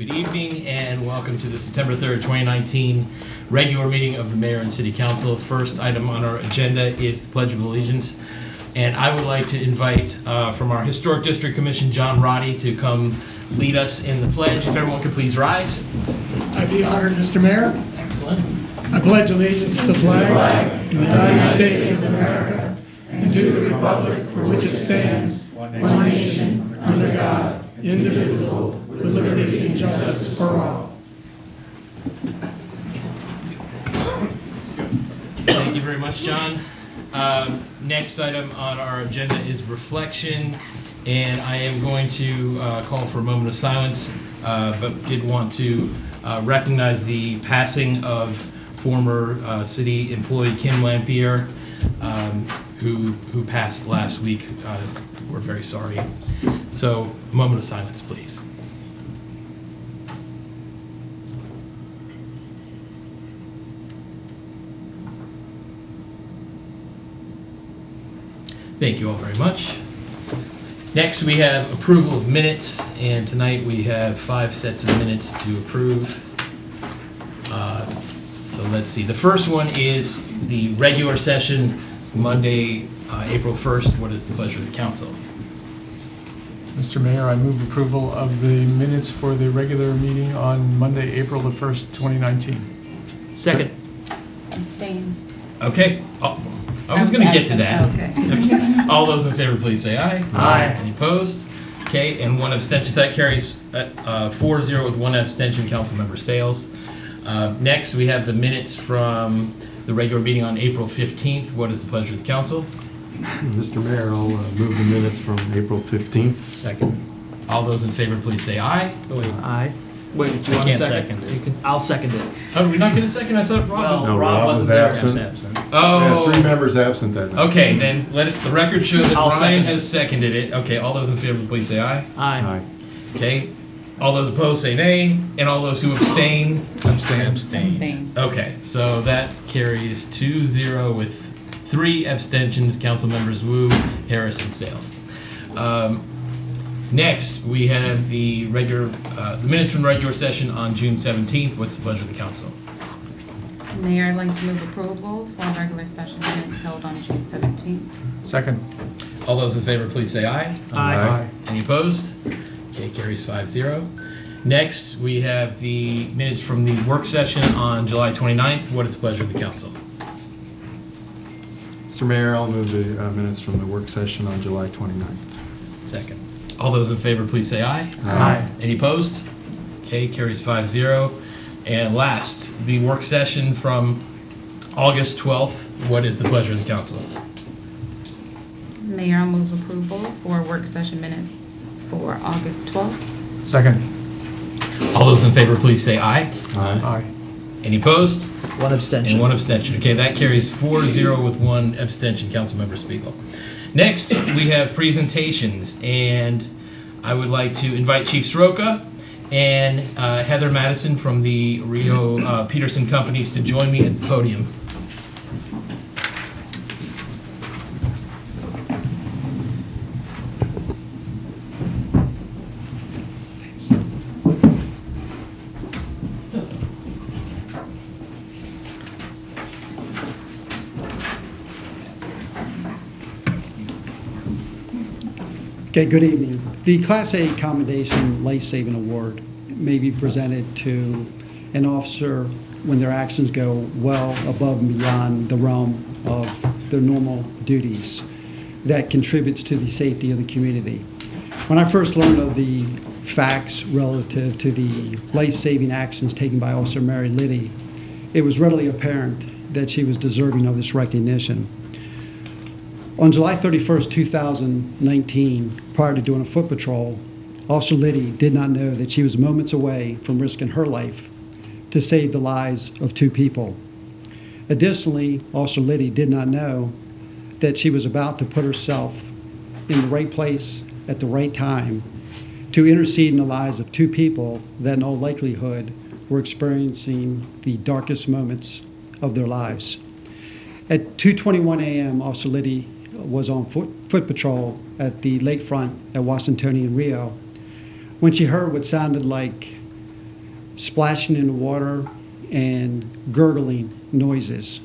Good evening and welcome to the September 3rd, 2019 regular meeting of the Mayor and City Council. First item on our agenda is the Pledge of Allegiance. And I would like to invite from our Historic District Commission, John Roddy, to come lead us in the pledge. If everyone could please rise. I'd be honored, Mr. Mayor. Excellent. I pledge allegiance to the flag of the United States of America and to the republic for which it stands, one nation, under God, indivisible, with liberty and justice for all. Thank you very much, John. Next item on our agenda is reflection, and I am going to call for a moment of silence, but did want to recognize the passing of former city employee Kim Lampier, who passed last week. We're very sorry. So, a moment of silence, please. Thank you all very much. Next, we have approval of minutes, and tonight we have 5 sets of minutes to approve. So let's see. The first one is the regular session, Monday, April 1st. What is the pleasure of the council? Mr. Mayor, I move approval of the minutes for the regular meeting on Monday, April the 1st, 2019. Second. Abstain. Okay. I was going to get to that. Okay. All those in favor, please say aye. Aye. Any opposed? Okay, and one abstention. That carries 4-0 with one abstention, Councilmember Sales. Next, we have the minutes from the regular meeting on April 15th. What is the pleasure of the council? Mr. Mayor, I'll move the minutes from April 15th. Second. All those in favor, please say aye. Aye. Wait, do you want a second? You can, I'll second it. Oh, we're not going to second? I thought Rob. No, Rob Rob wasn't was there. absent. He was absent. Oh. Yeah, 3 members absent that night. Okay, then let the record show that I'll Ryan second has seconded it. Okay, all those in favor, please say aye. Aye. Aye. Okay. All those opposed say nay, and all those who abstain. Abstain. Okay, so that carries 2-0 with 3 abstentions. Council members Wu, Harris, and Sales. Next, we have the minutes from regular session on June 17th. What's the pleasure of the council? Mayor, I'd like to move approval for regular session minutes held on June 17th. Second. All those in favor, please say aye. Aye. Any opposed? Okay, carries 5-0. Next, we have the minutes from the work session on July 29th. What is the pleasure of the council? Mr. Mayor, I'll move the minutes from the work session on July 29th. Second. All those in favor, please say aye. Aye. Any opposed? Okay, carries 5-0. And last, the work session from August 12th. What is the pleasure of the council? Mayor, I'll move approval for work session minutes for August 12th. Second. All those in favor, please say aye. Aye. Aye. Any opposed? One abstention. And one abstention. Okay, that carries 4-0 with one abstention, Councilmember Spiegel. Next, we have presentations, and I would like to invite Chief Sroka and Heather Madison from the Rio Peterson Companies to join me at the podium. Okay, good evening. The Class A Commendation Life Saving Award may be presented to an officer when their actions go well above and beyond the realm of their normal duties that contributes to the safety of the community. When I first learned of the facts relative to the life-saving actions taken by Officer Mary Liddi, it was readily apparent that she was deserving of this recognition. On July 31st, 2019, prior to doing a foot patrol, Officer Liddi did not know that she was moments away from risking her life to save the lives of 2 people. Additionally, Officer Liddi did not know that she was about to put herself in the right place at the right time to intercede in the lives of 2 people that in all likelihood were experiencing the darkest moments of their lives. At 2:21 a.m., Officer Liddi was on foot patrol at the lakefront at Washingtonian Rio when she heard what sounded like splashing in the water, and gurgling noises.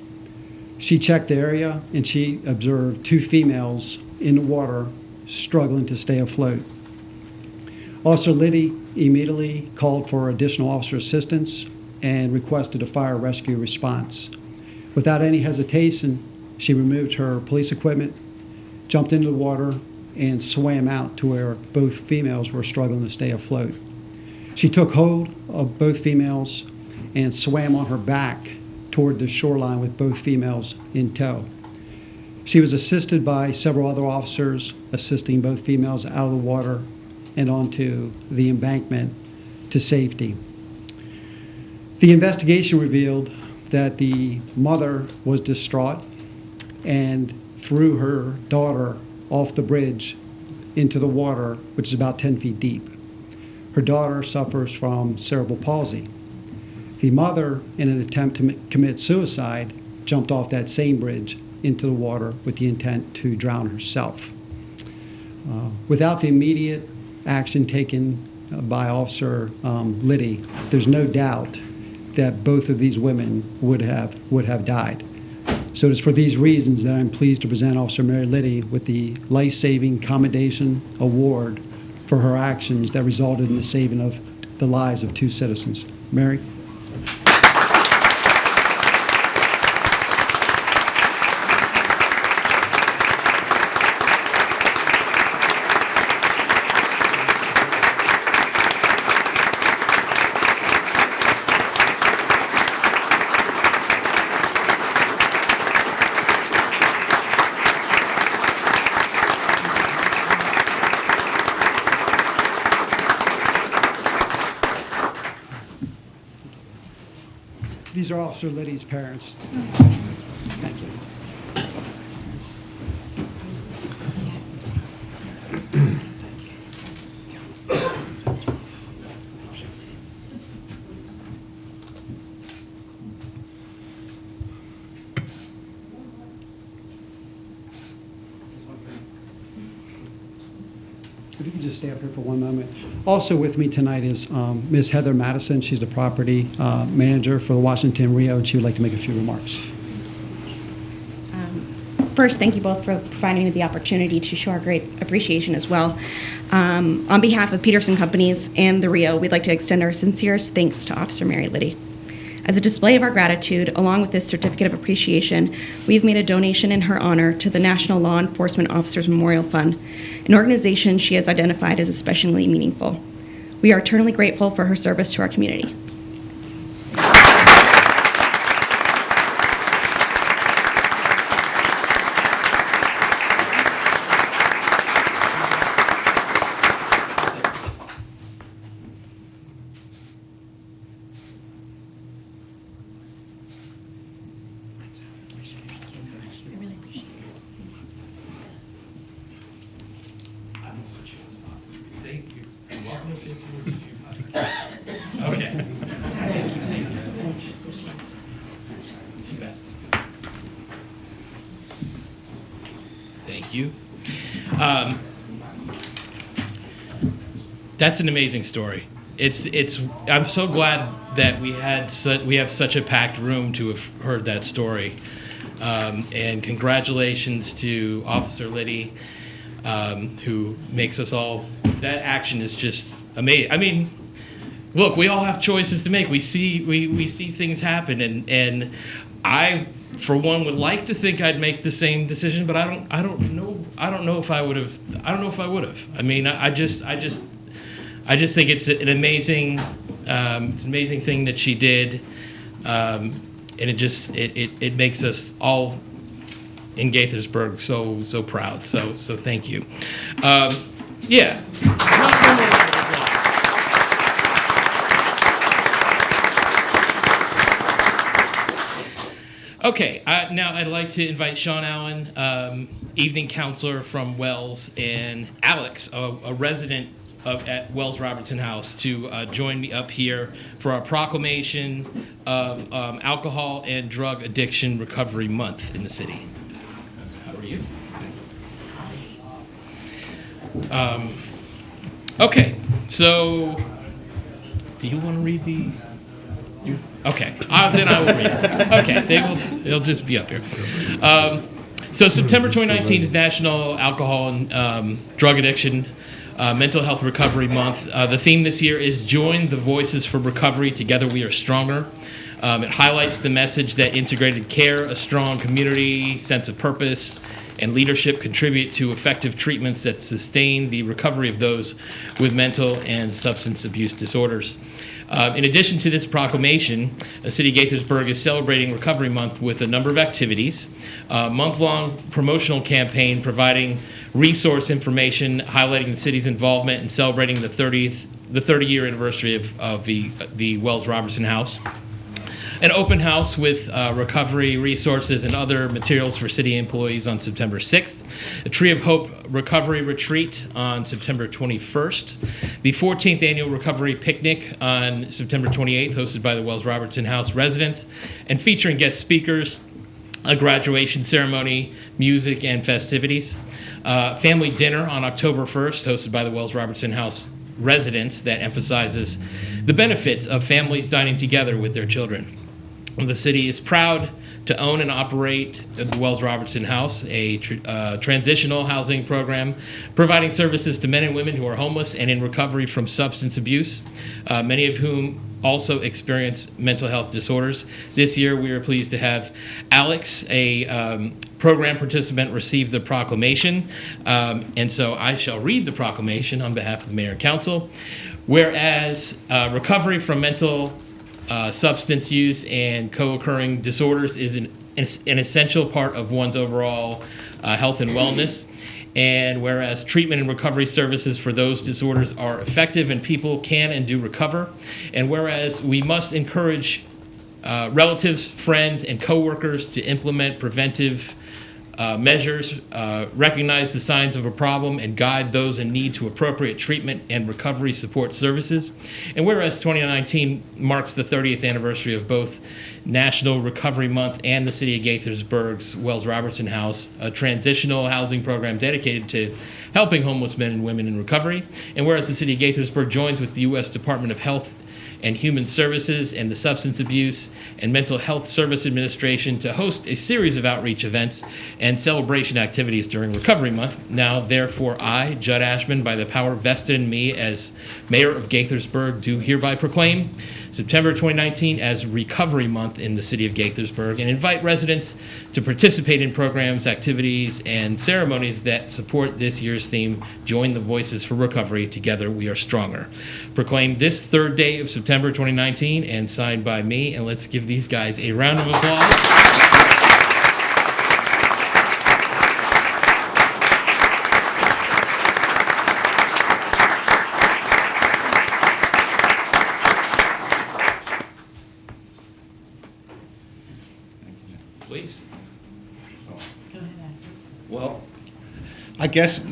She checked the area and she observed 2 females in the water struggling to stay afloat. Officer Liddi immediately called for additional officer assistance and requested a fire rescue response. Without any hesitation, she removed her police equipment, jumped into the water, and swam out to where both females were struggling to stay afloat. She took hold of both females and swam on her back toward the shoreline with both females in tow. She was assisted by several other officers, assisting both females out of the water and onto the embankment to safety. The investigation revealed that the mother was distraught and threw her daughter off the bridge into the water, which is about 10 feet deep. Her daughter suffers from cerebral palsy. The mother, in an attempt to commit suicide, jumped off that same bridge into the water with the intent to drown herself. Without the immediate action taken by Officer Liddi, there's no doubt that both of these women would have died. So it is for these reasons that I'm pleased to present Officer Mary Liddi with the Life-Saving Commendation Award for her actions that resulted in the saving of the lives of 2 citizens. Mary? These are Officer Liddi's parents. Thank you. If you could just stay up here for one moment. Also with me tonight is Ms. Heather Madison. She's the property manager for the Washington Rio, and she would like to make a few remarks. First, thank you both for providing me the opportunity to show our great appreciation as well. On behalf of Peterson Companies and the Rio, we'd like to extend our sincerest thanks to Officer Mary Liddi. As a display of our gratitude, along with this certificate of appreciation, we've made a donation in her honor to the National Law Enforcement Officers Memorial Fund, an organization she has identified as especially meaningful. We are eternally grateful for her service to our community. Okay. Thank you. That's an amazing story. I'm so glad that we have such a packed room to have heard that story. And congratulations to Officer Liddi, who makes us all. That action is just amazing. I mean, look, we all have choices to make. We see things happen, and I, for one, would like to think I'd make the same decision, but I don't know if I would have. I mean, I just think it's an amazing thing that she did, and it makes us all in Gaithersburg so proud. So thank you. Yeah. Okay, now I'd like to invite Sean Allen, evening counselor from Wells, and Alex, a resident at Wells Robertson House, to join me up here for our proclamation of Alcohol and Drug Addiction Recovery Month in the city. How are you? Okay, so do you want to read the... Okay, then I will read it. Okay, they'll just be up here. So September 2019 is National Alcohol and Drug Addiction Mental Health Recovery Month. The theme this year is Join the Voices for Recovery, Together We Are Stronger. It highlights the message that integrated care, a strong community, sense of purpose, and leadership contribute to effective treatments that sustain the recovery of those with mental and substance abuse disorders. In addition to this proclamation, the City of Gaithersburg is celebrating Recovery Month with a number of activities. A month-long promotional campaign providing resource information, highlighting the city's involvement in celebrating the 30-year anniversary of the Wells Robertson House. An open house with recovery resources and other materials for city employees on September 6th. A Tree of Hope Recovery Retreat on September 21st. The 14th Annual Recovery Picnic on September 28th, hosted by the Wells Robertson House residents, and featuring guest speakers, a graduation ceremony, music, and festivities. Family dinner on October 1st, hosted by the Wells Robertson House residents, that emphasizes the benefits of families dining together with their children. The city is proud to own and operate the Wells Robertson House, a transitional housing program providing services to men and women who are homeless and in recovery from substance abuse, many of whom also experience mental health disorders. This year, we are pleased to have Alex, a program participant, receive the proclamation. And so I shall read the proclamation on behalf of the Mayor and Council. Whereas recovery from mental substance use and co-occurring disorders is an essential part of one's overall health and wellness. And whereas treatment and recovery services for those disorders are effective and people can and do recover. And whereas we must encourage relatives, friends, and coworkers to implement preventive measures, recognize the signs of a problem, and guide those in need to appropriate treatment and recovery support services. And whereas 2019 marks the 30th anniversary of both National Recovery Month and the City of Gaithersburg's Wells Robertson House, a transitional housing program dedicated to helping homeless men and women in recovery. And whereas the City of Gaithersburg joins with the U.S. Department of Health and Human Services and the Substance Abuse and Mental Health Service Administration to host a series of outreach events and celebration activities during Recovery Month. Now, therefore, I, Judd Ashman, by the power vested in me as Mayor of Gaithersburg, do hereby proclaim September 2019 as Recovery Month in the City of Gaithersburg and invite residents to participate in programs, activities, and ceremonies that support this year's theme, Join the Voices for Recovery, Together We Are Stronger. Proclaimed this third day of September 2019 and signed by me, and let's give these guys a round of applause. Please. Well, I guess,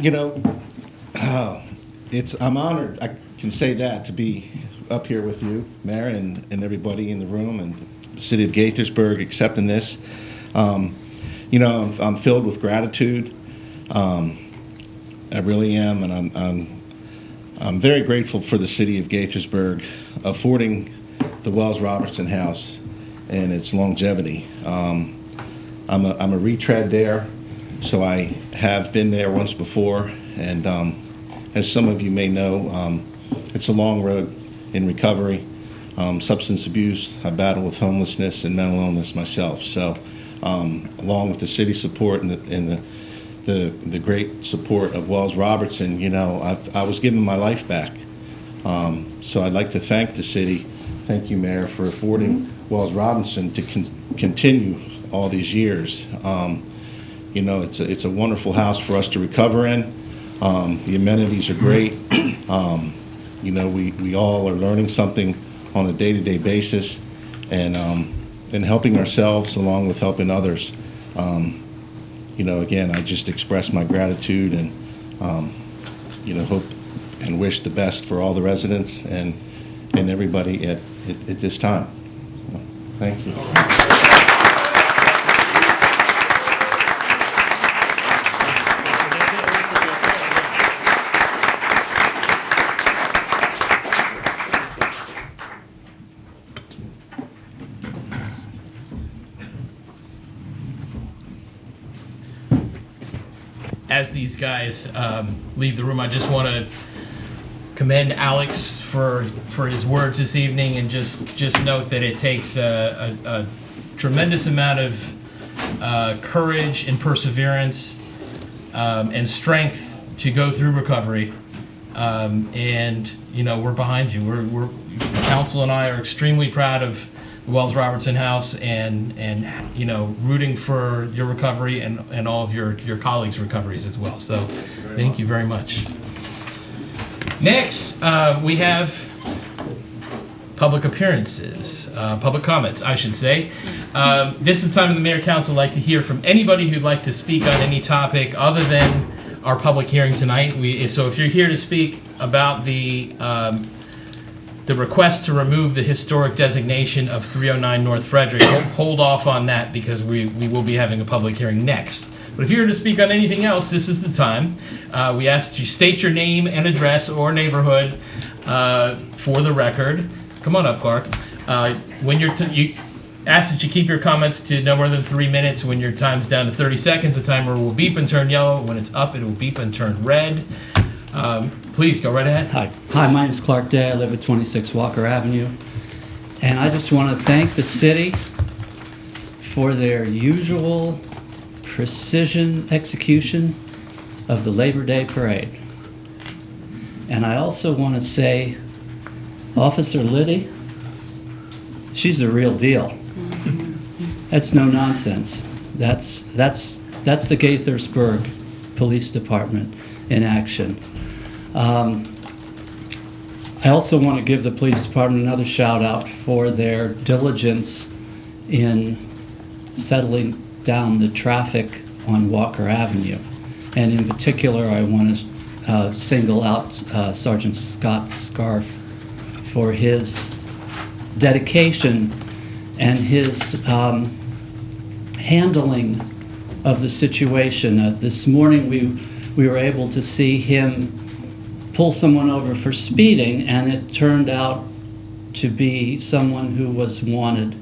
I'm honored, I can say that, to be up here with you, Mayor, and everybody in the room, and the City of Gaithersburg accepting this. I'm filled with gratitude. I really am, and I'm very grateful for the City of Gaithersburg affording the Wells Robertson House and its longevity. I'm a retread there, so I have been there once before, and as some of you may know, it's a long road in recovery. Substance abuse, I battle with homelessness and mental illness myself, so along with the city support and the great support of Wells Robertson, I was given my life back. So I'd like to thank the city, thank you, Mayor, for affording Wells Robertson to continue all these years. It's a wonderful house for us to recover in. The amenities are great. We all are learning something on a day-to-day basis, and helping ourselves along with helping others. Again, I just express my gratitude and hope and wish the best for all the residents and everybody at this time. Thank you. as these guys leave the room, I just want to commend Alex for his words this evening, and just note that it takes a tremendous amount of courage and perseverance and strength to go through recovery. And we're behind you. We're council and I are extremely proud of the Wells Robertson House, and rooting for your recovery and all of your colleagues' recoveries as well. So thank you very much. Next, we have public appearances, public comments, I should say. This is the time of the Mayor Council would like to hear from anybody who'd like to speak on any topic other than our public hearing tonight. So if you're here to speak about the request to remove the historic designation of 309 North Frederick, hold off on that because we will be having a public hearing next. But if you're here to speak on anything else, this is the time. We ask that you state your name and address or neighborhood for the record. Come on up, Clark. When you ask that you keep your comments to no more than 3 minutes. When your time's down to 30 seconds, the timer will beep and turn yellow. When it's up, it will beep and turn red. Please go right ahead. Hi, my name is Clark Day. I live at 26 Walker Avenue. And I just want to thank the city for their usual precision execution of the Labor Day parade. And I also want to say, Officer Liddi, she's the real deal. That's no nonsense. That's the Gaithersburg Police Department in action. I also want to give the police department another shout out for their diligence in settling down the traffic on Walker Avenue. And in particular, I want to single out Sergeant Scott Scarf for his dedication and his handling of the situation. This morning we were able to see him pull someone over for speeding, and it turned out to be someone who was wanted,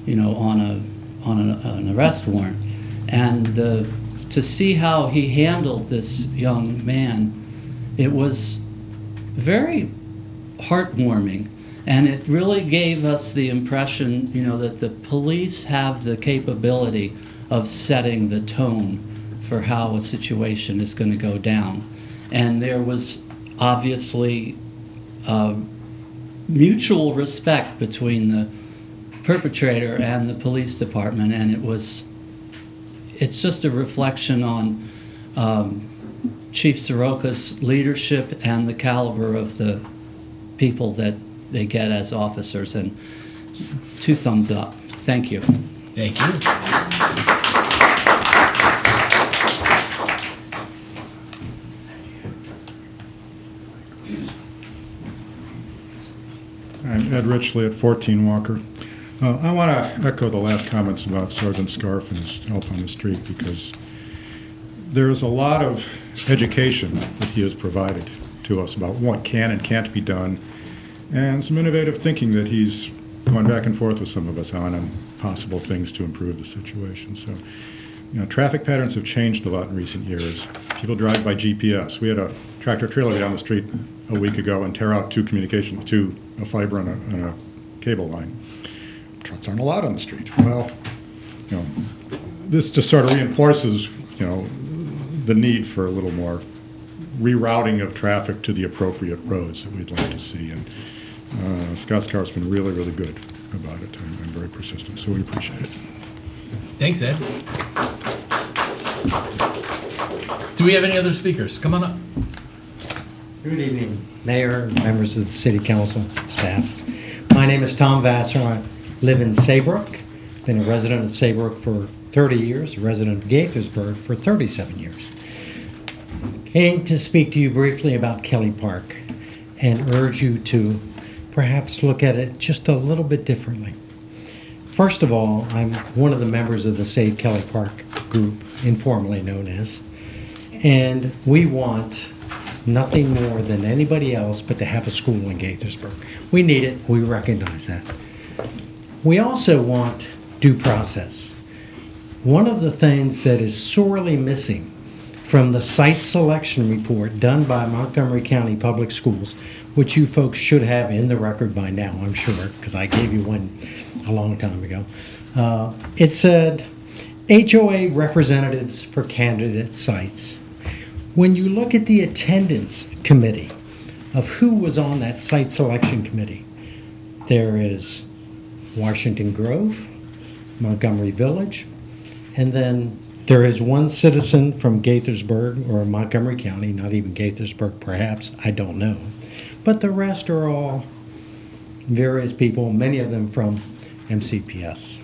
on an arrest warrant. And to see how he handled this young man, it was very heartwarming. And it really gave us the impression, that the police have the capability of setting the tone for how a situation is going to go down. And there was obviously mutual respect between the perpetrator and the police department, and it's just a reflection on Chief Soroka's leadership and the caliber of the people that they get as officers, and 2 thumbs up. Thank you. Thank you. I'm Ed Richley at 14 Walker. I want to echo the last comments about Sergeant Scarf and his help on the street, because there's a lot of education that he has provided to us about what can and can't be done, and some innovative thinking that he's gone back and forth with some of us on possible things to improve the situation. So, traffic patterns have changed a lot in recent years. People drive by GPS. We had a tractor trailer down the street a week ago and tear out a fiber and a cable line. Trucks aren't allowed on the street. Well, this just sort of reinforces, the need for a little more rerouting of traffic to the appropriate roads that we'd like to see. And Scott Scarf's been really, really good about it. I'm very persistent, so we appreciate it. Thanks, Ed. Do we have any other speakers? Come on up. Good evening, Mayor, members of the City Council, staff. My name is Tom Vassar. I live in Saybrook. Been a resident of Saybrook for 30 years, a resident of Gaithersburg for 37 years. Came to speak to you briefly about Kelly Park and urge you to perhaps look at it just a little bit differently. First of all, I'm one of the members of the Save Kelly Park group, informally known as, and we want nothing more than anybody else but to have a school in Gaithersburg. We need it. We recognize that. We also want due process. One of the things that is sorely missing from the site selection report done by Montgomery County Public Schools, which you folks should have in the record by now, I'm sure, because I gave you one a long time ago. It said, HOA representatives for candidate sites. When you look at the attendance committee of who was on that site selection committee, there is Washington Grove, Montgomery Village, and then there is one citizen from Gaithersburg or Montgomery County, not even Gaithersburg perhaps, I don't know. But the rest are all various people, many of them from MCPS.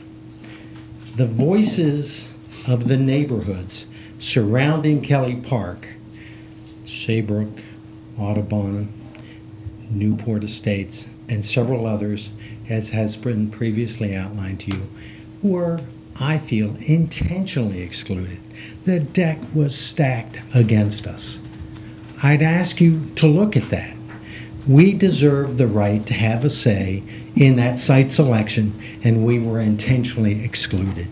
The voices of the neighborhoods surrounding Kelly Park, Saybrook, Audubon, Newport Estates, and several others, as has been previously outlined to you, were, I feel, intentionally excluded. The deck was stacked against us. I'd ask you to look at that. We deserve the right to have a say in that site selection, and we were intentionally excluded.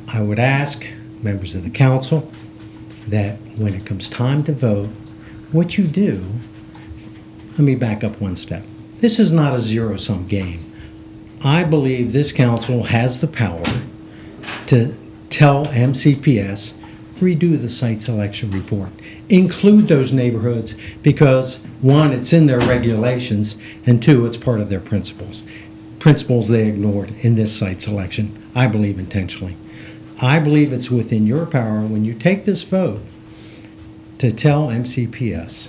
I would ask members of the council that when it comes time to vote, what you do, let me back up one step. This is not a zero-sum game. I believe this council has the power to tell MCPS, redo the site selection report. Include those neighborhoods because, one, it's in their regulations, and two, it's part of their principles. Principles they ignored in this site selection, I believe intentionally. I believe it's within your power when you take this vote to tell MCPS,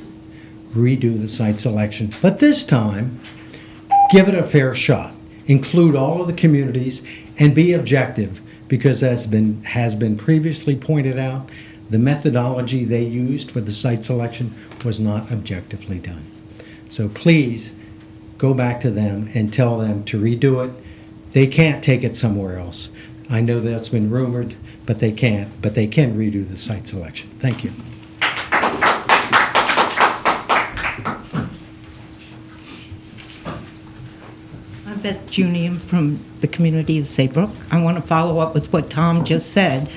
redo the site selection. But this time, give it a fair shot. Include all of the communities and be objective because as has been previously pointed out, the methodology they used for the site selection was not objectively done. So please go back to them and tell them to redo it. They can't take it somewhere else. I know that's been rumored, but they can't. But they can redo the site selection. Thank you. I'm Beth Junium from the community of Saybrook. I want to follow up with what Tom just said.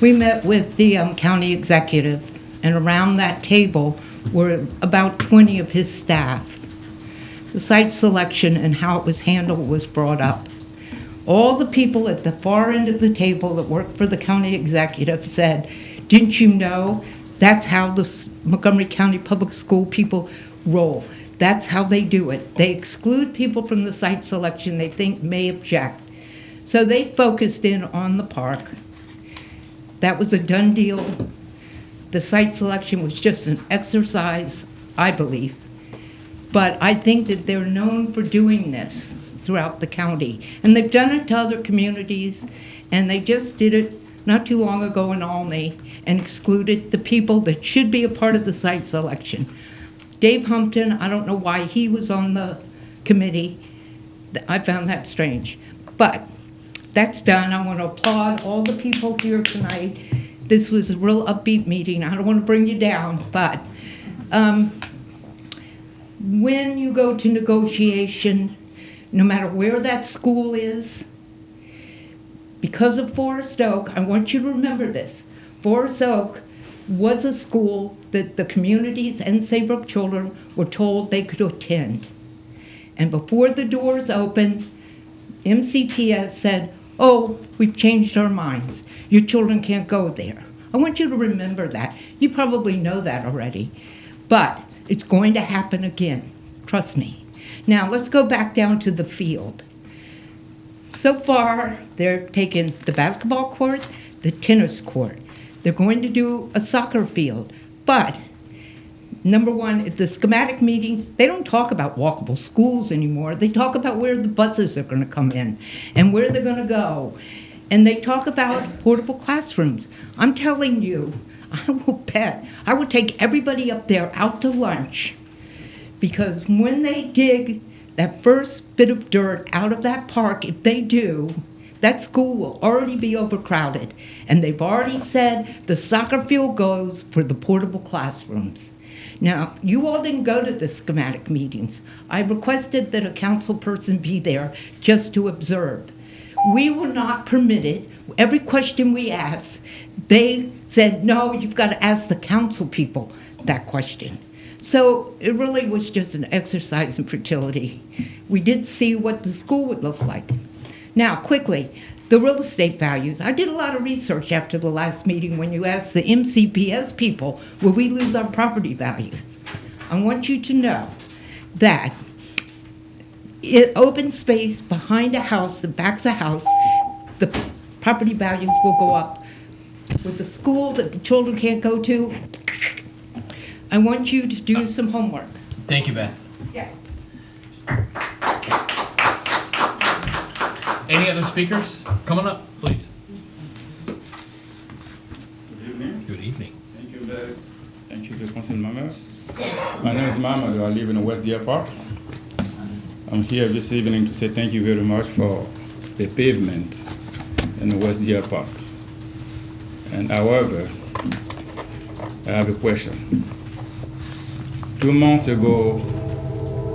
We met with the county executive, and around that table were about 20 of his staff. The site selection and how it was handled was brought up. All the people at the far end of the table that worked for the county executive said, didn't you know that's how the Montgomery County Public School people roll? That's how they do it. They exclude people from the site selection they think may object. So they focused in on the park. That was a done deal. The site selection was just an exercise, I believe. But I think that they're known for doing this throughout the county. And they've done it to other communities, and they just did it not too long ago in Olney and excluded the people that should be a part of the site selection. Dave Humpton, I don't know why he was on the committee. I found that strange. But that's done. I want to applaud all the people here tonight. This was a real upbeat meeting. I don't want to bring you down, but when you go to negotiation, no matter where that school is, because of Forest Oak, I want you to remember this. Forest Oak was a school that the communities and Saybrook children were told they could attend. And before the doors opened, MCPS said, oh, we've changed our minds. Your children can't go there. I want you to remember that. You probably know that already. But it's going to happen again. Trust me. Now, let's go back down to the field. So far, they're taking the basketball court, the tennis court. They're going to do a soccer field. But, number one, at the schematic meetings, they don't talk about walkable schools anymore. They talk about where the buses are going to come in and where they're going to go. And they talk about portable classrooms. I'm telling you, I will bet, I would take everybody up there out to lunch, because when they dig that first bit of dirt out of that park, if they do, that school will already be overcrowded. And they've already said the soccer field goes for the portable classrooms. Now, you all didn't go to the schematic meetings. I requested that a council person be there just to observe. We were not permitted, every question we asked, they said, no, you've got to ask the council people that question. So it really was just an exercise in fertility. We did see what the school would look like. Now, quickly, the real estate values. I did a lot of research after the last meeting when you asked the MCPS people, will we lose our property values? I want you to know that open space behind a house that backs a house, the property values will go up. With the school that the children can't go to, I want you to do some homework. Thank you, Beth. Yeah. Any other speakers? Come on up, please. Good evening. Good evening. Thank you, Dave. Thank you, the council members. My name is Mamadou. I live in West Deer Park. I'm here this evening to say thank you very much for the pavement in West Deer Park. And however, I have a question. 2 months ago,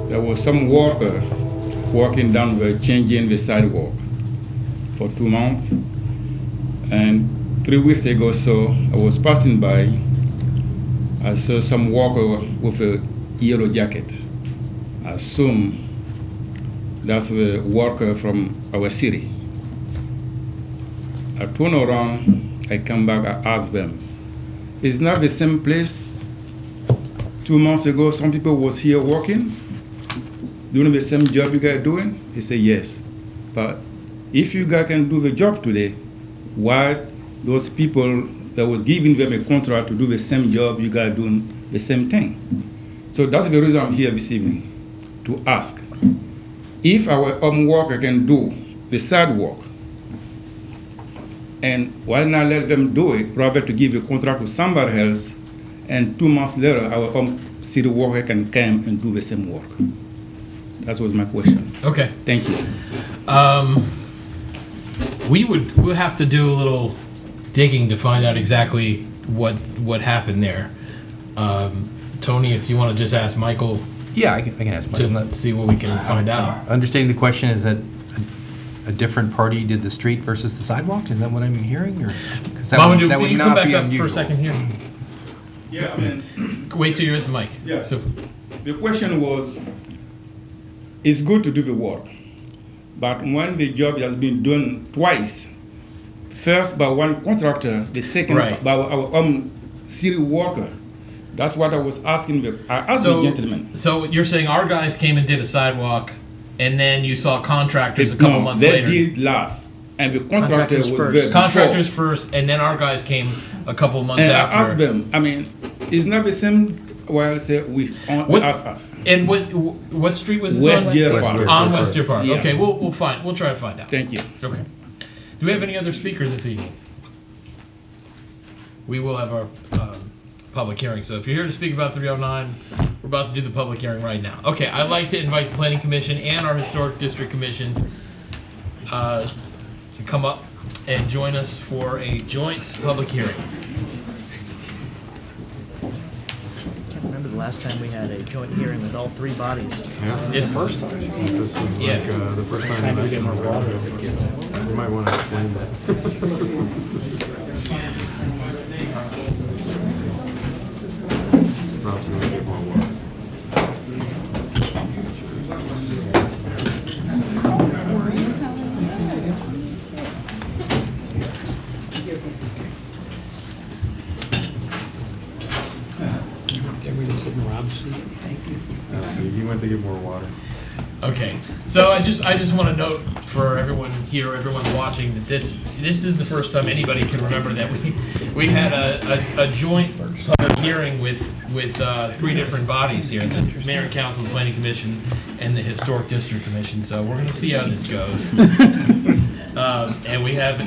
there was some worker working down there changing the sidewalk for 2 months. And 3 weeks ago, so I was passing by, I saw some worker with a yellow jacket. I assume that's the worker from our city. I turn around, I come back, I ask them, is not the same place 2 months ago some people was here working, doing the same job you guys doing? He said yes. But if you guys can do the job today, why those people that was giving them a contract to do the same job you guys doing the same thing? So that's the reason I'm here this evening, to ask if our home worker can do the sidewalk, and why not let them do it rather to give a contract to somebody else, and 2 months later our home city worker can come and do the same work? That was my question. Okay. Thank you. We'll have to do a little digging to find out exactly what happened there. Tony, if you want to just ask Michael. Yeah, I can ask Michael. Let's see what we can find out. Understanding the question is that a different party did the street versus the sidewalk? Is that what I'm hearing? Or, Mama, will you come back up for a second here? Yeah, I mean. Wait till you're at the mic. Yeah. So, the question was, it's good to do the work, but when the job has been done twice, first by one contractor, the second right. by our own city worker, that's what I was asking. I asked the gentleman. So you're saying our guys came and did a sidewalk, and then you saw contractors a couple months later? They did last, and the contractor was there. Contractors first, and then our guys came a couple months after. I asked them, I mean, it's not the same. Well, say we ask us. And what street was this West on? Deer Park. On West Deer Park. Yeah. Okay, we'll try to find out. Thank you. Okay. Do we have any other speakers this evening? We will have our public hearing. So if you're here to speak about 309, we're about to do the public hearing right now. Okay, I'd like to invite the Planning Commission and our Historic District Commission to come up and join us for a joint public hearing. Remember the last time we had a joint hearing with all three bodies? Yeah, This the first time. This is like the first time we get more water. You might want to explain that. Rob's going to get more water. Can we just sit in Rob's seat? Thank you. He went to get more water. Okay, so I just want to note for everyone here, everyone watching, that this is the first time anybody can remember that we had a joint public hearing with three different bodies here: the Mayor and Council, the Planning Commission, and the Historic District Commission. So we're going to see how this goes. And we have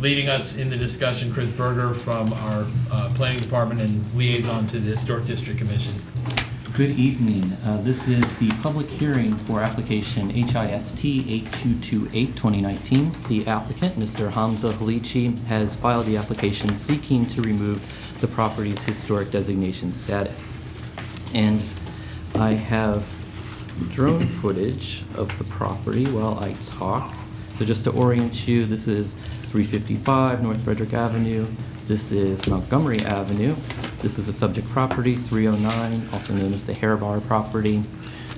leading us in the discussion Chris Berger from our Planning Department and liaison to the Historic District Commission. Good evening. This is the public hearing for application HIST 8228-2019. The applicant, Mr. Hamza Halichi, has filed the application seeking to remove the property's historic designation status. And I have drone footage of the property while I talk. So just to orient you, this is 355 North Frederick Avenue, This is Montgomery Avenue. This is a subject property, 309, also known as the Hair Bar property.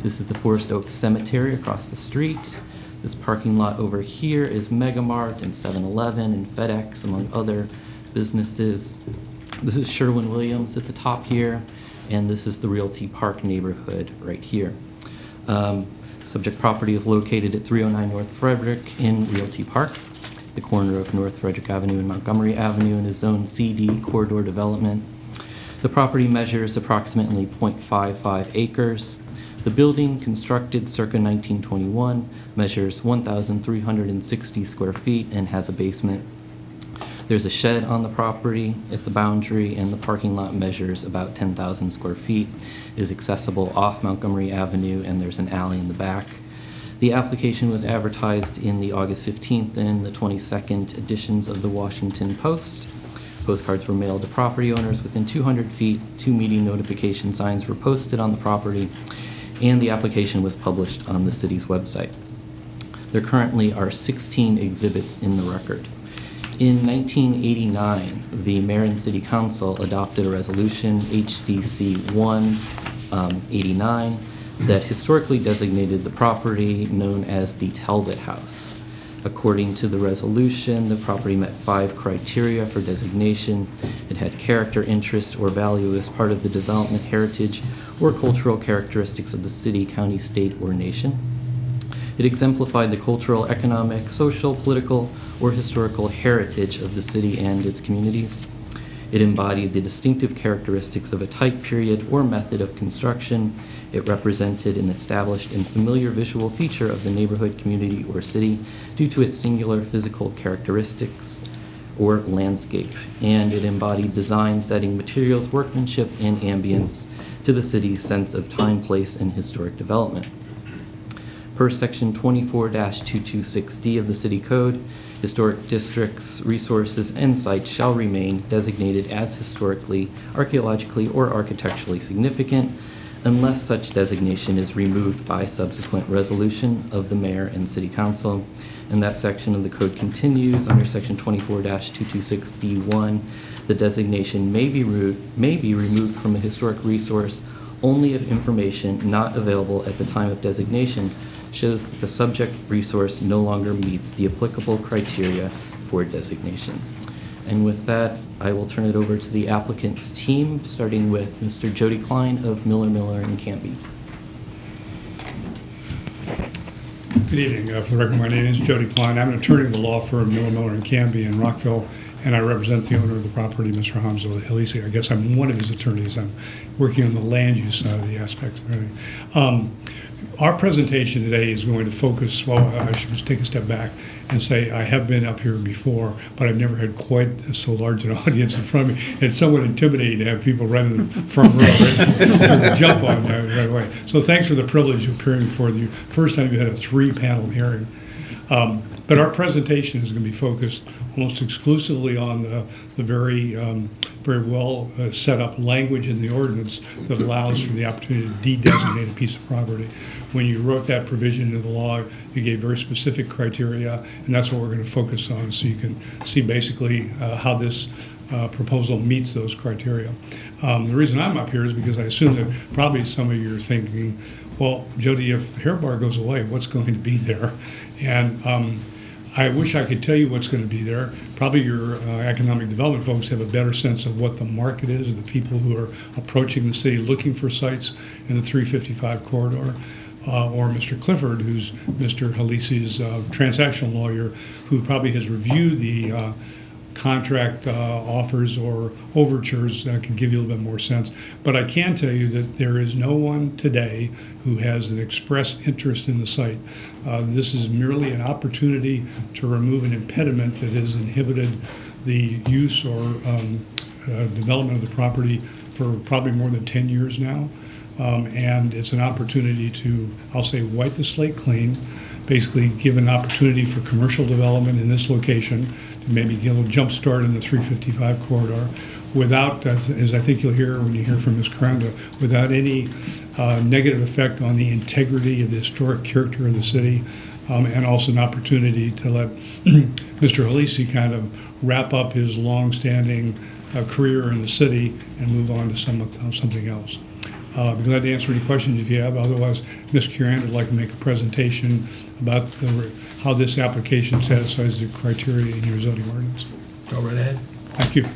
This is the Forest Oak Cemetery across the street. This parking lot over here is Megamart and 7-Eleven and FedEx, among other businesses. This is Sherwin-Williams at the top here, and this is the Realty Park neighborhood right here. Subject property is located at 309 North Frederick in Realty Park, the corner of North Frederick Avenue and Montgomery Avenue in a Zone CD corridor development. The property measures approximately 0.55 acres. The building, constructed circa 1921, measures 1,360 square feet and has a basement. There's a shed on the property at the boundary, and the parking lot measures about 10,000 square feet. It is accessible off Montgomery Avenue, and there's an alley in the back. The application was advertised in the August 15th and the 22nd editions of the Washington Post. Postcards were mailed to property owners within 200 feet. 2 meeting notification signs were posted on the property, and the application was published on the city's website. There currently are 16 exhibits in the record. In 1989, the Mayor and City Council adopted a resolution, HDC 189, that historically designated the property known as the Talbot House. According to the resolution, the property met 5 criteria for designation. It had character, interest, or value as part of the development, heritage, or cultural characteristics of the city, county, state, or nation. It exemplified the cultural, economic, social, political, or historical heritage of the city and its communities. It embodied the distinctive characteristics of a type, period, or method of construction. It represented an established and familiar visual feature of the neighborhood, community, or city due to its singular physical characteristics or landscape. And it embodied design, setting, materials, workmanship, and ambience to the city's sense of time, place, and historic development. Per Section 24-226D of the City Code, historic districts, resources, and sites shall remain designated as historically, archaeologically, or architecturally significant unless such designation is removed by subsequent resolution of the Mayor and City Council. And that section of the code continues under Section 24-226D1. The designation may be removed from a historic resource only if information not available at the time of designation shows that the subject resource no longer meets the applicable criteria for designation. And with that, I will turn it over to the applicant's team, starting with Mr. Jody Klein of Miller and Canby. Good evening. For the record, my name is Jody Klein. I'm an attorney of the law firm Miller and Canby in Rockville, and I represent the owner of the property, Mr. Hamza Halisi. I guess I'm one of his attorneys. I'm working on the land use side of the aspects of everything. Our presentation today is going to focus, well, I should just take a step back and say I have been up here before, but I've never had quite so large an audience in front of me. It's somewhat intimidating to have people right in the front row to jump on right away. So thanks for the privilege of appearing before you. First time you had a 3-panel hearing. But our presentation is going to be focused almost exclusively on the very well set up language in the ordinance that allows for the opportunity to de-designate a piece of property. When you wrote that provision into the law, you gave very specific criteria, and that's what we're going to focus on, so you can see basically how this proposal meets those criteria. The reason I'm up here is because I assume that probably some of you are thinking, well, Jody, if Hair Bar goes away, what's going to be there? And I wish I could tell you what's going to be there. Probably your economic development folks have a better sense of what the market is, of the people who are approaching the city looking for sites in the 355 corridor. Or Mr. Clifford, who's Mr. Halisi's transactional lawyer, who probably has reviewed the contract offers or overtures that can give you a little bit more sense. But I can tell you that there is no one today who has an expressed interest in the site. This is merely an opportunity to remove an impediment that has inhibited the use or development of the property for probably more than 10 years now. And it's an opportunity to, I'll say, wipe the slate clean, basically give an opportunity for commercial development in this location to maybe get a little jump start in the 355 corridor without, as I think you'll hear when you hear from Ms. Karanda, without any negative effect on the integrity of the historic character of the city, and also an opportunity to let Mr. Halisi kind of wrap up his long-standing career in the city and move on to something else. I'll be glad to answer any questions if you have. Otherwise, Ms. Curran would like to make a presentation about how this application satisfies the criteria in your zoning ordinance. Go right ahead. Thank you.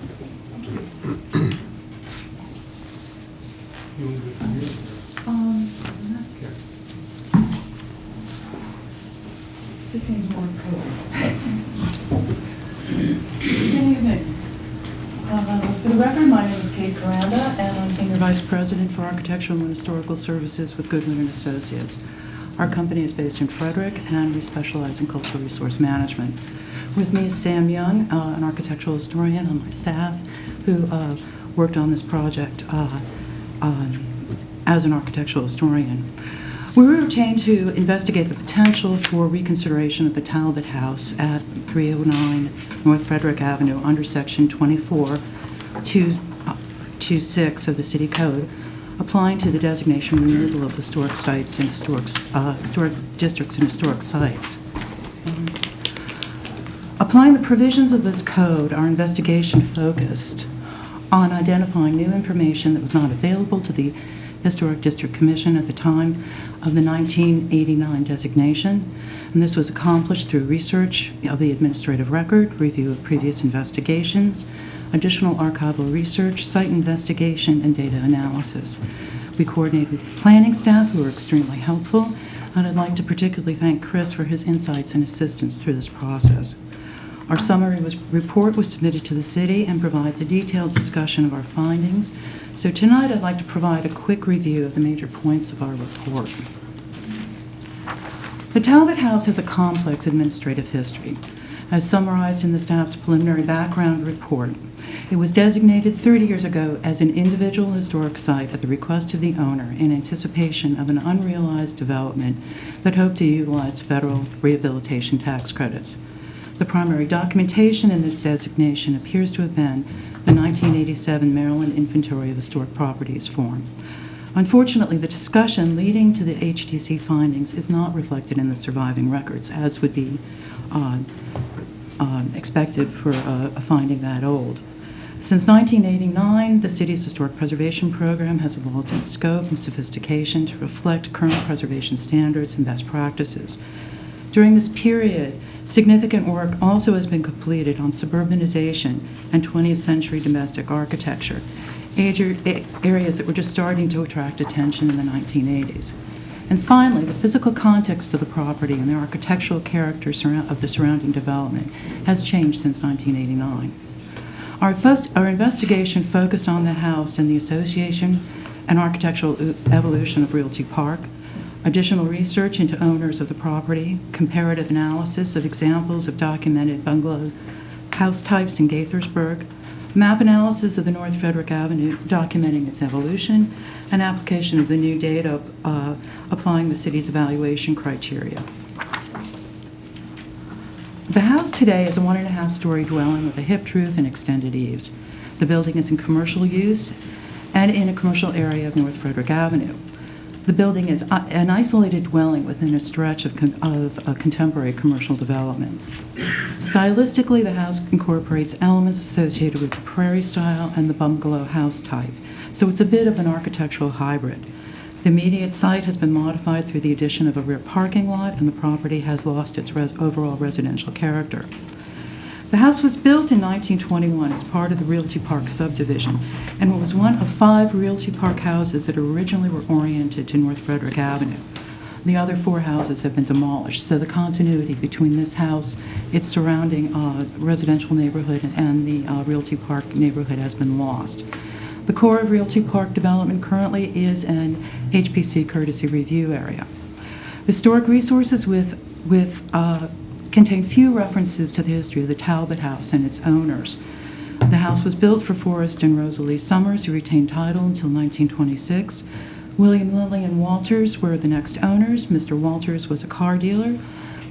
This seems more cozy. Good evening. For the record, my name is Kate Caranda, and I'm Senior Vice President for Architectural and Historical Services with Goodwin and Associates. Our company is based in Frederick, and we specialize in cultural resource management. With me is Sam Young, an architectural historian on my staff, who worked on this project as an architectural historian. We were retained to investigate the potential for reconsideration of the Talbot House at 309 North Frederick Avenue under Section 24.226 of the City Code, applying to the designation removal of historic sites and historic districts and historic sites. Applying the provisions of this code, our investigation focused on identifying new information that was not available to the Historic District Commission at the time of the 1989 designation, and this was accomplished through research of the administrative record, review of previous investigations, additional archival research, site investigation, and data analysis. We coordinated with the planning staff, who were extremely helpful, and I'd like to particularly thank Chris for his insights and assistance through this process. Our summary report was submitted to the city and provides a detailed discussion of our findings. So tonight I'd like to provide a quick review of the major points of our report. The Talbot House has a complex administrative history. As summarized in the staff's preliminary background report, it was designated 30 years ago as an individual historic site at the request of the owner in anticipation of an unrealized development that hoped to utilize federal rehabilitation tax credits. The primary documentation in this designation appears to have been the 1987 Maryland Inventory of Historic Properties form. Unfortunately, the discussion leading to the HDC findings is not reflected in the surviving records, as would be expected for a finding that old. Since 1989, the city's historic preservation program has evolved in scope and sophistication to reflect current preservation standards and best practices. During this period, significant work also has been completed on suburbanization and 20th century domestic architecture, areas that were just starting to attract attention in the 1980s. And finally, the physical context of the property and the architectural character of the surrounding development has changed since 1989. Our investigation focused on the house and the association and architectural evolution of Realty Park, additional research into owners of the property, comparative analysis of examples of documented bungalow house types in Gaithersburg, map analysis of the North Frederick Avenue documenting its evolution, and application of the new data applying the city's evaluation criteria. The house today is a 1.5-story dwelling with a hipped roof and extended eaves. The building is in commercial use and in a commercial area of North Frederick Avenue. The building is an isolated dwelling within a stretch of contemporary commercial development. Stylistically, the house incorporates elements associated with the prairie style and the bungalow house type, so it's a bit of an architectural hybrid. The immediate site has been modified through the addition of a rear parking lot, and the property has lost its overall residential character. The house was built in 1921 as part of the Realty Park subdivision and was one of 5 Realty Park houses that originally were oriented to North Frederick Avenue. The other 4 houses have been demolished, so the continuity between this house, its surrounding residential neighborhood, and the Realty Park neighborhood has been lost. The core of Realty Park development currently is an HPC courtesy review area. Historic resources contain few references to the history of the Talbot House and its owners. The house was built for Forrest and Rosalie Summers, who retained title until 1926. William Lillian Walters were the next owners. Mr. Walters was a car dealer.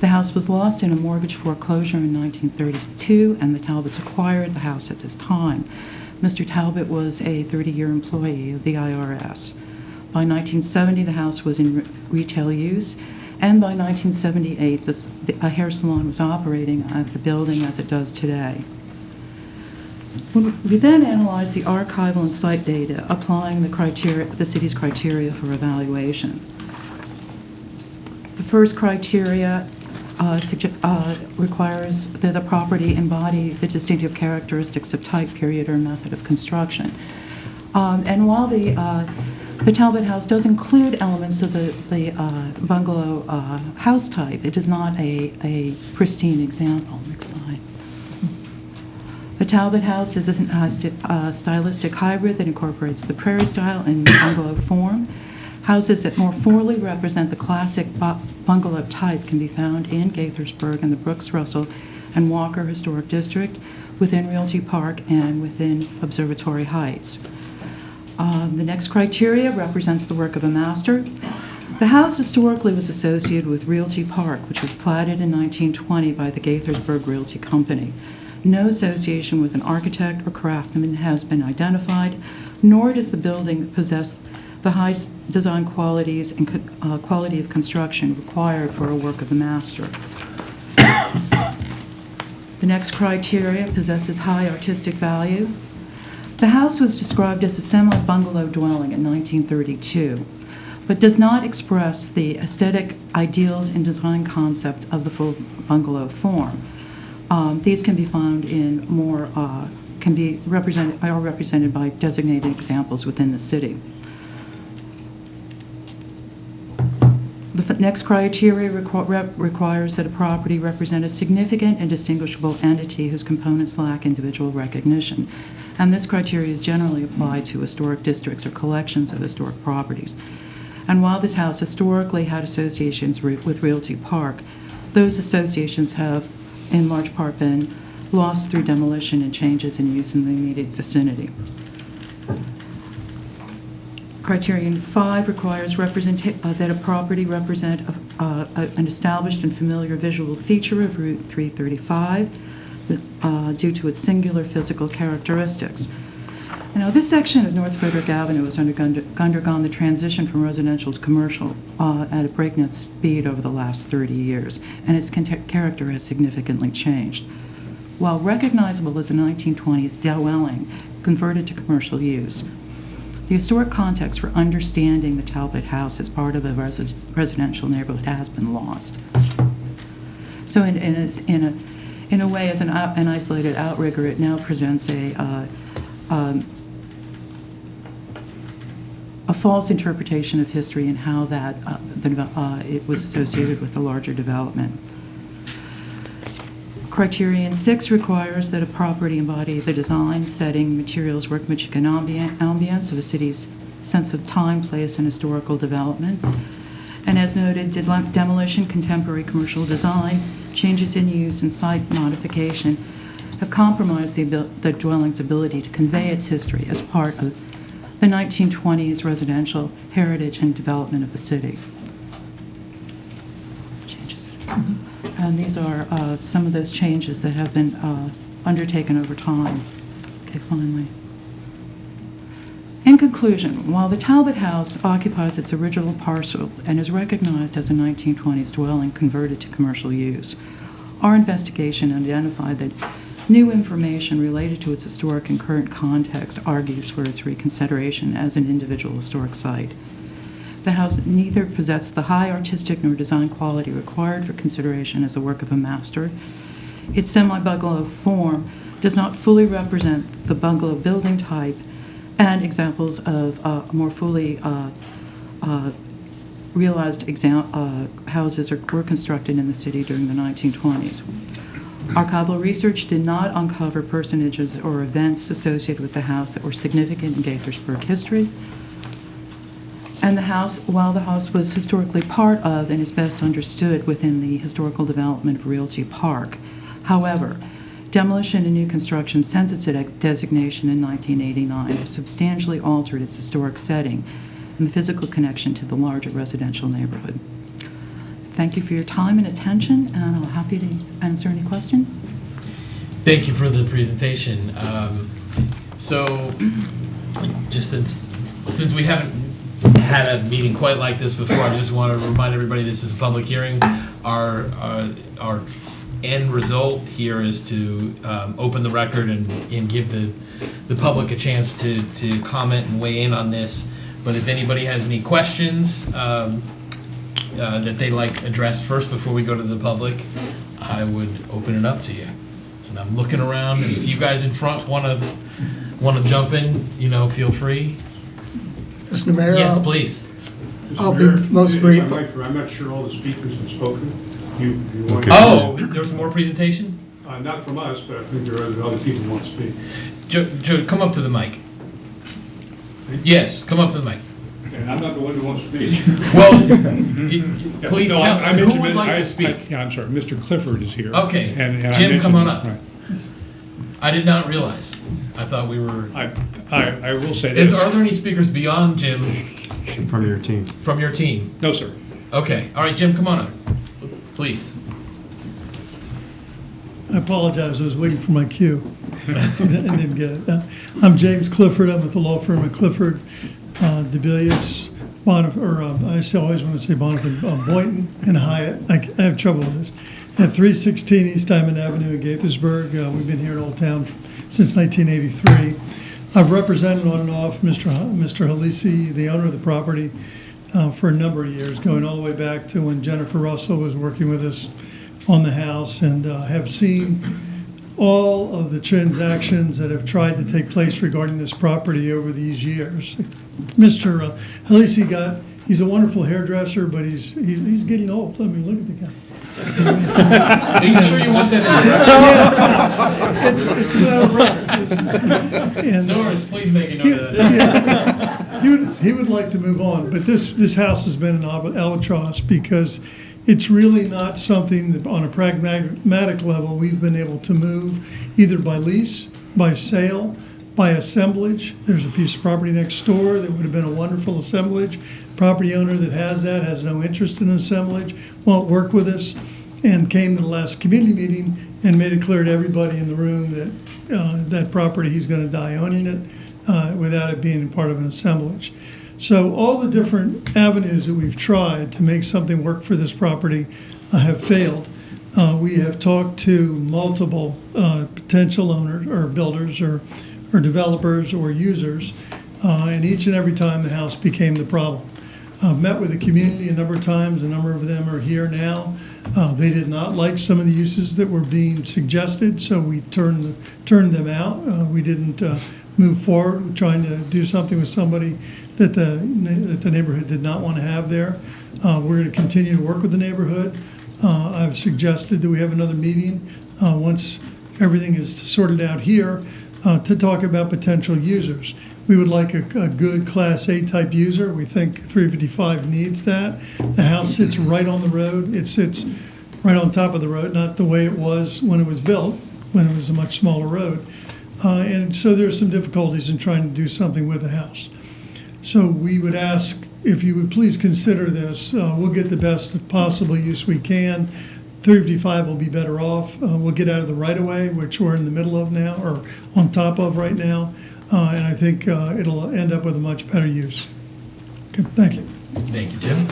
The house was lost in a mortgage foreclosure in 1932, and the Talbots acquired the house at this time. Mr. Talbot was a 30-year employee of the IRS. By 1970, the house was in retail use, and by 1978, a hair salon was operating at the building as it does today. We then analyzed the archival and site data, applying the city's criteria for evaluation. The first criteria requires that the property embody the distinctive characteristics of type, period, or method of construction. And while the Talbot House does include elements of the bungalow house type, it is not a pristine example. Next slide. The Talbot House is a stylistic hybrid that incorporates the prairie style and bungalow form. Houses that more fully represent the classic bungalow type can be found in Gaithersburg and the Brooks, Russell, and Walker Historic District, within Realty Park and within Observatory Heights. The next criteria represents the work of a master. The house historically was associated with Realty Park, which was platted in 1920 by the Gaithersburg Realty Company. No association with an architect or craftsman has been identified, nor does the building possess the high design qualities and quality of construction required for a work of the master. The next criteria possesses high artistic value. The house was described as a semi-bungalow dwelling in 1932, but does not express the aesthetic ideals and design concept of the full bungalow form. These can be found in more, are represented by designated examples within the city. The next criteria requires that a property represent a significant and distinguishable entity whose components lack individual recognition. And this criteria is generally applied to historic districts or collections of historic properties. And while this house historically had associations with Realty Park, those associations have in large part been lost through demolition and changes in use in the immediate vicinity. Criterion 5 requires that a property represent an established and familiar visual feature of Route 335 due to its singular physical characteristics. Now, this section of North Frederick Avenue has undergone the transition from residential to commercial at a breakneck speed over the last 30 years, and its character has significantly changed. While recognizable as a 1920s dwelling converted to commercial use, the historic context for understanding the Talbot House as part of a residential neighborhood has been lost. So in a way, as an isolated outrigger, it now presents a false interpretation of history and how that it was associated with the larger development. Criterion 6 requires that a property embody the design, setting, materials, workmanship, and ambience of a city's sense of time, place, and historical development. And as noted, demolition, contemporary commercial design, changes in use, and site modification have compromised the dwelling's ability to convey its history as part of the 1920s residential heritage and development of the city. And these are some of those changes that have been undertaken over time. Okay, finally. In conclusion, while the Talbot House occupies its original parcel and is recognized as a 1920s dwelling converted to commercial use, our investigation identified that new information related to its historic and current context argues for its reconsideration as an individual historic site. The house neither possessed the high artistic nor design quality required for consideration as a work of a master. Its semi-bungalow form does not fully represent the bungalow building type, and examples of more fully realized houses were constructed in the city during the 1920s. Archival research did not uncover personages or events associated with the house that were significant in Gaithersburg history. And while the house was historically part of and is best understood within the historical development of Realty Park, however, demolition and new construction since its designation in 1989 have substantially altered its historic setting and the physical connection to the larger residential neighborhood. Thank you for your time and attention, and I'm happy to answer any questions. Thank you for the presentation. So, just since we haven't had a meeting quite like this before, I just want to remind everybody this is a public hearing. Our end result here is to open the record and give the public a chance to comment and weigh in on this. But if anybody has any questions that they'd like addressed first before we go to the public, I would open it up to you. And I'm looking around, and if you guys in front want to jump in, feel free. Mr. Mayor? Yes, please. I'll be most brief. I'm not sure all the speakers have spoken. You want Oh, there's more presentation? Not from us, but I think there are other people who want to speak. Joe, come up to the mic. Yes, come up to the mic. And I'm not the one who wants to speak. Well, please No, tell I who mentioned- would like to I- speak. Yeah, I'm sorry, Mr. Clifford is here. Okay, And I Jim, come on mentioned- up. right. I did not realize. I thought we were. I will say this. Are there any speakers beyond Jim? From your team. From your team? No, sir. Okay, all right, Jim, come on up, please. I apologize, I was waiting for my cue. I didn't get it. I'm James Clifford, I'm with the law firm of Clifford, DeBillius, I always want to say Bonifant, Boynton, and Hyatt. I have trouble with this. At 316 East Diamond Avenue in Gaithersburg. We've been here in Old Town since 1983. I've represented on and off Mr. Halisi, the owner of the property, for a number of years, going all the way back to when Jennifer Russell was working with us on the house, and have seen all of the transactions that have tried to take place regarding this property over these years. Mr. Halisi he's a wonderful hairdresser, but he's getting old. I mean, look at the guy. Are you sure you want that in the record? It's not a record. And, Doris, please make a note of that. He would like to move on, but this house has been an albatross because it's really not something that on a pragmatic level we've been able to move either by lease, by sale, by assemblage. There's a piece of property next door that would have been a wonderful assemblage. Property owner that has no interest in assemblage, won't work with us, and came to the last committee meeting and made it clear to everybody in the room that that property, he's going to die owning it without it being part of an assemblage. So all the different avenues that we've tried to make something work for this property have failed. We have talked to multiple potential owners or builders or developers or users, and each and every time the house became the problem. I've met with the community a number of times. A number of them are here now. They did not like some of the uses that were being suggested, so we turned them out. We didn't move forward with trying to do something with somebody that the neighborhood did not want to have there. We're going to continue to work with the neighborhood. I've suggested that we have another meeting once everything is sorted out here to talk about potential users. We would like a good Class A type user. We think 355 needs that. The house sits right on the road. It sits right on top of the road, not the way it was when it was built, when it was a much smaller road. And so there's some difficulties in trying to do something with the house. So we would ask if you would please consider this. We'll get the best possible use we can. 355 will be better off. We'll get out of the right-of-way, which we're in the middle of now, or on top of right now. And I think it'll end up with a much better use. Okay, thank you. Thank you, Jim.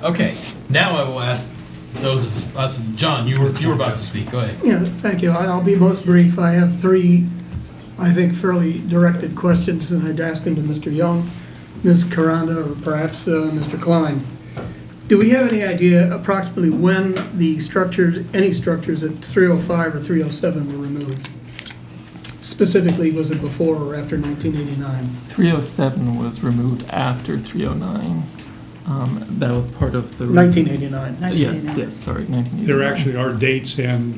Okay, now I will ask those of us. John, you were about to speak. Go ahead. Yeah, thank you. I'll be most brief. I have three, I think, fairly directed questions, and I'd ask them to Mr. Young, Ms. Caranda, or perhaps Mr. Klein. Do we have any idea approximately when the structures, any structures at 305 or 307 were removed? Specifically, was it before or after 1989? 307 was removed after 309. That was part of the... 1989. Yes, sorry, 1989. There actually are dates and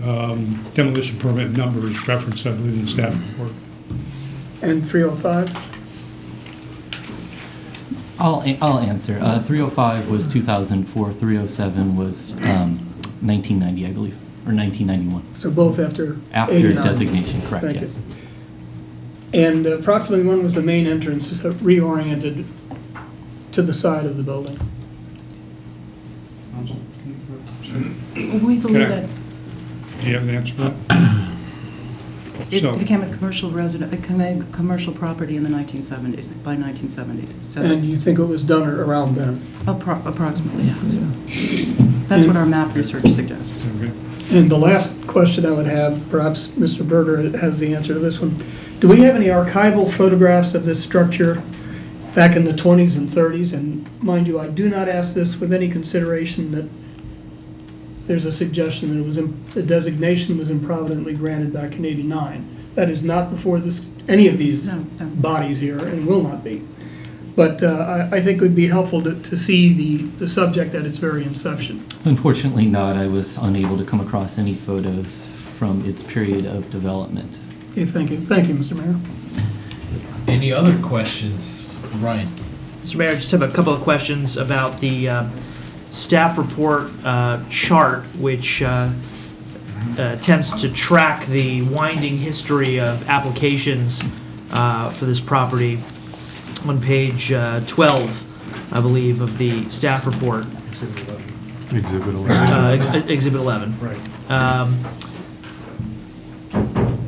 demolition permit numbers referenced, I believe, in the staff report. And 305? I'll answer. 305 was 2004. 307 was 1990, I believe, or 1991. So both after After 89. designation, correct, Thank yes. you. And approximately when was the main entrance reoriented to the side of the building? We believe that Do you have an answer for that? it became a commercial commercial property in the 1970s, by 1970. So And you think it was done around then? approximately, yes. That's what our map research suggests. Okay. And the last question I would have, perhaps Mr. Berger has the answer to this one. Do we have any archival photographs of this structure back in the 20s and 30s? And mind you, I do not ask this with any consideration that there's a suggestion that it was the designation was improvidently granted back in '89. That is not before any of these bodies here, and will not be. But I think it would be helpful to see the subject at its very inception. Unfortunately not. I was unable to come across any photos from its period of development. Okay, thank you. Thank you, Mr. Mayor. Any other questions? Ryan? Mr. Mayor, I just have a couple of questions about the staff report chart, which attempts to track the winding history of applications for this property on page 12, I believe, of the staff report. Exhibit 11. Exhibit 11. Right.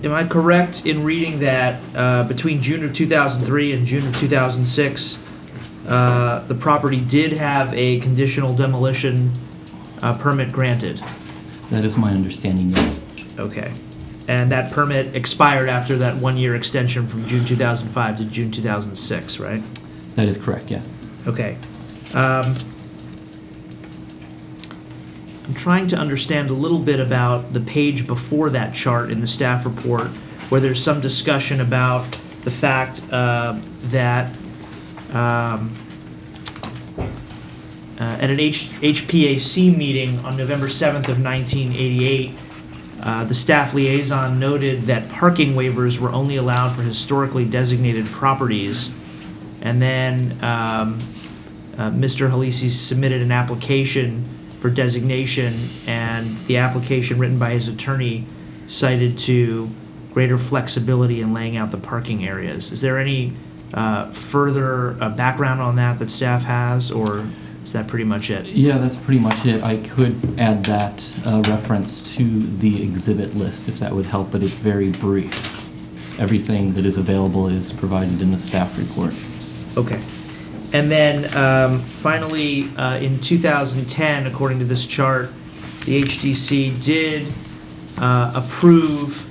Am I correct in reading that between June of 2003 and June of 2006, the property did have a conditional demolition permit granted? That is my understanding, yes. Okay. And that permit expired after that one-year extension from June 2005 to June 2006, right? That is correct, yes. Okay. I'm trying to understand a little bit about the page before that chart in the staff report, where there's some discussion about the fact that at an HPAC meeting on November 7th of 1988, the staff liaison noted that parking waivers were only allowed for historically designated properties. And then Mr. Halisi submitted an application for designation, and the application written by his attorney cited to greater flexibility in laying out the parking areas. Is there any further background on that staff has, or is that pretty much it? Yeah, that's pretty much it. I could add that reference to the exhibit list if that would help, but it's very brief. Everything that is available is provided in the staff report. Okay. And then finally, in 2010, according to this chart, the HDC did approve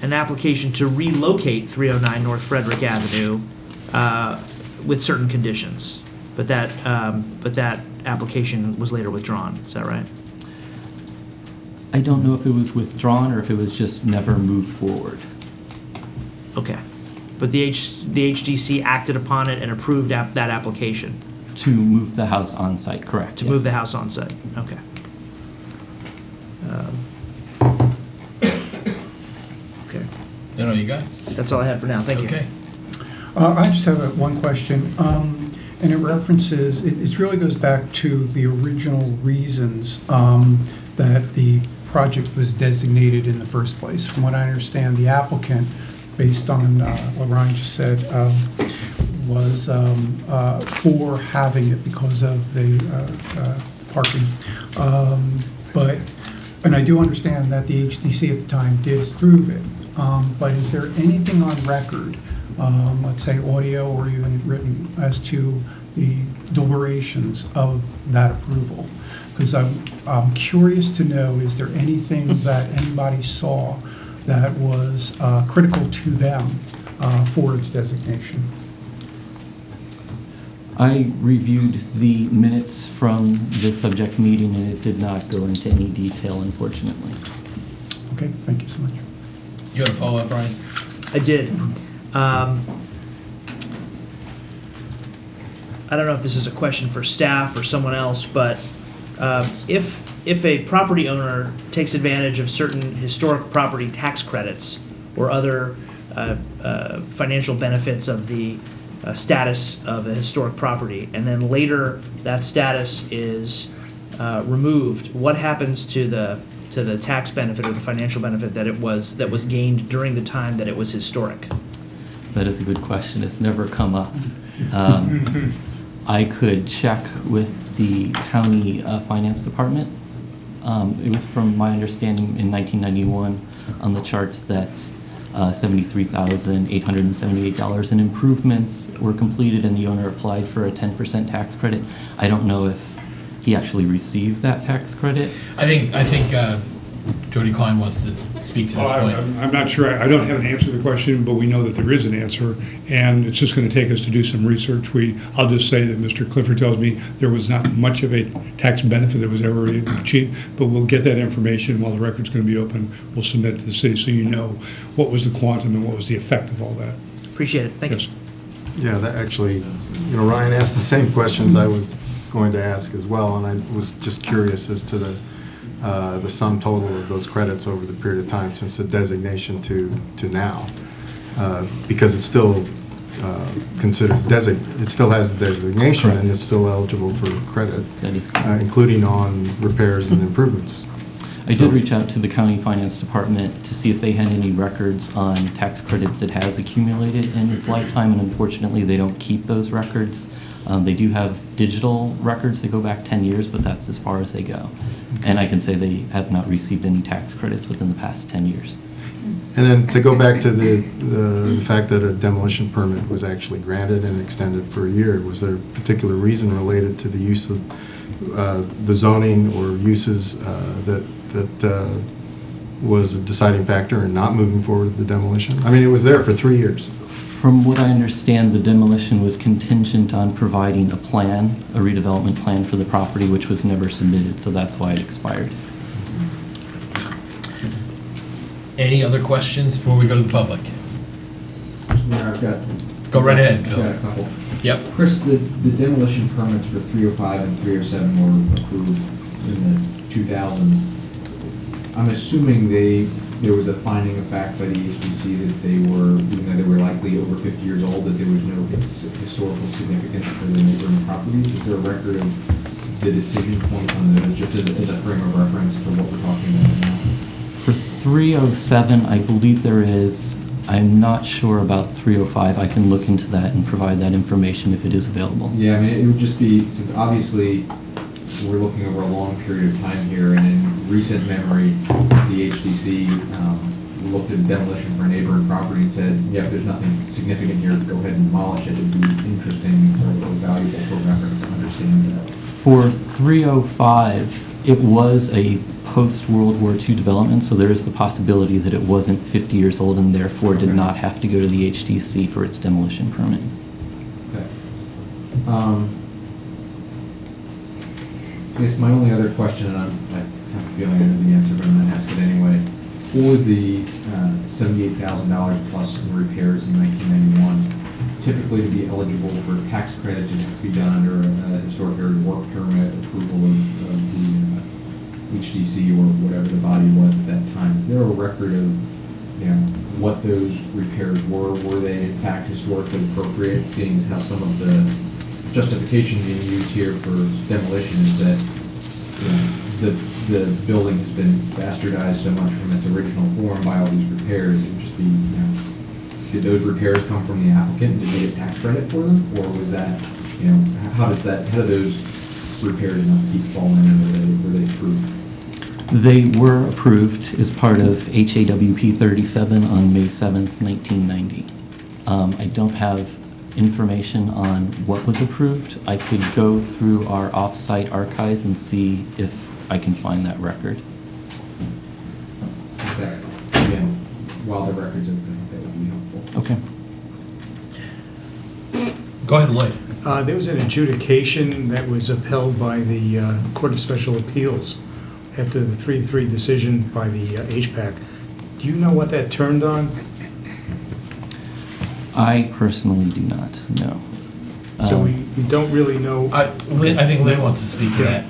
an application to relocate 309 North Frederick Avenue with certain conditions, but that application was later withdrawn. Is that right? I don't know if it was withdrawn or if it was just never moved forward. Okay. But the HDC acted upon it and approved that application? To move the house on site, correct. To move the house on site, okay. Okay. That all you got? That's all I have for now, thank you. Okay. I just have one question, and it references, it really goes back to the original reasons that the project was designated in the first place. From what I understand, the applicant, based on what Ryan just said, was for having it because of the parking. And I do understand that the HDC at the time did approve it, but is there anything on record, let's say audio or even written, as to the deliberations of that approval? Because I'm curious to know, is there anything that anybody saw that was critical to them for its designation? I reviewed the minutes from the subject meeting, and it did not go into any detail, unfortunately. Okay, thank you so much. You want to follow up, Brian? I did. I don't know if this is a question for staff or someone else, but if a property owner takes advantage of certain historic property tax credits or other financial benefits of the status of a historic property, and then later that status is removed, what happens to the tax benefit or the financial benefit that was gained during the time that it was historic? That is a good question. It's never come up. I could check with the county finance department. It was from my understanding in 1991 on the chart that $73,878 in improvements were completed and the owner applied for a 10% tax credit. I don't know if he actually received that tax credit. I think Jody Klein wants to speak to this point. I'm not sure. I don't have an answer to the question, but we know that there is an answer, and it's just going to take us to do some research. I'll just say that Mr. Clifford tells me there was not much of a tax benefit that was ever achieved, but we'll get that information while the record's going to be open. We'll submit it to the city so you know what was the quantum and what was the effect of all that. Appreciate it. Thank you. Yeah, that actually, Ryan asked the same questions I was going to ask as well, and I was just curious as to the sum total of those credits over the period of time since the designation to now, because it's still considered it still has the designation. Correct. And it's still eligible for credit, that is including on repairs and improvements. I did reach out to the county finance department to see if they had any records on tax credits it has accumulated in its lifetime, and unfortunately they don't keep those records. They do have digital records that go back 10 years, but that's as far as they go. Okay. And I can say they have not received any tax credits within the past 10 years. And then to go back to the fact that a demolition permit was actually granted and extended for a year, was there a particular reason related to the use of the zoning or uses that was a deciding factor in not moving forward with the demolition? I mean, it was there for 3 years. From what I understand, the demolition was contingent on providing a plan, a redevelopment plan for the property, which was never submitted, so that's why it expired. Any other questions before we go to the public? Yeah, I've got. Go right ahead, Phil. I've got a couple. Yep. Chris, the demolition permits for 305 and 307 were approved in the 2000s. I'm assuming there was a finding of fact by the HDC that they were, even though they were likely over 50 years old, that there was no historical significance for the neighboring properties. Is there a record of the decision point on those, just as a frame of reference for what we're talking about now? For 307, I believe there is. I'm not sure about 305. I can look into that and provide that information if it is available. Yeah, I mean, it would just be, since obviously we're looking over a long period of time here, and in recent memory, the HDC looked at demolition for a neighboring property and said, yeah, if there's nothing significant here, go ahead and demolish it. It'd be interesting or valuable for reference to understand that. For 305, it was a post-World War II development, so there is the possibility that it wasn't 50 years old and therefore did not have to go to the HDC for its demolition permit. Okay. I guess my only other question, and I have a feeling I know the answer, but I'm going to ask it anyway. For the $78,000 plus in repairs in 1991, typically to be eligible for tax credits, it has to be done under a historic area work permit approval of the HDC or whatever the body was at that time. Is there a record of what those repairs were? Were they in fact historically appropriate, seeing as how some of the justification being used here for demolition is that the building has been bastardized so much from its original form by all these repairs? It would just be, did those repairs come from the applicant? Did they get tax credit for them, or was that, how do those repairs in upkeep fall in, and were they approved? They were approved as part of HAWP 37 on May 7th, 1990. I don't have information on what was approved. I could go through our off-site archives and see if I can find that record. That, again, while the record's open, that would be helpful. Okay. Go ahead, Lloyd. There was an adjudication that was upheld by the Court of Special Appeals after the 3-3 decision by the HPAC. Do you know what that turned on? I personally do not know. So we don't really know. I think Lynn wants to speak to that.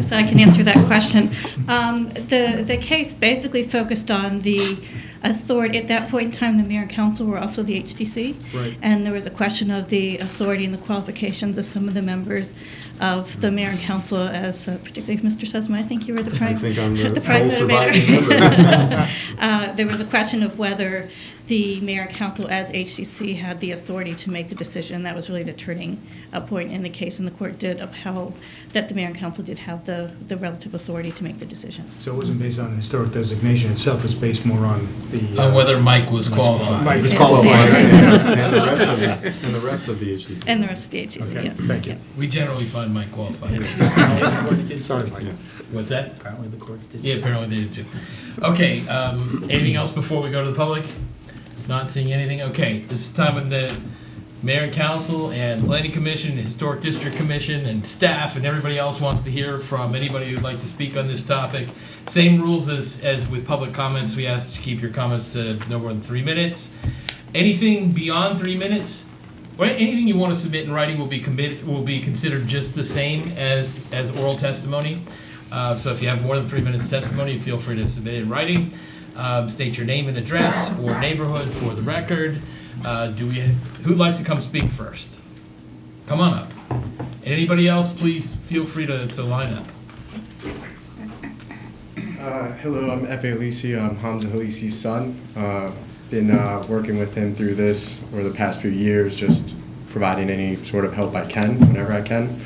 So I can answer that question. The case basically focused on the authority. At that point in time, the mayor and council were also the HDC. Right. And there was a question of the authority and the qualifications of some of the members of the mayor and council, as particularly Mr. Sesma, I think you were the prime. I think I'm the prime sole surviving member. There was a question of whether the mayor and council as HDC had the authority to make the decision. That was really the turning point in the case, and the court did upheld that the mayor and council did have the relative authority to make the decision. So it wasn't based on the historic designation itself, it's based more on the... On whether Mike was qualified. Mike was qualified. And the rest of the HDC. And the rest of the HDC, Okay, yes. thank you. We generally find Mike qualified. Sorry, Mike. What's that? Apparently the courts did. Yeah, apparently they did too. Okay, anything else before we go to the public? Not seeing anything? Okay, this is the time when the mayor and council and planning commission, and historic district commission, and staff, and everybody else wants to hear from anybody who'd like to speak on this topic. Same rules as with public comments. We ask you to keep your comments to no more than 3 minutes. Anything beyond 3 minutes, or anything you want to submit in writing will be considered just the same as oral testimony. So if you have more than 3 minutes testimony, feel free to submit it in writing. State your name and address or neighborhood for the record. Who'd like to come speak first? Come on up. And anybody else, please feel free to line up. Hello, I'm Efe Alisi. I'm Hamza Halisi's son. Been working with him through this over the past few years, just providing any sort of help I can, whenever I can.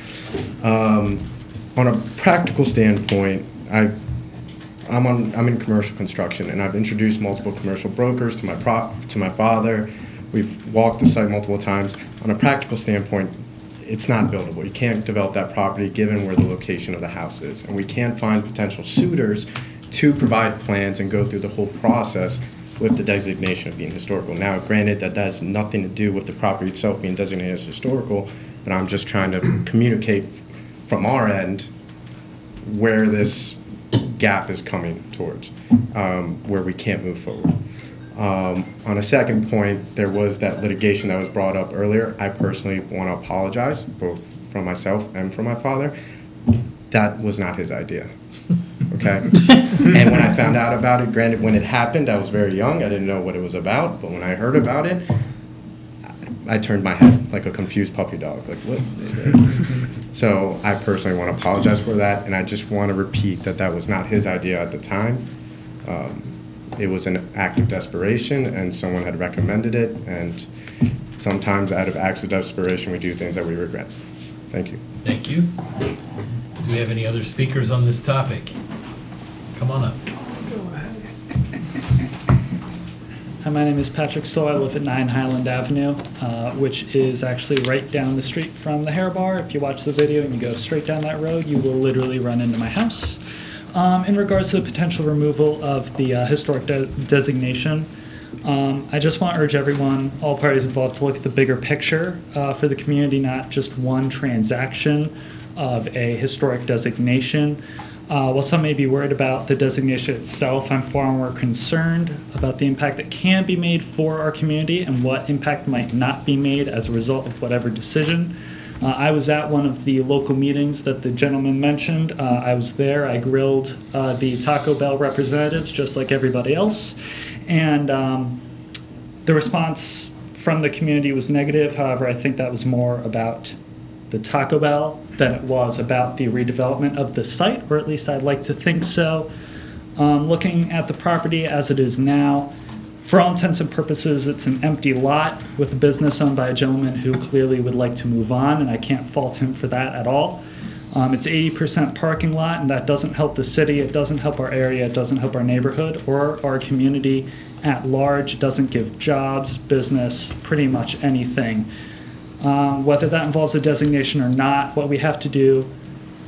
On a practical standpoint, I'm in commercial construction, and I've introduced multiple commercial brokers to my father. We've walked the site multiple times. On a practical standpoint, it's not buildable. You can't develop that property given where the location of the house is, and we can't find potential suitors to provide plans and go through the whole process with the designation of being historical. Now, granted, that has nothing to do with the property itself being designated as historical, but I'm just trying to communicate from our end where this gap is coming towards, where we can't move forward. On a second point, there was that litigation that was brought up earlier. I personally want to apologize, both from myself and from my father. That was not his idea, okay? And when I found out about it, granted, when it happened, I was very young. I didn't know what it was about, but when I heard about it, I turned my head like a confused puppy dog, like, what? So I personally want to apologize for that, and I just want to repeat that that was not his idea at the time. It was an act of desperation, and someone had recommended it, and sometimes out of acts of desperation, we do things that we regret. Thank you. Thank you. Do we have any other speakers on this topic? Come on up. Hi, my name is Patrick Stoll. I live at 9 Highland Avenue, which is actually right down the street from the hair bar. If you watch the video and you go straight down that road, you will literally run into my house. In regards to the potential removal of the historic designation, I just want to urge everyone, all parties involved, to look at the bigger picture for the community, not just one transaction of a historic designation. While some may be worried about the designation itself, I'm far more concerned about the impact that can be made for our community and what impact might not be made as a result of whatever decision. I was at one of the local meetings that the gentleman mentioned. I was there. I grilled the Taco Bell representatives just like everybody else. And the response from the community was negative. However, I think that was more about the Taco Bell than it was about the redevelopment of the site, or at least I'd like to think so. Looking at the property as it is now, for all intents and purposes, it's an empty lot with a business owned by a gentleman who clearly would like to move on, and I can't fault him for that at all. It's 80% parking lot, and that doesn't help the city, it doesn't help our area, it doesn't help our neighborhood or our community at large. It doesn't give jobs, business, pretty much anything. Whether that involves a designation or not, what we have to do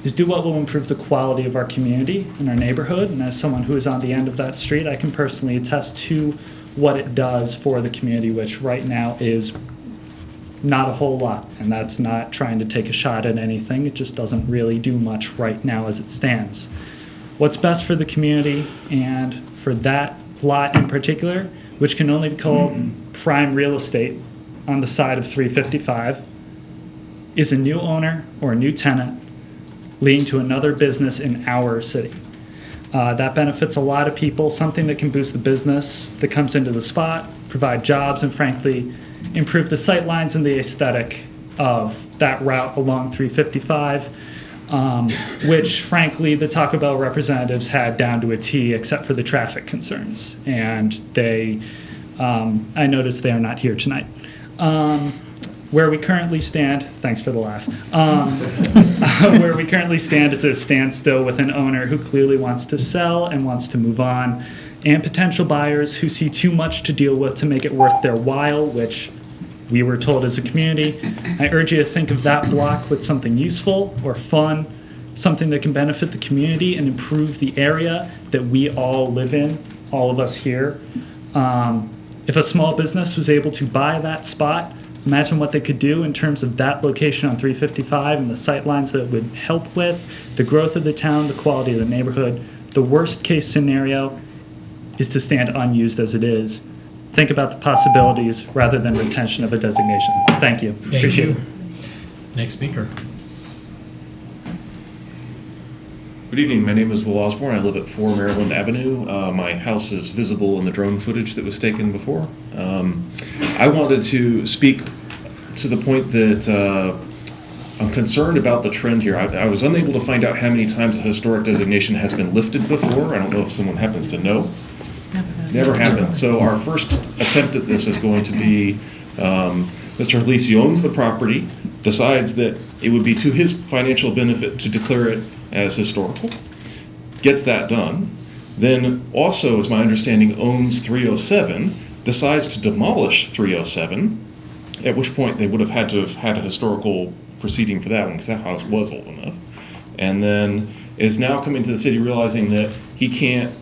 is do what will improve the quality of our community and our neighborhood. And as someone who is on the end of that street, I can personally attest to what it does for the community, which right now is not a whole lot. And that's not trying to take a shot at anything. It just doesn't really do much right now as it stands. What's best for the community and for that lot in particular, which can only be called prime real estate on the side of 355, is a new owner or a new tenant leading to another business in our city. That benefits a lot of people, something that can boost the business that comes into the spot, provide jobs, and frankly, improve the sight lines and the aesthetic of that route along 355, which frankly the Taco Bell representatives had down to a T except for the traffic concerns. And they I noticed they are not here tonight. Where we currently stand, thanks for the laugh. Where we currently stand is a standstill with an owner who clearly wants to sell and wants to move on, and potential buyers who see too much to deal with to make it worth their while, which we were told as a community. I urge you to think of that block with something useful or fun, something that can benefit the community and improve the area that we all live in, all of us here. If a small business was able to buy that spot, imagine what they could do in terms of that location on 355 and the sight lines that it would help with, the growth of the town, the quality of the neighborhood. The worst case scenario is to stand unused as it is. Think about the possibilities rather than retention of a designation. Thank you. Thank you. Next speaker. Good evening. My name is Will Osborne. I live at 4 Maryland Avenue. My house is visible in the drone footage that was taken before. I wanted to speak to the point that I'm concerned about the trend here. I was unable to find out how many times a historic designation has been lifted before. I don't know if someone happens to know. Never happened. So our first attempt at this is going to be Mr. Halisi owns the property, decides that it would be to his financial benefit to declare it as historical, gets that done, then also, as my understanding, owns 307, decides to demolish 307, at which point they would have had to have had a historical proceeding for that one because that house was old enough, and then is now coming to the city realizing that he can't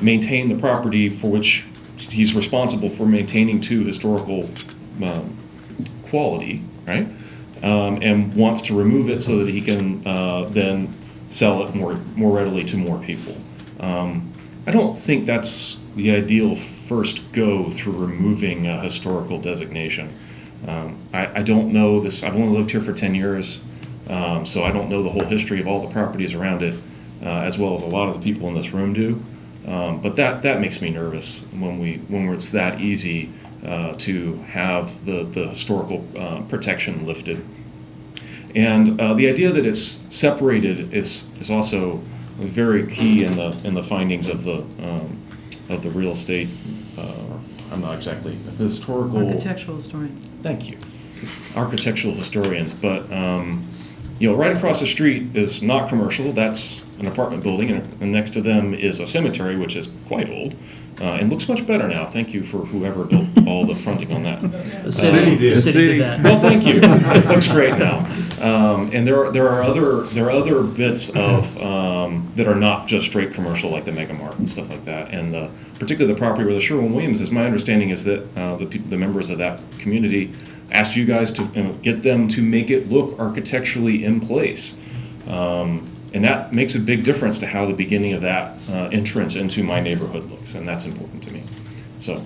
maintain the property for which he's responsible for maintaining to historical quality, right? And wants to remove it so that he can then sell it more readily to more people. I don't think that's the ideal first go through removing a historical designation. I don't know this. I've only lived here for 10 years, so I don't know the whole history of all the properties around it, as well as a lot of the people in this room do. But that makes me nervous when it's that easy to have the historical protection lifted. And the idea that it's separated is also very key in the findings of the real estate. I'm not exactly the historical Architectural historian. Thank you, architectural historians. But right across the street is not commercial. That's an apartment building, and next to them is a cemetery, which is quite old. And looks much better now. Thank you for whoever built all the fronting on that. The city did. The city did that. Well, thank you. It looks great now. And there are other bits of that are not just straight commercial, like the Mega Mart and stuff like that. And particularly the property where the Sherwin-Williams is. My understanding is that the members of that community asked you guys to get them to make it look architecturally in place. And that makes a big difference to how the beginning of that entrance into my neighborhood looks, and that's important to me. So,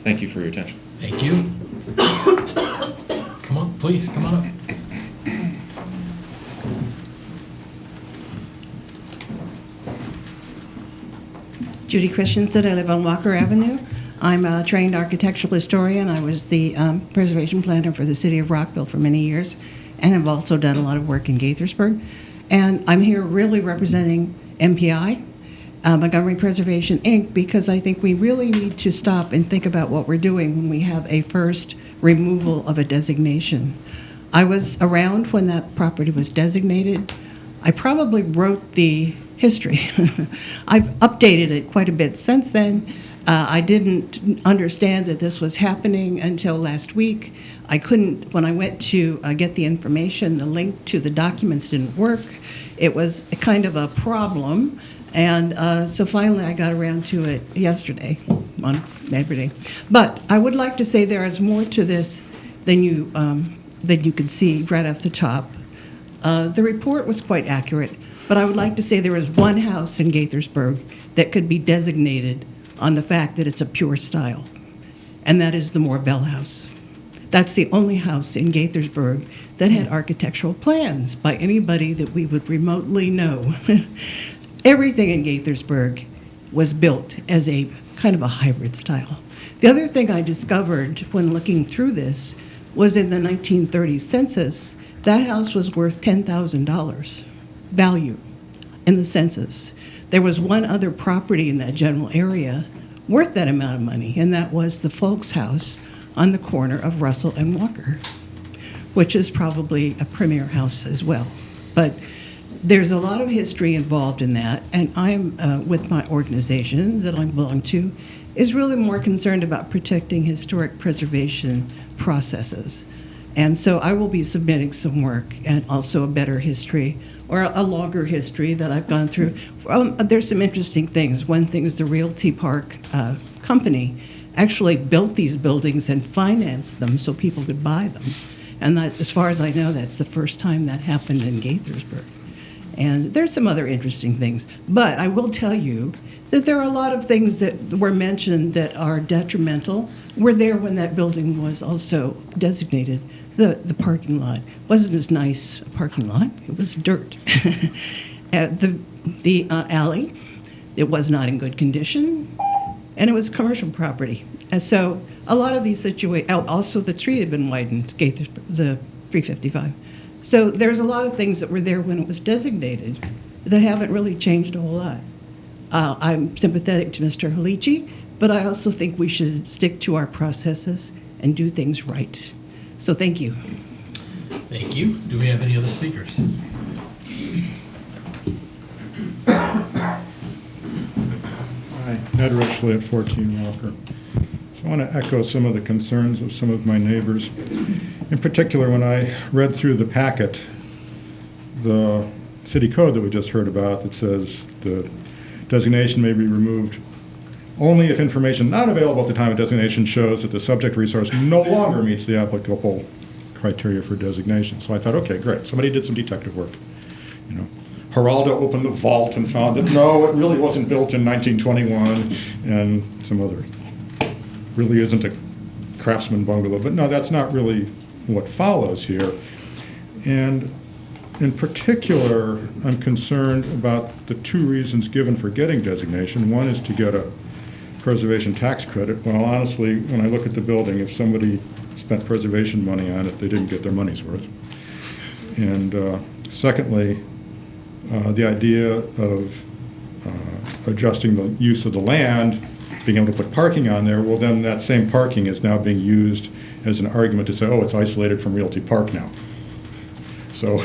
thank you for your attention. Thank you. Come on, please, come on up. Judy Christensen, I live on Walker Avenue. I'm a trained architectural historian. I was the preservation planner for the city of Rockville for many years, and have also done a lot of work in Gaithersburg. And I'm here really representing MPI, Montgomery Preservation, Inc., because I think we really need to stop and think about what we're doing when we have a first removal of a designation. I was around when that property was designated. I probably wrote the history. I've updated it quite a bit since then. I didn't understand that this was happening until last week. I couldn't, when I went to get the information, the link to the documents didn't work. It was a kind of a problem. And so finally I got around to it yesterday on Labor Day. But I would like to say there is more to this than you can see right off the top. The report was quite accurate, but I would like to say there is one house in Gaithersburg that could be designated on the fact that it's a pure style, and that is the Moore-Bell House. That's the only house in Gaithersburg that had architectural plans by anybody that we would remotely know. Everything in Gaithersburg was built as a kind of a hybrid style. The other thing I discovered when looking through this was in the 1930 census, that house was worth $10,000 value in the census. There was one other property in that general area worth that amount of money, and that was the Folks House on the corner of Russell and Walker, which is probably a premier house as well. But there's a lot of history involved in that, and I'm, with my organization that I belong to, is really more concerned about protecting historic preservation processes. And so I will be submitting some work and also a better history or a longer history that I've gone through. There's some interesting things. One thing is the Realty Park company actually built these buildings and financed them so people could buy them. And that, as far as I know, that's the first time that happened in Gaithersburg. And there's some other interesting things. But I will tell you that there are a lot of things that were mentioned that are detrimental. Were there when that building was also designated. The parking lot wasn't as nice a parking lot. It was dirt. The alley, it was not in good condition, and it was commercial property. And so a lot of these situations, also the tree had been widened, the 355. So there's a lot of things that were there when it was designated that haven't really changed a whole lot. I'm sympathetic to Mr. Halichi, but I also think we should stick to our processes and do things right. So thank you. Thank you. Do we have any other speakers? Hi, Ned Richley at 14 Walker. So I want to echo some of the concerns of some of my neighbors. In particular, when I read through the packet, the city code that we just heard about that says the designation may be removed only if information not available at the time of designation shows that the subject resource no longer meets the applicable criteria for designation. So I thought, okay, great. Somebody did some detective work. You know, Geraldo opened the vault and found that no, it really wasn't built in 1921, and some other. Really isn't a craftsman bungalow, but no, that's not really what follows here. And in particular, I'm concerned about the two reasons given for getting designation. One is to get a preservation tax credit. Well, honestly, when I look at the building, if somebody spent preservation money on it, they didn't get their money's worth. And secondly, the idea of adjusting the use of the land, being able to put parking on there, well, then that same parking is now being used as an argument to say, oh, it's isolated from Realty Park now. So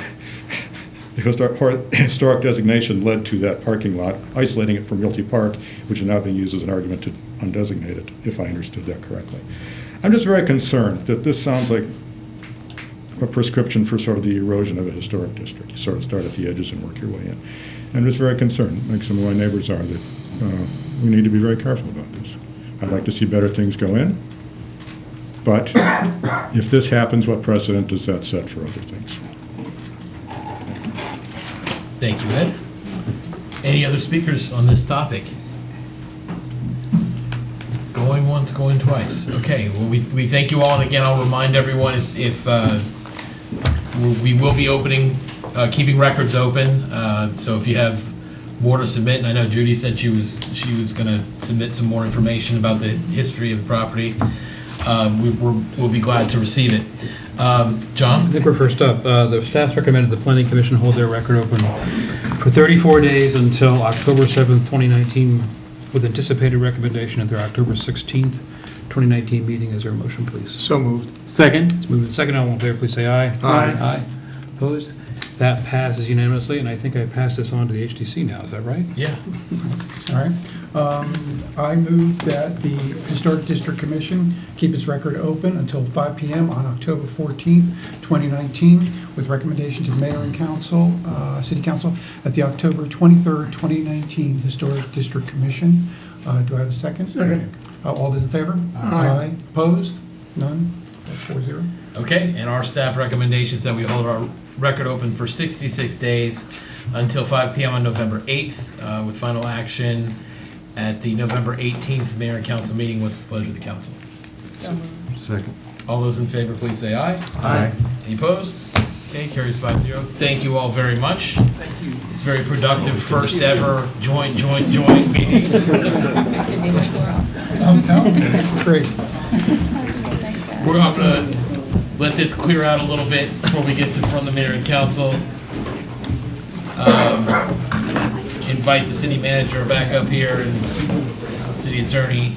the historic designation led to that parking lot, isolating it from Realty Park, which is now being used as an argument to undesignate it, if I understood that correctly. I'm just very concerned that this sounds like a prescription for sort of the erosion of a historic district. You sort of start at the edges and work your way in. I'm just very concerned, like some of my neighbors are, that we need to be very careful about this. I'd like to see better things go in, but if this happens, what precedent does that set for other things? Thank you, Ed. Any other speakers on this topic? Going once, going twice. Okay, well, we thank you all, and again, I'll remind everyone if we will be opening, keeping records open, so if you have more to submit, and I know Judy said she was going to submit some more information about the history of the property, we'll be glad to receive it. John? I think we're first up. The staff recommended the Planning Commission hold their record open for 34 days until October 7th, 2019, with anticipated recommendation at their October 16th, 2019 meeting. Is there a motion, please? So moved. Second. It's moved and second. All in favor, please say aye. Aye. Aye. Opposed? That passes unanimously, and I think I pass this on to the HTC now. Is that right? Yeah. All right. I move that the Historic District Commission keep its record open until 5 p.m. on October 14th, 2019, with recommendation to the Mayor and Council, City Council, at the October 23rd, 2019 Historic District Commission. Do I have a second? Second. All those in favor? Aye. Opposed? None? That's 4-0. Okay, and our staff recommendations that we hold our record open for 66 days until 5 p.m. on November 8th, with final action at the November 18th Mayor and Council meeting with the pleasure of the Council. Second. All those in favor, please say aye. Aye. Any opposed? Okay, carries 5-0. Thank you all very much. Thank you. It's a very productive first ever joint meeting. Great. We're going to let this clear out a little bit before we get to from the Mayor and Council. Invite the city manager back up here and city attorney,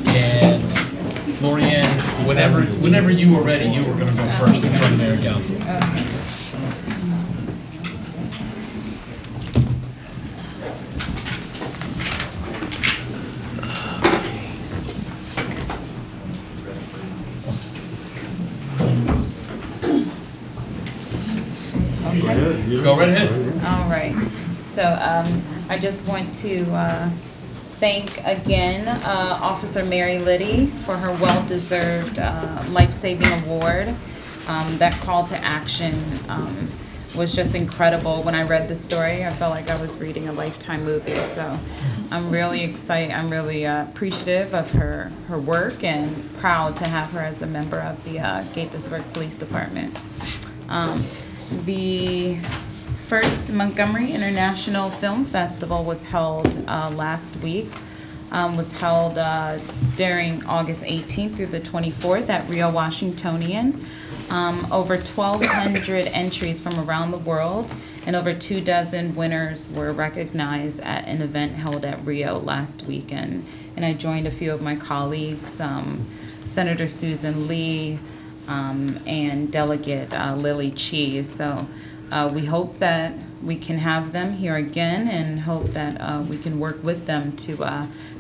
and Lorianne, whenever you were ready, you were going to go first in front of mayor and council. Go right ahead. All right. So I just want to thank again Officer Mary Liddi for her well-deserved life-saving award. That call to action was just incredible. When I read the story, I felt like I was reading a Lifetime movie. So I'm really excited. I'm really appreciative of her work and proud to have her as a member of the Gaithersburg Police Department. The first Montgomery International Film Festival was held last week. Was held during August 18th through the 24th at Rio Washingtonian. Over 1,200 entries from around the world and over 24 winners were recognized at an event held at Rio last weekend. And I joined a few of my colleagues, Senator Susan Lee and Delegate Lily Chee. So we hope that we can have them here again and hope that we can work with them to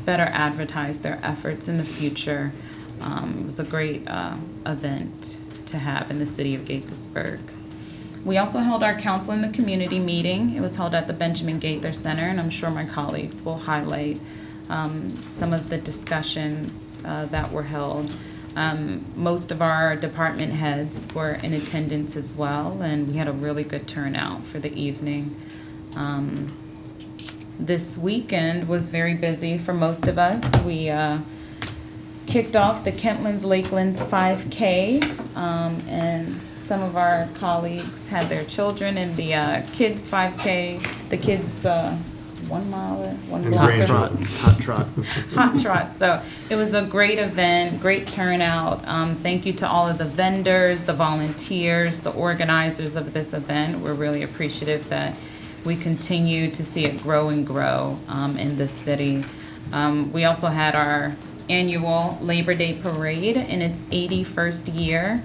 better advertise their efforts in the future. It was a great event to have in the city of Gaithersburg. We also held our Council in the Community meeting. It was held at the Benjamin Gaither Center, and I'm sure my colleagues will highlight some of the discussions that were held. Most of our department heads were in attendance as well, and we had a really good turnout for the evening. This weekend was very busy for most of us. We kicked off the Kentlands Lakelands 5K, and some of our colleagues had their children in the kids 5K, the kids 1 mile, 1 block. Hot trot. Hot trot. So it was a great event, great turnout. Thank you to all of the vendors, the volunteers, the organizers of this event. We're really appreciative that we continue to see it grow and grow in the city. We also had our annual Labor Day Parade in its 81st year.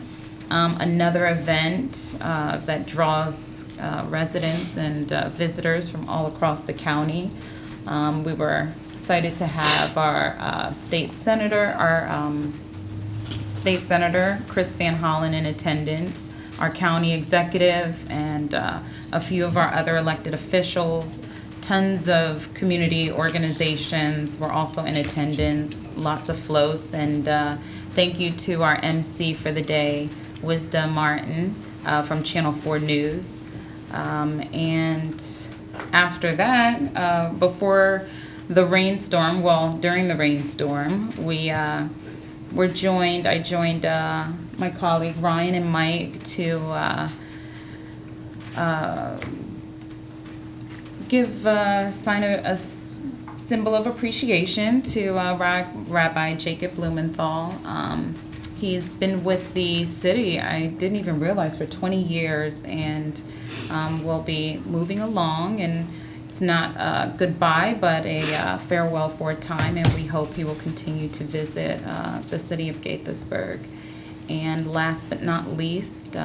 Another event that draws residents and visitors from all across the county. We were excited to have our state senator, Chris Van Hollen, in attendance, our county executive, and a few of our other elected officials. Tons of community organizations were also in attendance, lots of floats, and thank you to our MC for the day, Wisdom Martin from Channel 4 News. And after that, before the rainstorm, during the rainstorm, I joined my colleague Ryan and Mike to sign a symbol of appreciation to Rabbi Jacob Blumenthal. He's been with the city, I didn't even realize, for 20 years, and will be moving along. And it's not a goodbye, but a farewell for a time, and we hope he will continue to visit the city of Gaithersburg. And last but not least,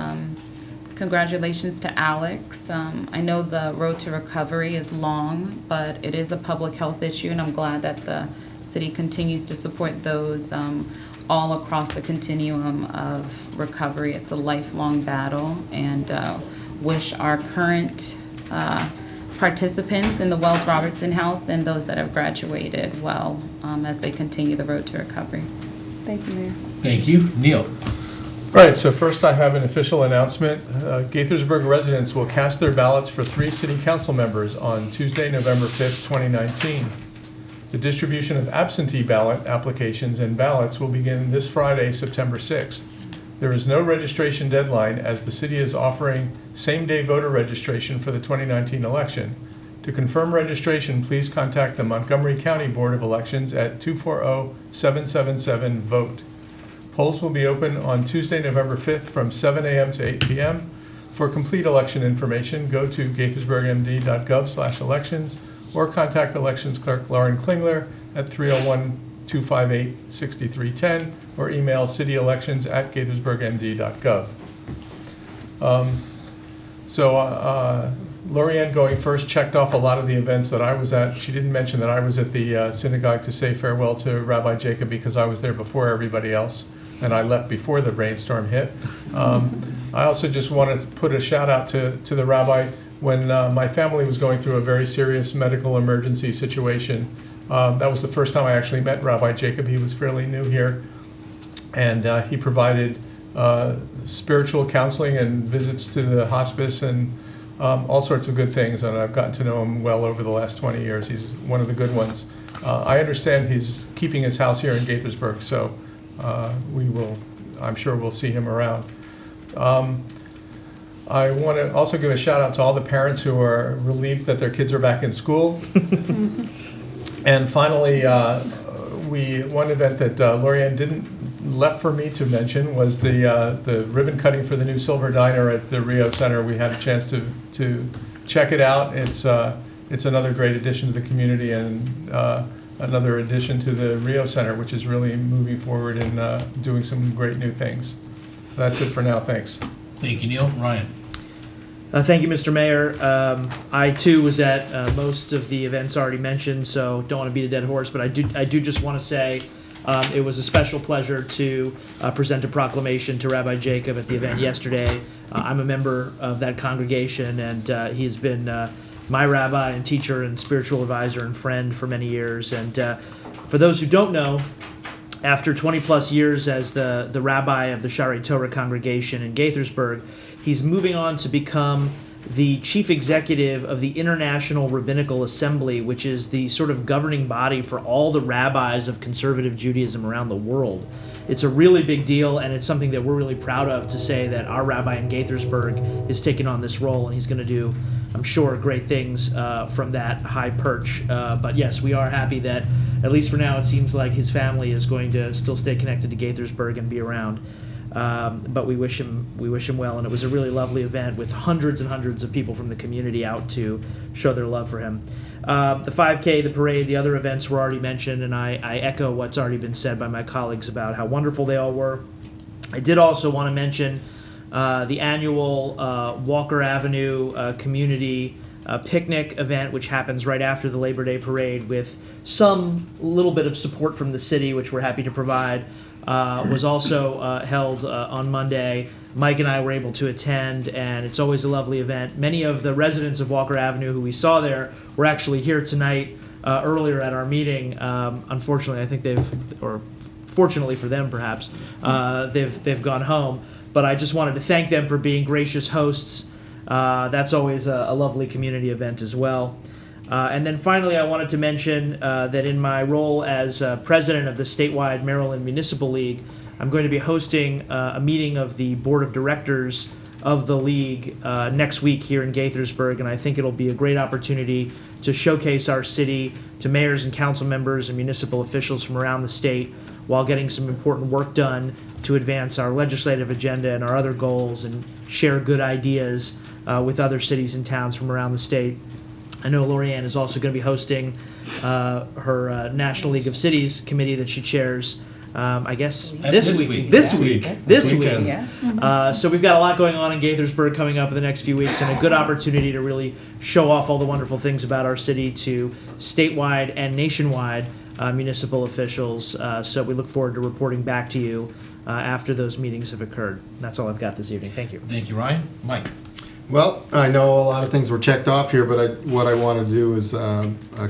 congratulations to Alex. I know the road to recovery is long, but it is a public health issue, and I'm glad that the city continues to support those all across the continuum of recovery. It's a lifelong battle, and wish our current participants in the Wells Robertson House and those that have graduated well as they continue the road to recovery. Thank you, Mayor. Thank you. Neil. Right, so first I have an official announcement. Gaithersburg residents will cast their ballots for 3 city council members on Tuesday, November 5th, 2019. The distribution of absentee ballot applications and ballots will begin this Friday, September 6th. There is no registration deadline, as the city is offering same-day voter registration for the 2019 election. To confirm registration, please contact the Montgomery County Board of Elections at 240-777-VOTE. Polls will be open on Tuesday, November 5th from 7 a.m. to 8 p.m. For complete election information, go to gaithersburgmd.gov/elections or contact Elections Clerk Lauren Klingler at 301-258-6310 or email cityelections@gaithersburgmd.gov. Lorianne, going first, checked off a lot of the events that I was at. She didn't mention that I was at the synagogue to say farewell to Rabbi Jacob because I was there before everybody else, and I left before the rainstorm hit. I also just wanted to put a shout out to the rabbi. When my family was going through a very serious medical emergency situation, that was the first time I actually met Rabbi Jacob. He was fairly new here, and he provided spiritual counseling and visits to the hospice and all sorts of good things, and I've gotten to know him well over the last 20 years. He's one of the good ones. I understand he's keeping his house here in Gaithersburg, so I'm sure we'll see him around. I want to also give a shout out to all the parents who are relieved that their kids are back in school. And finally, one event that Lorianne didn't left for me to mention was the ribbon cutting for the new Silver Diner at the Rio Center. We had a chance to check it out. It's another great addition to the community and another addition to the Rio Center, which is really moving forward and doing some great new things. That's it for now. Thanks. Thank you, Neil. Ryan. Thank you, Mr. Mayor. I too was at most of the events already mentioned, so don't want to beat a dead horse, but I do just want to say it was a special pleasure to present a proclamation to Rabbi Jacob at the event yesterday. I'm a member of that congregation, and he's been my rabbi and teacher and spiritual advisor and friend for many years. And for those who don't know, after 20 plus years as the rabbi of the Sha'arei Torah congregation in Gaithersburg, he's moving on to become the chief executive of the International Rabbinical Assembly, which is the sort of governing body for all the rabbis of conservative Judaism around the world. It's a really big deal, and it's something that we're really proud of to say that our rabbi in Gaithersburg is taking on this role, and he's going to do, I'm sure, great things from that high perch. But yes, we are happy that, at least for now, it seems like his family is going to still stay connected to Gaithersburg and be around. But we wish him well, and it was a really lovely event with hundreds and hundreds of people from the community out to show their love for him. The 5K, the parade, the other events were already mentioned, and I echo what's already been said by my colleagues about how wonderful they all were. I did also want to mention the annual Walker Avenue community picnic event, which happens right after the Labor Day parade, with some little bit of support from the city, which we're happy to provide. Was also held on Monday. Mike and I were able to attend, and it's always a lovely event. Many of the residents of Walker Avenue who we saw there were actually here tonight earlier at our meeting. Unfortunately, I think or fortunately for them perhaps, they've gone home. But I just wanted to thank them for being gracious hosts. That's always a lovely community event as well. And then finally, I wanted to mention that in my role as president of the statewide Maryland Municipal League, I'm going to be hosting a meeting of the board of directors of the league next week here in Gaithersburg, and I think it'll be a great opportunity to showcase our city to mayors and council members and municipal officials from around the state while getting some important work done to advance our legislative agenda and our other goals and share good ideas with other cities and towns from around the state. I know Lorianne is also going to be hosting her National League of Cities committee that she chairs, I guess, this week. This week. Yeah. So we've got a lot going on in Gaithersburg coming up in the next few weeks, and a good opportunity to really show off all the wonderful things about our city to statewide and nationwide municipal officials. So we look forward to reporting back to you after those meetings have occurred. That's all I've got this evening. Thank you. Thank you, Ryan. Mike. Well, I know a lot of things were checked off here, but what I want to do is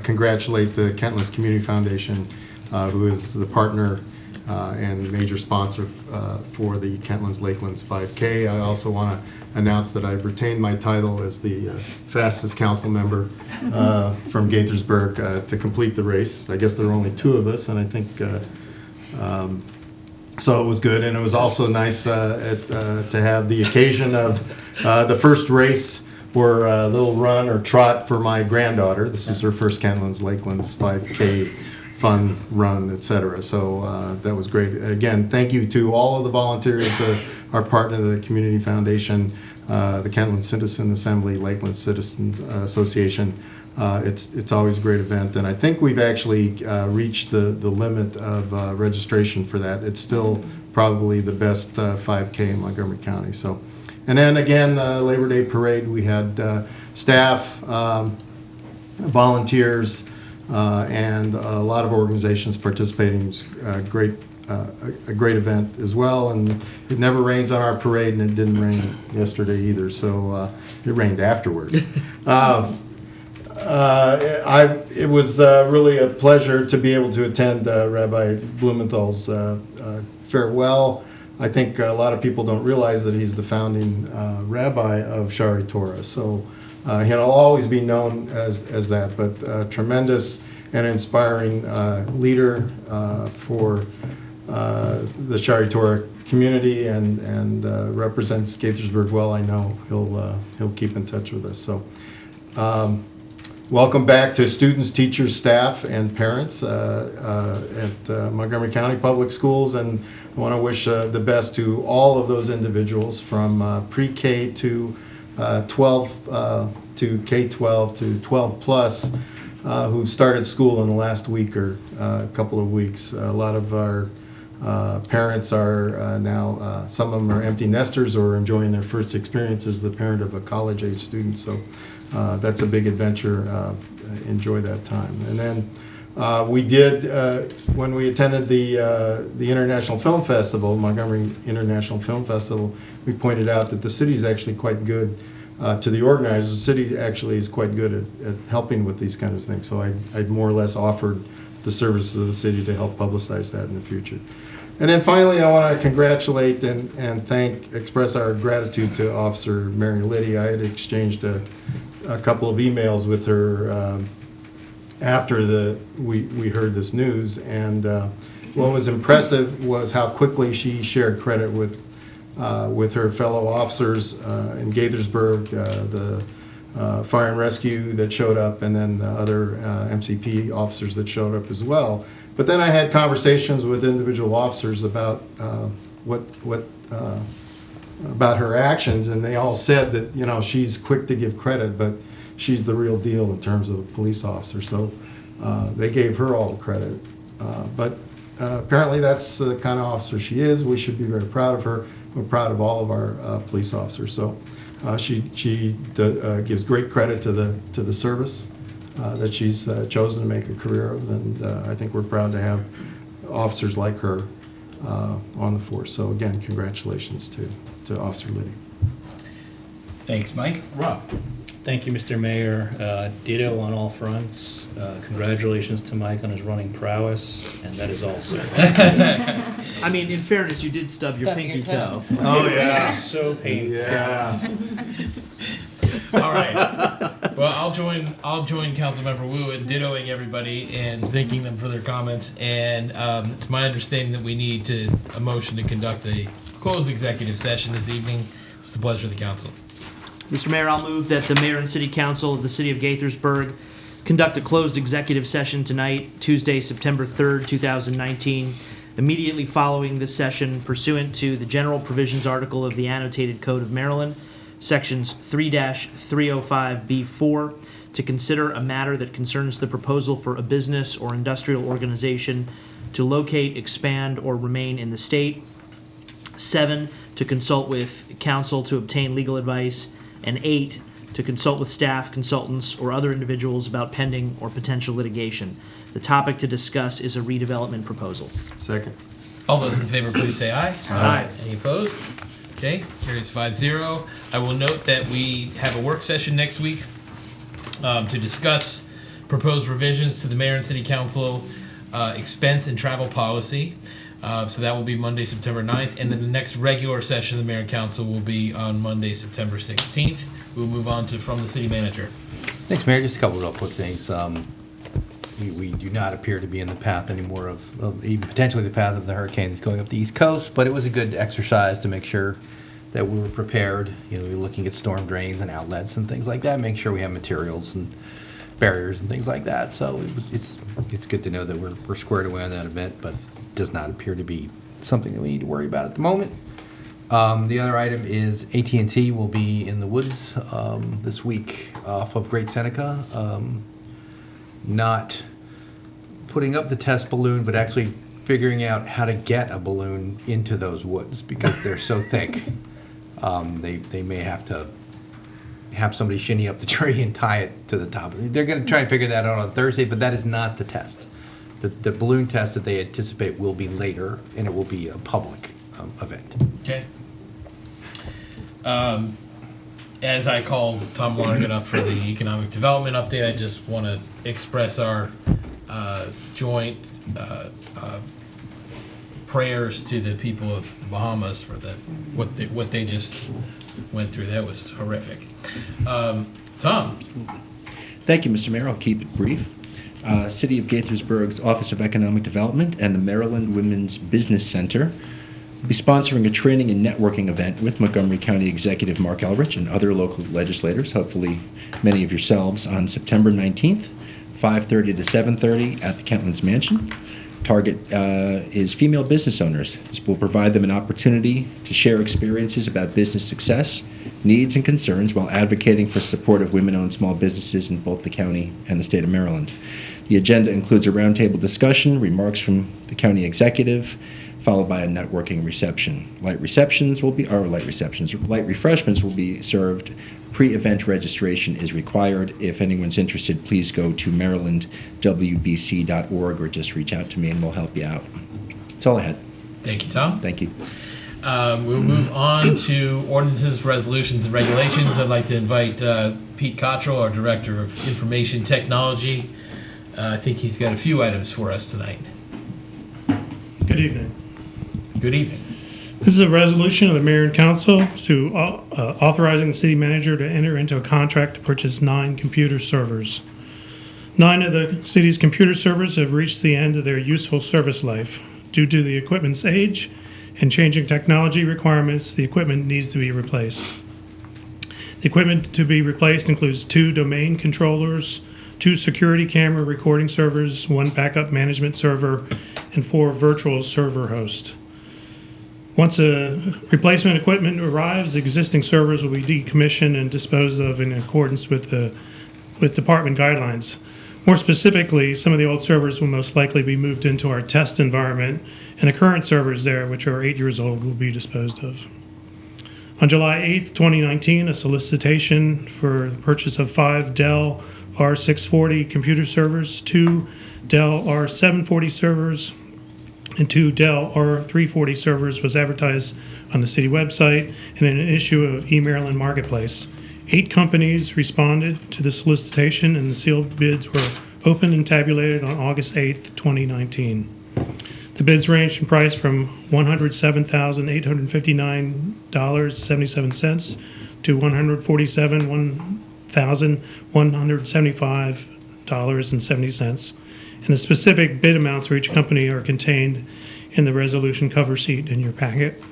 congratulate the Kentlands Community Foundation, who is the partner and major sponsor for the Kentlands Lakelands 5K. I also want to announce that I've retained my title as the fastest council member from Gaithersburg to complete the race. I guess there are only two of us, and I think so it was good. And it was also nice to have the occasion of the first race or a little run or trot for my granddaughter. This is her first Kentlands Lakelands 5K fun run, etc. So that was great. Again, thank you to all of the volunteers, the our partner, the Community Foundation, the Kentland Citizen Assembly, Lakeland Citizens Association. It's always a great event, and I think we've actually reached the limit of registration for that. It's still probably the best 5K in Montgomery County. So, and then again, Labor Day Parade, we had staff, volunteers, and a lot of organizations participating. It was a great event as well, and it never rains on our parade, and it didn't rain yesterday either, so it rained afterwards. It was really a pleasure to be able to attend Rabbi Blumenthal's farewell. I think a lot of people don't realize that he's the founding rabbi of Shari Torah, so he'll always be known as that, but tremendous and inspiring leader for the Shari Torah community, and represents Gaithersburg well. I know he'll keep in touch with us. So welcome back to students, teachers, staff, and parents at Montgomery County Public Schools, and I want to wish the best to all of those individuals from pre-K to 12 to K-12 to 12 plus who started school in the last week or a couple of weeks. A lot of our parents are now, some of them are empty nesters or enjoying their first experience as the parent of a college-age student. So that's a big adventure. Enjoy that time. And then we did, when we attended the International Film Festival, Montgomery International Film Festival, we pointed out that the city is actually quite good to the organizers. The city actually is quite good at helping with these kinds of things. So I'd more or less offered the services of the city to help publicize that in the future. And then finally, I want to congratulate and express our gratitude to Officer Mary Liddi. I had exchanged a couple of emails with her after we heard this news, and what was impressive was how quickly she shared credit with her fellow officers in Gaithersburg, the fire and rescue that showed up, and then the other MCP officers that showed up as well. But then I had conversations with individual officers about about her actions, and they all said that she's quick to give credit, but she's the real deal in terms of a police officer. So they gave her all the credit. But apparently that's the kind of officer she is. We should be very proud of her. We're proud of all of our police officers. So she gives great credit to the service that she's chosen to make a career of, and I think we're proud to have officers like her on the force. So again, congratulations to Officer Liddi. Thanks, Mike. Rob. Thank you, Mr. Mayor. Ditto on all fronts. Congratulations to Mike on his running prowess, and that is all, sir. I mean, in fairness, you did stub your pinky toe. Oh, yeah. So painful. Yeah. All right. Well, I'll join Councilmember Wu in dittoing everybody and thanking them for their comments. And it's my understanding that we need a motion to conduct a closed executive session this evening. It's the pleasure of the council. Mr. Mayor, I'll move that the mayor and city council of the city of Gaithersburg conduct a closed executive session tonight, Tuesday, September 3rd, 2019, immediately following this session pursuant to the general provisions article of the Annotated Code of Maryland, sections 3-305B4, to consider a matter that concerns the proposal for a business or industrial organization to locate, expand, or remain in the state. 7, to consult with counsel to obtain legal advice. And 8, to consult with staff, consultants, or other individuals about pending or potential litigation. The topic to discuss is a redevelopment proposal. Second. All those in favor, please say aye. Aye. Any opposed? Okay, carries 5-0. I will note that we have a work session next week to discuss proposed revisions to the mayor and city council expense and travel policy. So that will be Monday, September 9th, and then the next regular session of the mayor and council will be on Monday, September 16th. We'll move on to from the city manager. Thanks, Mayor. Just a couple of real quick things. We do not appear to be in the path anymore of even potentially the path of the hurricane that's going up the East Coast, but it was a good exercise to make sure that we were prepared. We were looking at storm drains and outlets and things like that, make sure we have materials and barriers and things like that. So it's good to know that we're squared away on that event, but does not appear to be something that we need to worry about at the moment. The other item is AT&T will be in the woods this week off of Great Seneca. Not putting up the test balloon, but actually figuring out how to get a balloon into those woods because they're so thick. They may have to have somebody shinny up the tree and tie it to the top. They're going to try and figure that out on Thursday, but that is not the test. The balloon test that they anticipate will be later, and it will be a public event. Okay. As I called Tom Larned up for the economic development update, I just want to express our joint prayers to the people of the Bahamas for what they just went through. That was horrific. Tom. Thank you, Mr. Mayor. I'll keep it brief. City of Gaithersburg's Office of Economic Development and the Maryland Women's Business Center will be sponsoring a training and networking event with Montgomery County Executive Mark Elrich and other local legislators, hopefully many of yourselves, on September 19th, 5:30 to 7:30 at the Kentlands Mansion. Target is female business owners. This will provide them an opportunity to share experiences about business success, needs, and concerns while advocating for support of women-owned small businesses in both the county and the state of Maryland. The agenda includes a roundtable discussion, remarks from the county executive, followed by a networking reception. Light refreshments will be served. Pre-event registration is required. If anyone's interested, please go to marylandwbc.org or just reach out to me and we'll help you out. That's all I had. Thank you, Tom. Thank you. We'll move on to ordinances, resolutions, and regulations. I'd like to invite Pete Cottrell, our Director of Information Technology. I think he's got a few items for us tonight. Good evening. Good evening. This is a resolution of the Mayor and Council to authorizing the city manager to enter into a contract to purchase 9 computer servers. 9 of the city's computer servers have reached the end of their useful service life. Due to the equipment's age and changing technology requirements, the equipment needs to be replaced. The equipment to be replaced includes 2 domain controllers, 2 security camera recording servers, 1 backup management server, and 4 virtual server hosts. Once a replacement equipment arrives, existing servers will be decommissioned and disposed of in accordance with department guidelines. More specifically, some of the old servers will most likely be moved into our test environment, and the current servers there, which are 8 years old, will be disposed of. On July 8th, 2019, a solicitation for the purchase of 5 Dell R640 computer servers, 2 Dell R740 servers, and 2 Dell R340 servers was advertised on the city website and in an issue of eMaryland Marketplace. 8 companies responded to the solicitation, and the sealed bids were opened and tabulated on August 8th, 2019. The bids ranged in price from $107,859.77 to $147,175.70. And the specific bid amounts for each company are contained in the resolution cover sheet in your packet.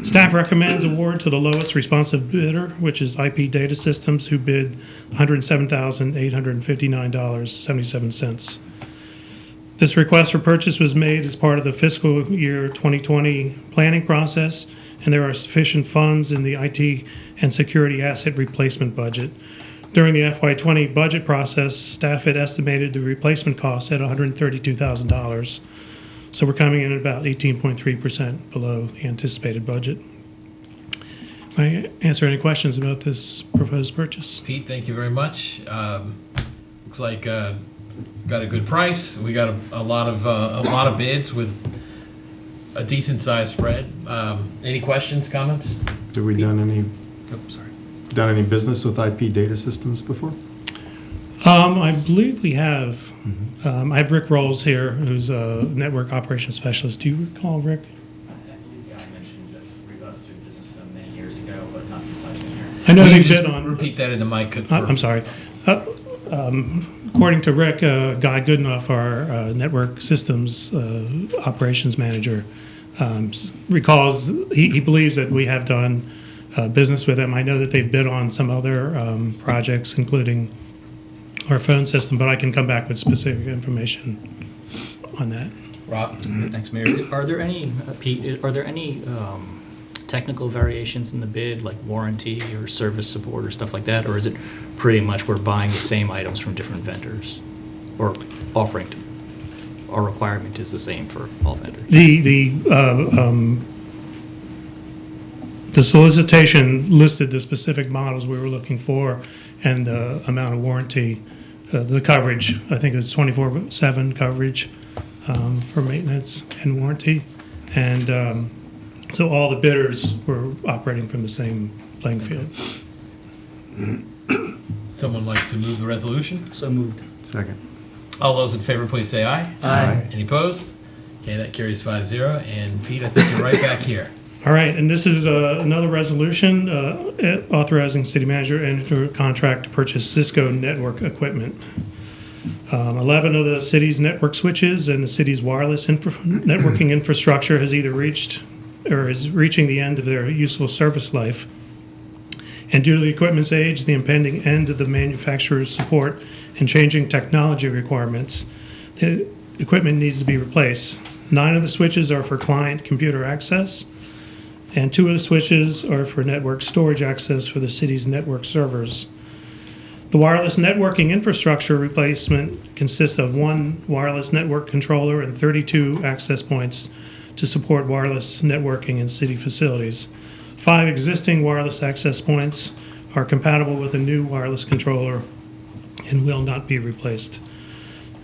Staff recommends award to the lowest responsive bidder, which is IP Data Systems, who bid $107,859.77. This request for purchase was made as part of the fiscal year 2020 planning process, and there are sufficient funds in the IT and security asset replacement budget. During the FY20 budget process, staff had estimated the replacement cost at $132,000. So we're coming in at about 18.3% below the anticipated budget. May I answer any questions about this proposed purchase? Pete, thank you very much. Looks like got a good price. We got a lot of bids with a decent sized spread. Any questions, comments? Have we done any business with IP Data Systems before? I believe we have. I have Rick Rolls here, who's a network operations specialist. Do you recall, Rick? I believe I mentioned that we got us doing business with them many years ago, but not since I've been here. I know they've been on. Repeat that in the mic. I'm sorry. According to Rick, Guy Goodenough, our network systems operations manager, recalls he believes that we have done business with them. I know that they've bid on some other projects, including our phone system, but I can come back with specific information on that. Rob? Thanks, Mayor. Are there any, Pete, technical variations in the bid, like warranty or service support or stuff like that? Or is it pretty much we're buying the same items from different vendors? Or offering to, our requirement is the same for all vendors? The solicitation listed the specific models we were looking for and the amount of warranty, the coverage. I think it's 24/7 coverage for maintenance and warranty. And so all the bidders were operating from the same playing field. Someone like to move the resolution? So moved. Second. All those in favor, please say aye. Aye. Any opposed? Okay, that carries 5-0. And Pete, I think you're right back here. All right, and this is another resolution authorizing city manager to enter a contract to purchase Cisco network equipment. 11 of the city's network switches and the city's wireless networking infrastructure has either reached or is reaching the end of their useful service life. And due to the equipment's age, the impending end of the manufacturer's support, and changing technology requirements, the equipment needs to be replaced. 9 of the switches are for client computer access, and 2 of the switches are for network storage access for the city's network servers. The wireless networking infrastructure replacement consists of 1 wireless network controller and 32 access points to support wireless networking in city facilities. 5 existing wireless access points are compatible with a new wireless controller and will not be replaced.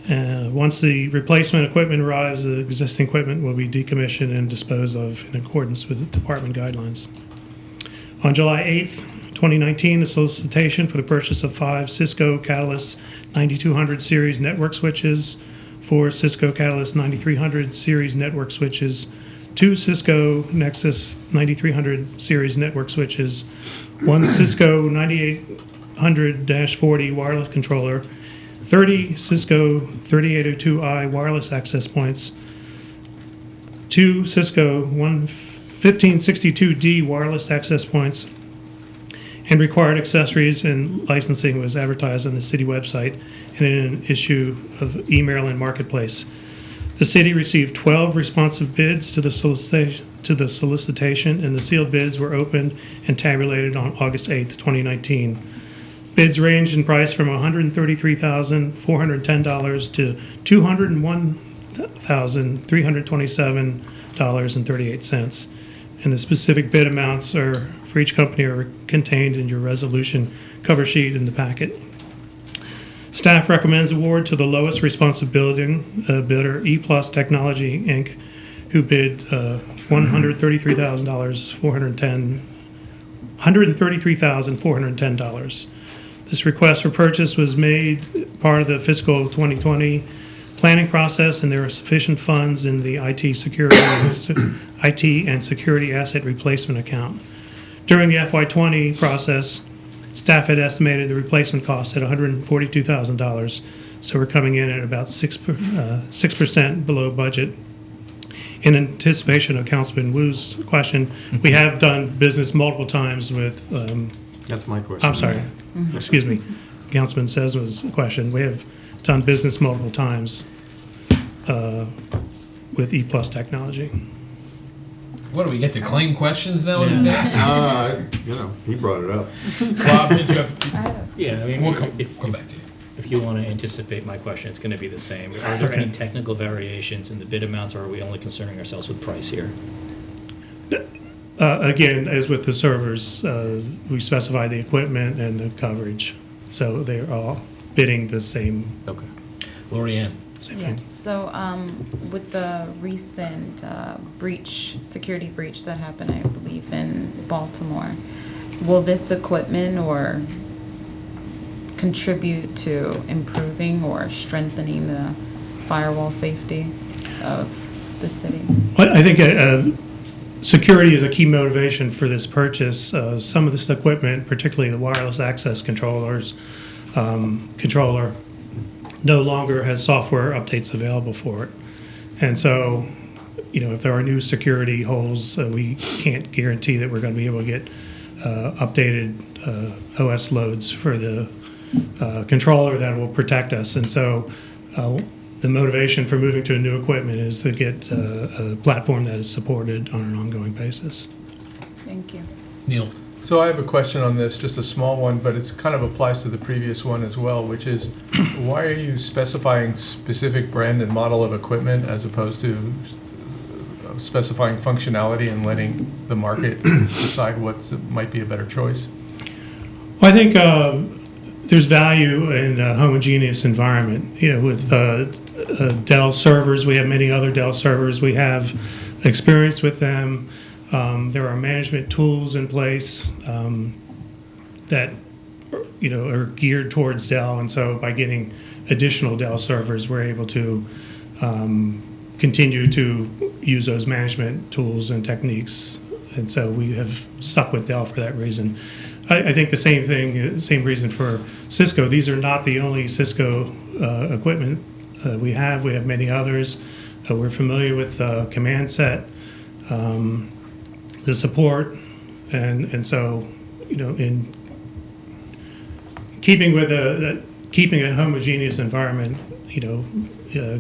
Once the replacement equipment arrives, the existing equipment will be decommissioned and disposed of in accordance with department guidelines. On July 8th, 2019, the solicitation for the purchase of 5 Cisco Catalyst 9200 series network switches, 4 Cisco Catalyst 9300 series network switches, 2 Cisco Nexus 9300 series network switches, 1 Cisco 9800-40 wireless controller, 30 Cisco 3802i wireless access points, 2 Cisco 1562D wireless access points, and required accessories and licensing was advertised on the city website and in an issue of e-Maryland Marketplace. The city received 12 responsive bids to the solicitation, and the sealed bids were opened and tabulated on August 8th, 2019. Bids ranged in price from $133,410 to $201,327.38. And the specific bid amounts are for each company are contained in your resolution cover sheet in the packet. Staff recommends award to the lowest responsibility bidder, E Plus Technology, Inc., who bid $133,410. This request for purchase was made part of the fiscal 2020 planning process, and there are sufficient funds in the IT and security asset replacement account. During the FY20 process, staff had estimated the replacement cost at $142,000, so we're coming in at about 6% below budget. In anticipation of Councilman Wu's question, we have done business multiple times with... That's my question. I'm sorry. Excuse me. Councilman Sesma's question. We have done business multiple times with E Plus Technology. What do we get to claim questions now in advance? He brought it up. Bob, did you have? Yeah, I mean, we'll come back to you. If you want to anticipate my question, it's going to be the same. Are there any technical variations in the bid amounts, or are we only concerning ourselves with price here? Again, as with the servers, we specify the equipment and the coverage, so they're all bidding the same. Okay. Lorianne. Yes. So with the recent security breach that happened, I believe, in Baltimore, will this equipment or contribute to improving or strengthening the firewall safety of the city? Well, I think security is a key motivation for this purchase. Some of this equipment, particularly the wireless access controller, no longer has software updates available for it. And so, if there are new security holes, we can't guarantee that we're going to be able to get updated OS loads for the controller that will protect us. And so the motivation for moving to new equipment is to get a platform that is supported on an ongoing basis. Thank you. Neil. So I have a question on this, just a small one, but it kind of applies to the previous one as well, which is, why are you specifying specific brand and model of equipment as opposed to specifying functionality and letting the market decide what might be a better choice? Well, I think there's value in a homogeneous environment. You know, with Dell servers, we have many other Dell servers. We have experience with them. There are management tools in place that are geared towards Dell, and so by getting additional Dell servers, we're able to continue to use those management tools and techniques, and so we have stuck with Dell for that reason. I think the same reason for Cisco. These are not the only Cisco equipment we have. We have many others. We're familiar with Command Set. The support, and so in keeping with keeping a homogeneous environment,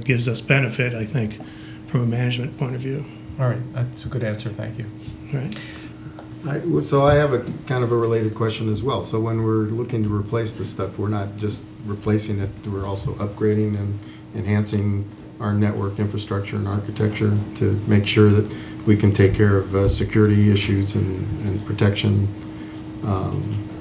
gives us benefit, I think, from a management point of view. All right, that's a good answer. Thank you. All right. So I have a kind of a related question as well. So when we're looking to replace this stuff, we're not just replacing it, we're also upgrading and enhancing our network infrastructure and architecture to make sure that we can take care of security issues and protection.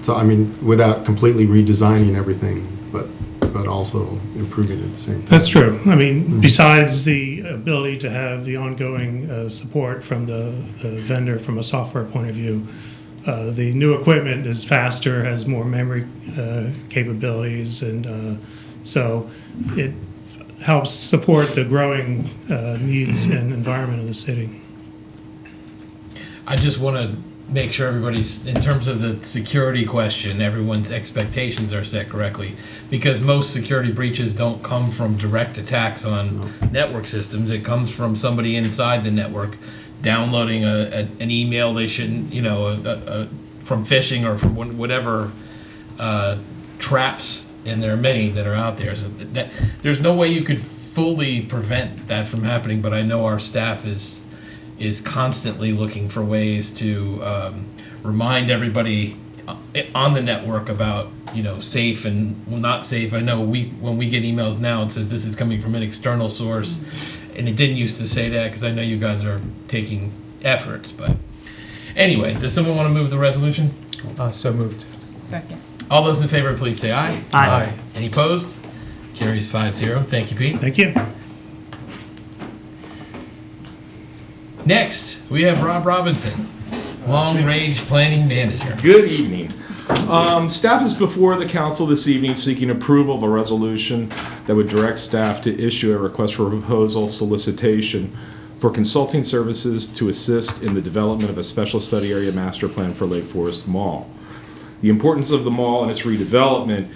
So I mean, without completely redesigning everything, but also improving at the same time. That's true. I mean, besides the ability to have the ongoing support from the vendor from a software point of view, the new equipment is faster, has more memory capabilities, and so it helps support the growing needs and environment of the city. I just want to make sure everybody's, in terms of the security question, everyone's expectations are set correctly, because most security breaches don't come from direct attacks on network systems. It comes from somebody inside the network downloading an email they shouldn't, from phishing or from whatever traps, and there are many that are out there. So that there's no way you could fully prevent that from happening, but I know our staff is constantly looking for ways to remind everybody on the network about safe and not safe. I know when we get emails now, it says this is coming from an external source, and it didn't used to say that, because I know you guys are taking efforts. But anyway, does someone want to move the resolution? So moved. Second. All those in favor, please say aye. Aye. Any opposed? Carries 5-0. Thank you, Pete. Thank you. Next, we have Rob Robinson, Long Range Planning Manager. Good evening. Staff is before the council this evening seeking approval of a resolution that would direct staff to issue a request for proposal solicitation for consulting services to assist in the development of a special study area master plan for Lake Forest Mall. The importance of the mall and its redevelopment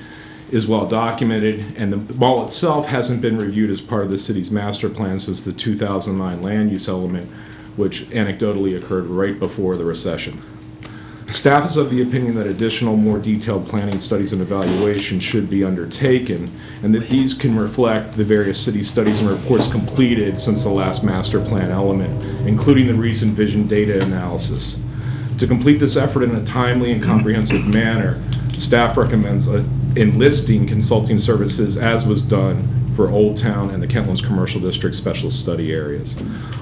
is well documented, and the mall itself hasn't been reviewed as part of the city's master plan since the 2009 land use element, which anecdotally occurred right before the recession. Staff is of the opinion that additional, more detailed planning studies and evaluation should be undertaken, and that these can reflect the various city studies and reports completed since the last master plan element, including the recent vision data analysis. To complete this effort in a timely and comprehensive manner, staff recommends enlisting consulting services as was done for Old Town and the Kentlands Commercial District Special Study Areas.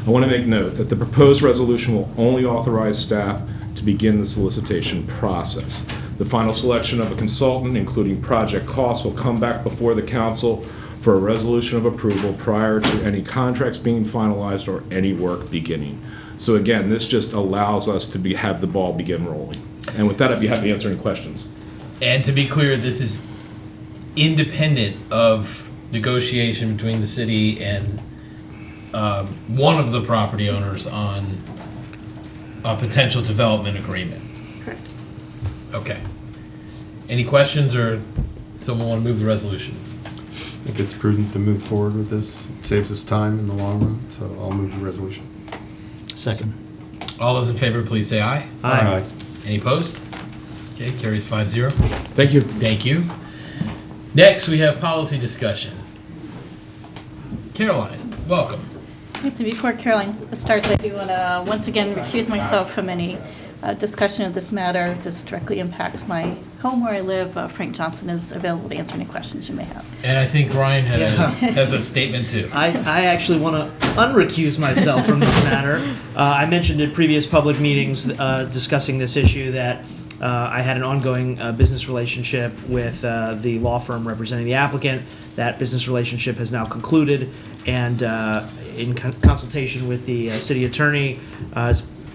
I want to make note that the proposed resolution will only authorize staff to begin the solicitation process. The final selection of a consultant, including project costs, will come back before the council for a resolution of approval prior to any contracts being finalized or any work beginning. So again, this just allows us to have the ball begin rolling. And with that, I'd be happy to answer any questions. And to be clear, this is independent of negotiation between the city and one of the property owners on a potential development agreement. Correct. Okay. Any questions, or someone want to move the resolution? I think it's prudent to move forward with this. It saves us time in the long run, so I'll move the resolution. Second. All those in favor, please say aye. Aye. Any opposed? Okay, carries 5-0. Thank you. Thank you. Next, we have policy discussion. Caroline, welcome. Before Caroline starts, I do want to once again recuse myself from any discussion of this matter. This directly impacts my home where I live. Frank Johnson is available to answer any questions you may have. And I think Ryan has a statement too. I actually want to unrecuse myself from this matter. I mentioned in previous public meetings discussing this issue that I had an ongoing business relationship with the law firm representing the applicant. That business relationship has now concluded, and in consultation with the city attorney,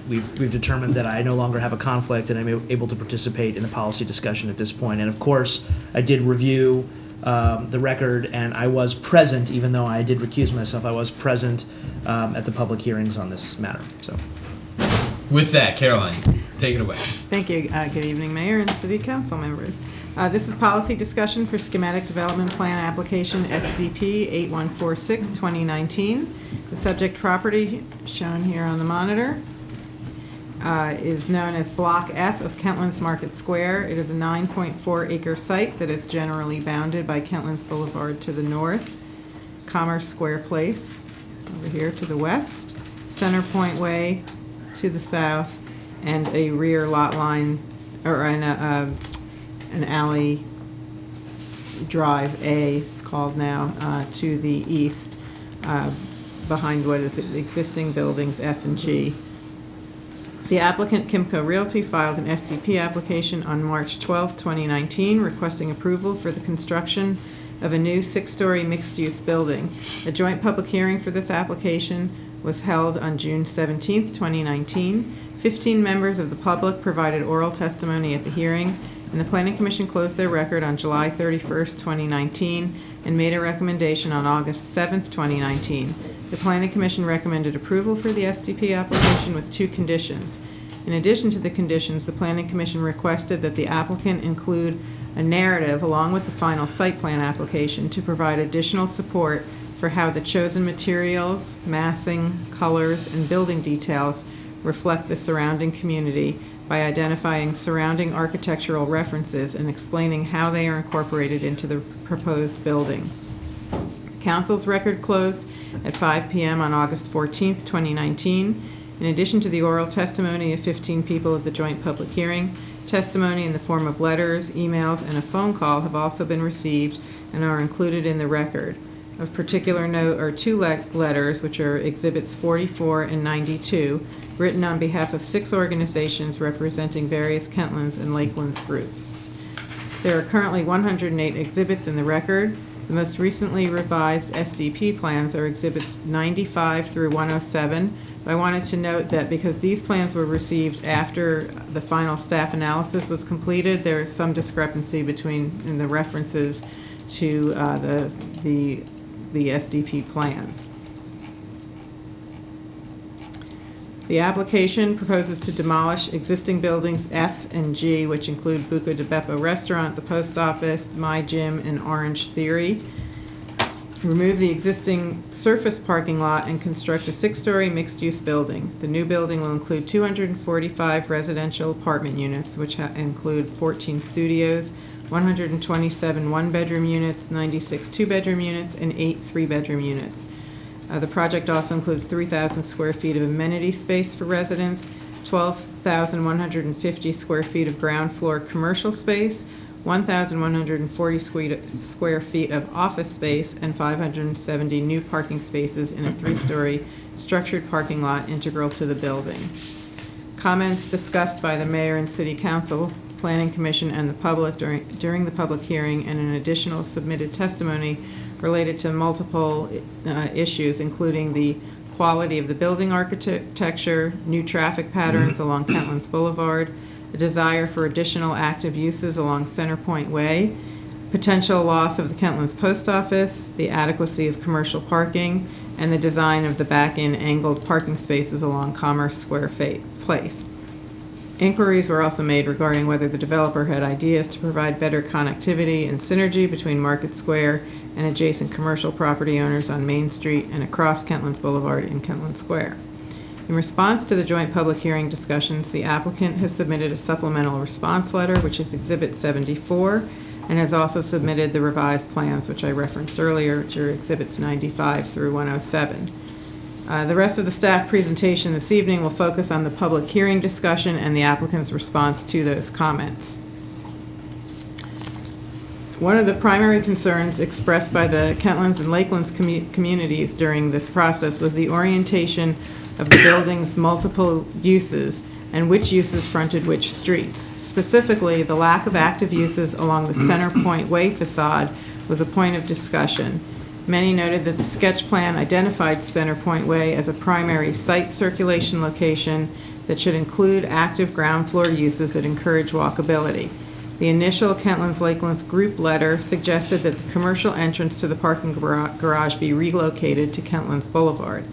we've determined that I no longer have a conflict and I'm able to participate in the policy discussion at this point. And of course, I did review the record, and I was present, even though I did recuse myself, I was present at the public hearings on this matter. So, with that, Caroline, take it away. Thank you. Good evening, Mayor and City Council members. This is policy discussion for Schematic Development Plan Application SDP 8146-2019. The subject property shown here on the monitor is known as Block F of Kentlands Market Square. It is a 9.4 acre site that is generally bounded by Kentlands Boulevard to the north, Commerce Square Place over here to the west, Center Point Way to the south, and a rear lot line, or an alley drive A, it's called now, to the east, behind what is existing buildings F and G. The applicant, Kimco Realty, filed an SDP application on March 12, 2019, requesting approval for the construction of a new 6-story mixed-use building. A joint public hearing for this application was held on June 17, 2019. 15 members of the public provided oral testimony at the hearing, and the Planning Commission closed their record on July 31, 2019, and made a recommendation on August 7, 2019. The Planning Commission recommended approval for the SDP application with 2 conditions. In addition to the conditions, the Planning Commission requested that the applicant include a narrative along with the final site plan application to provide additional support for how the chosen materials, massing, colors, and building details reflect the surrounding community by identifying surrounding architectural references and explaining how they are incorporated into the proposed building. Council's record closed at 5 p.m. on August 14, 2019. In addition to the oral testimony of 15 people at the joint public hearing, testimony in the form of letters, emails, and a phone call have also been received and are included in the record. Of particular note are 2 letters, which are Exhibits 44 and 92, written on behalf of 6 organizations representing various Kentlands and Lakelands groups. There are currently 108 exhibits in the record. The most recently revised SDP plans are Exhibits 95 through 107. I wanted to note that because these plans were received after the final staff analysis was completed, there is some discrepancy in the references to the SDP plans. The application proposes to demolish existing buildings F and G, which include Buca de Beppo Restaurant, the Post Office, My Gym, and Orange Theory. Remove the existing surface parking lot and construct a 6-story mixed-use building. The new building will include 245 residential apartment units, which include 14 studios, 127 one-bedroom units, 96 two-bedroom units, and 8 three-bedroom units. The project also includes 3,000 square feet of amenity space for residents, 12,150 square feet of ground floor commercial space, 1,140 square feet of office space, and 570 new parking spaces in a 3-story structured parking lot integral to the building. Comments discussed by the Mayor and City Council, Planning Commission, and the public during the public hearing, and an additional submitted testimony related to multiple issues, including the quality of the building architecture, new traffic patterns along Kentlands Boulevard, a desire for additional active uses along Center Point Way, potential loss of the Kentlands Post Office, the adequacy of commercial parking, and the design of the back-in angled parking spaces along Commerce Square Place. Inquiries were also made regarding whether the developer had ideas to provide better connectivity and synergy between Market Square and adjacent commercial property owners on Main Street and across Kentlands Boulevard in Kentland Square. In response to the joint public hearing discussions, the applicant has submitted a supplemental response letter, which is Exhibit 74, and has also submitted the revised plans, which I referenced earlier, which are Exhibits 95 through 107. The rest of the staff presentation this evening will focus on the public hearing discussion and the applicant's response to those comments. One of the primary concerns expressed by the Kentlands and Lakelands communities during this process was the orientation of the building's multiple uses and which uses fronted which streets. Specifically, the lack of active uses along the Center Point Way facade was a point of discussion. Many noted that the sketch plan identified Center Point Way as a primary site circulation location that should include active ground floor uses that encourage walkability. The initial Kentlands Lakelands group letter suggested that the commercial entrance to the parking garage be relocated to Kentlands Boulevard.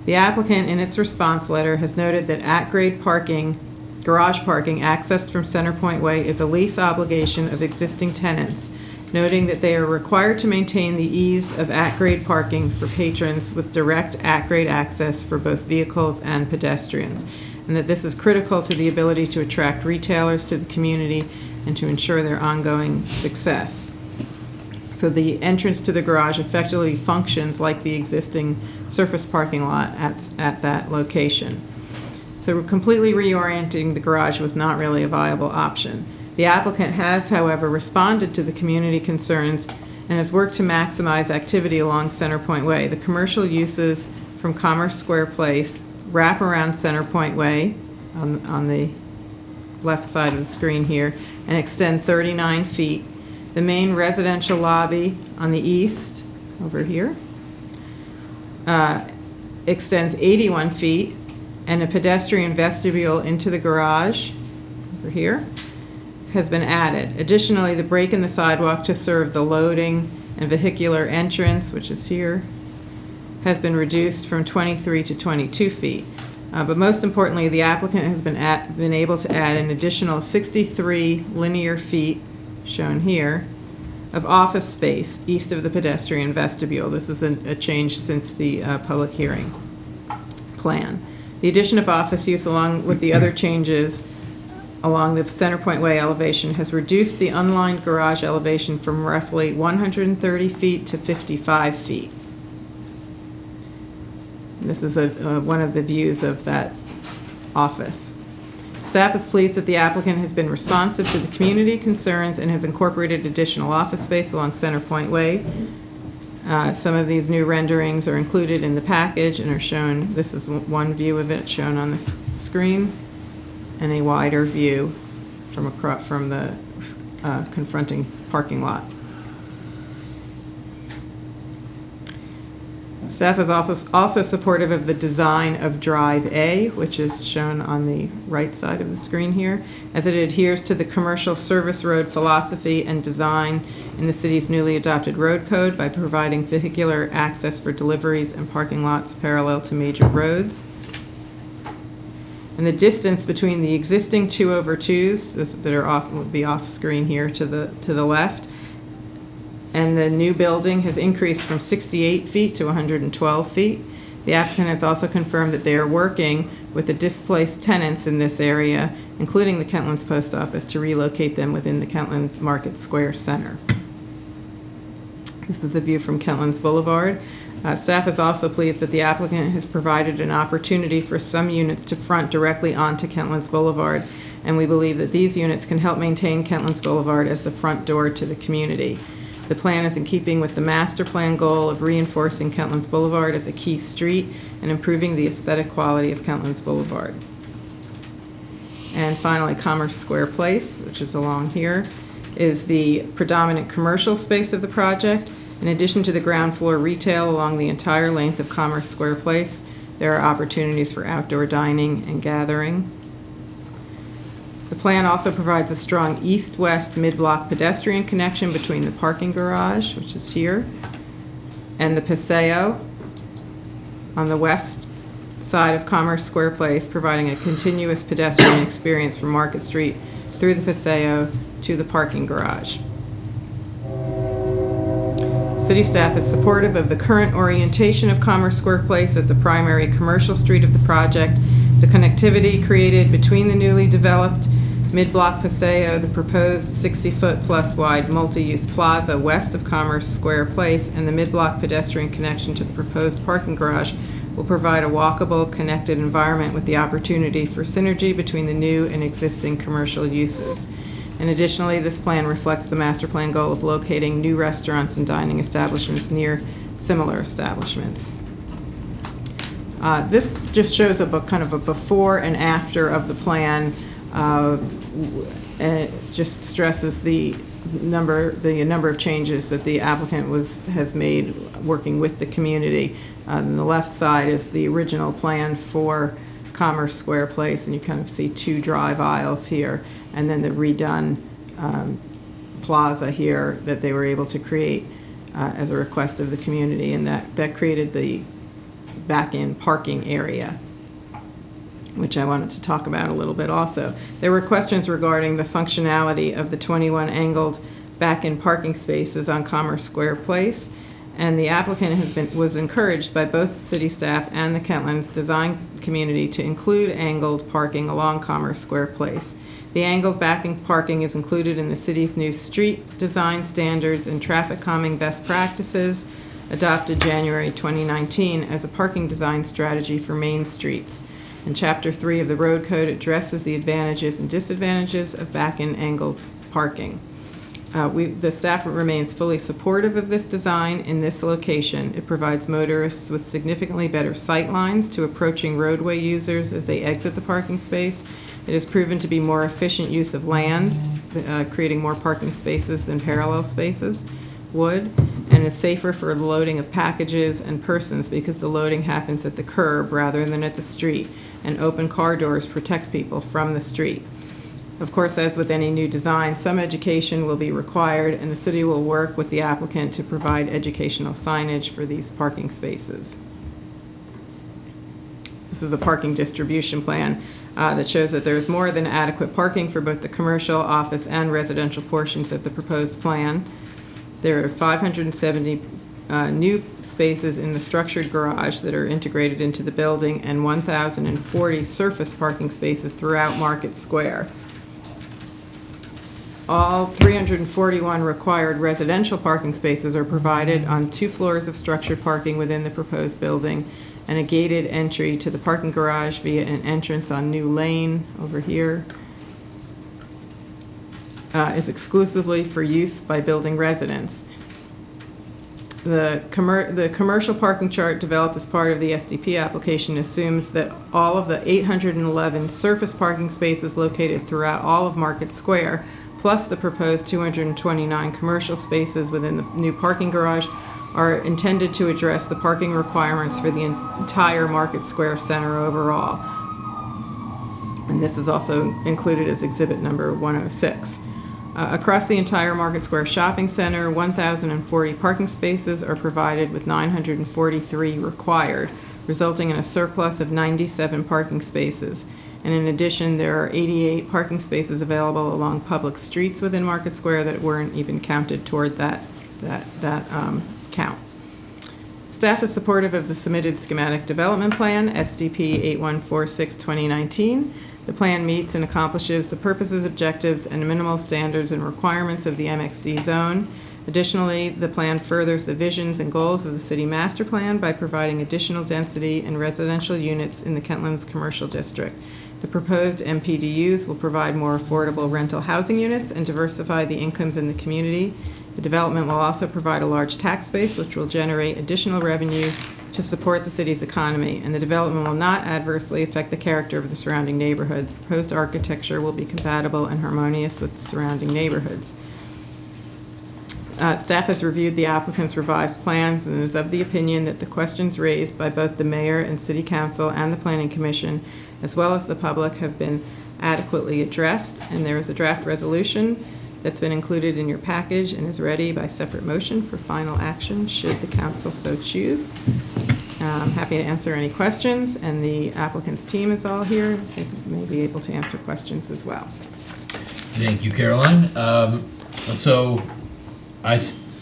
The applicant, in its response letter, has noted that at-grade parking, garage parking accessed from Center Point Way is a lease obligation of existing tenants, noting that they are required to maintain the ease of at-grade parking for patrons with direct at-grade access for both vehicles and pedestrians, and that this is critical to the ability to attract retailers to the community and to ensure their ongoing success. So the entrance to the garage effectively functions like the existing surface parking lot at that location. So completely reorienting the garage was not really a viable option. The applicant has, however, responded to the community concerns and has worked to maximize activity along Center Point Way. The commercial uses from Commerce Square Place wrap around Center Point Way on the left side of the screen here and extend 39 feet. The main residential lobby on the east, over here, extends 81 feet, and a pedestrian vestibule into the garage, over here, has been added. Additionally, the break in the sidewalk to serve the loading and vehicular entrance, which is here, has been reduced from 23 to 22 feet. But most importantly, the applicant has been able to add an additional 63 linear feet, shown here, of office space east of the pedestrian vestibule. This is a change since the public hearing plan. The addition of office use along with the other changes along the Center Point Way elevation has reduced the unlined garage elevation from roughly 130 feet to 55 feet. This is one of the views of that office. Staff is pleased that the applicant has been responsive to the community concerns and has incorporated additional office space along Center Point Way. Some of these new renderings are included in the package and are shown. This is one view of it shown on the screen, and a wider view from the confronting parking lot. Staff is also supportive of the design of Drive A, which is shown on the right side of the screen here, as it adheres to the commercial service road philosophy and design in the city's newly adopted road code by providing vehicular access for deliveries and parking lots parallel to major roads. And the distance between the existing 2/2s that are would be off screen here to the left, and the new building has increased from 68 feet to 112 feet. The applicant has also confirmed that they are working with the displaced tenants in this area, including the Kentlands Post Office, to relocate them within the Kentlands Market Square Center. This is a view from Kentlands Boulevard. Staff is also pleased that the applicant has provided an opportunity for some units to front directly onto Kentlands Boulevard, and we believe that these units can help maintain Kentlands Boulevard as the front door to the community. The plan is in keeping with the master plan goal of reinforcing Kentlands Boulevard as a key street and improving the aesthetic quality of Kentlands Boulevard. And finally, Commerce Square Place, which is along here, is the predominant commercial space of the project. In addition to the ground floor retail along the entire length of Commerce Square Place, there are opportunities for outdoor dining and gathering. The plan also provides a strong east-west mid-block pedestrian connection between the parking garage, which is here, and the Paseo on the west side of Commerce Square Place, providing a continuous pedestrian experience from Market Street through the Paseo to the parking garage. City staff is supportive of the current orientation of Commerce Square Place as the primary commercial street of the project. The connectivity created between the newly developed mid-block Paseo, the proposed 60-foot plus wide multi-use plaza west of Commerce Square Place, and the mid-block pedestrian connection to the proposed parking garage will provide a walkable, connected environment with the opportunity for synergy between the new and existing commercial uses. And additionally, this plan reflects the master plan goal of locating new restaurants and dining establishments near similar establishments. This just shows kind of a before and after of the plan, and it just stresses the number of changes that the applicant has made working with the community. On the left side is the original plan for Commerce Square Place, and you kind of see two drive aisles here, and then the redone plaza here that they were able to create as a request of the community, and that created the back-end parking area, which I wanted to talk about a little bit also. There were questions regarding the functionality of the 21 angled back-end parking spaces on Commerce Square Place, and the applicant was encouraged by both city staff and the Kentlands design community to include angled parking along Commerce Square Place. The angled back-end parking is included in the city's new street design standards and traffic calming best practices adopted January 2019 as a parking design strategy for main streets. And Chapter 3 of the Road Code addresses the advantages and disadvantages of back-end angled parking. The staff remains fully supportive of this design in this location. It provides motorists with significantly better sight lines to approaching roadway users as they exit the parking space. It has proven to be more efficient use of land, creating more parking spaces than parallel spaces would, and is safer for the loading of packages and persons because the loading happens at the curb rather than at the street, and open car doors protect people from the street. Of course, as with any new design, some education will be required, and the city will work with the applicant to provide educational signage for these parking spaces. This is a parking distribution plan that shows that there is more than adequate parking for both the commercial, office, and residential portions of the proposed plan. There are 570 new spaces in the structured garage that are integrated into the building, and 1,040 surface parking spaces throughout Market Square. All 341 required residential parking spaces are provided on 2 floors of structured parking within the proposed building, and a gated entry to the parking garage via an entrance on New Lane over here is exclusively for use by building residents. The commercial parking chart developed as part of the SDP application assumes that all of the 811 surface parking spaces located throughout all of Market Square, plus the proposed 229 commercial spaces within the new parking garage, are intended to address the parking requirements for the entire Market Square Center overall. And this is also included as exhibit number 106. Across the entire Market Square Shopping Center, 1,040 parking spaces are provided with 943 required, resulting in a surplus of 97 parking spaces. And in addition, there are 88 parking spaces available along public streets within Market Square that weren't even counted toward that count. Staff is supportive of the submitted schematic development plan, SDP 8146-2019. The plan meets and accomplishes the purposes, objectives, and minimal standards and requirements of the MXD zone. Additionally, the plan furthers the visions and goals of the city master plan by providing additional density and residential units in the Kentlands Commercial District. The proposed MPDUs will provide more affordable rental housing units and diversify the incomes in the community. The development will also provide a large tax base, which will generate additional revenue to support the city's economy, and the development will not adversely affect the character of the surrounding neighborhood. Proposed architecture will be compatible and harmonious with the surrounding neighborhoods. Staff has reviewed the applicant's revised plans and is of the opinion that the questions raised by both the mayor and city council and the planning commission, as well as the public, have been adequately addressed, and there is a draft resolution that's been included in your package and is ready by separate motion for final action should the council so choose. I'm happy to answer any questions, and the applicant's team is all here. They may be able to answer questions as well. Thank you, Caroline.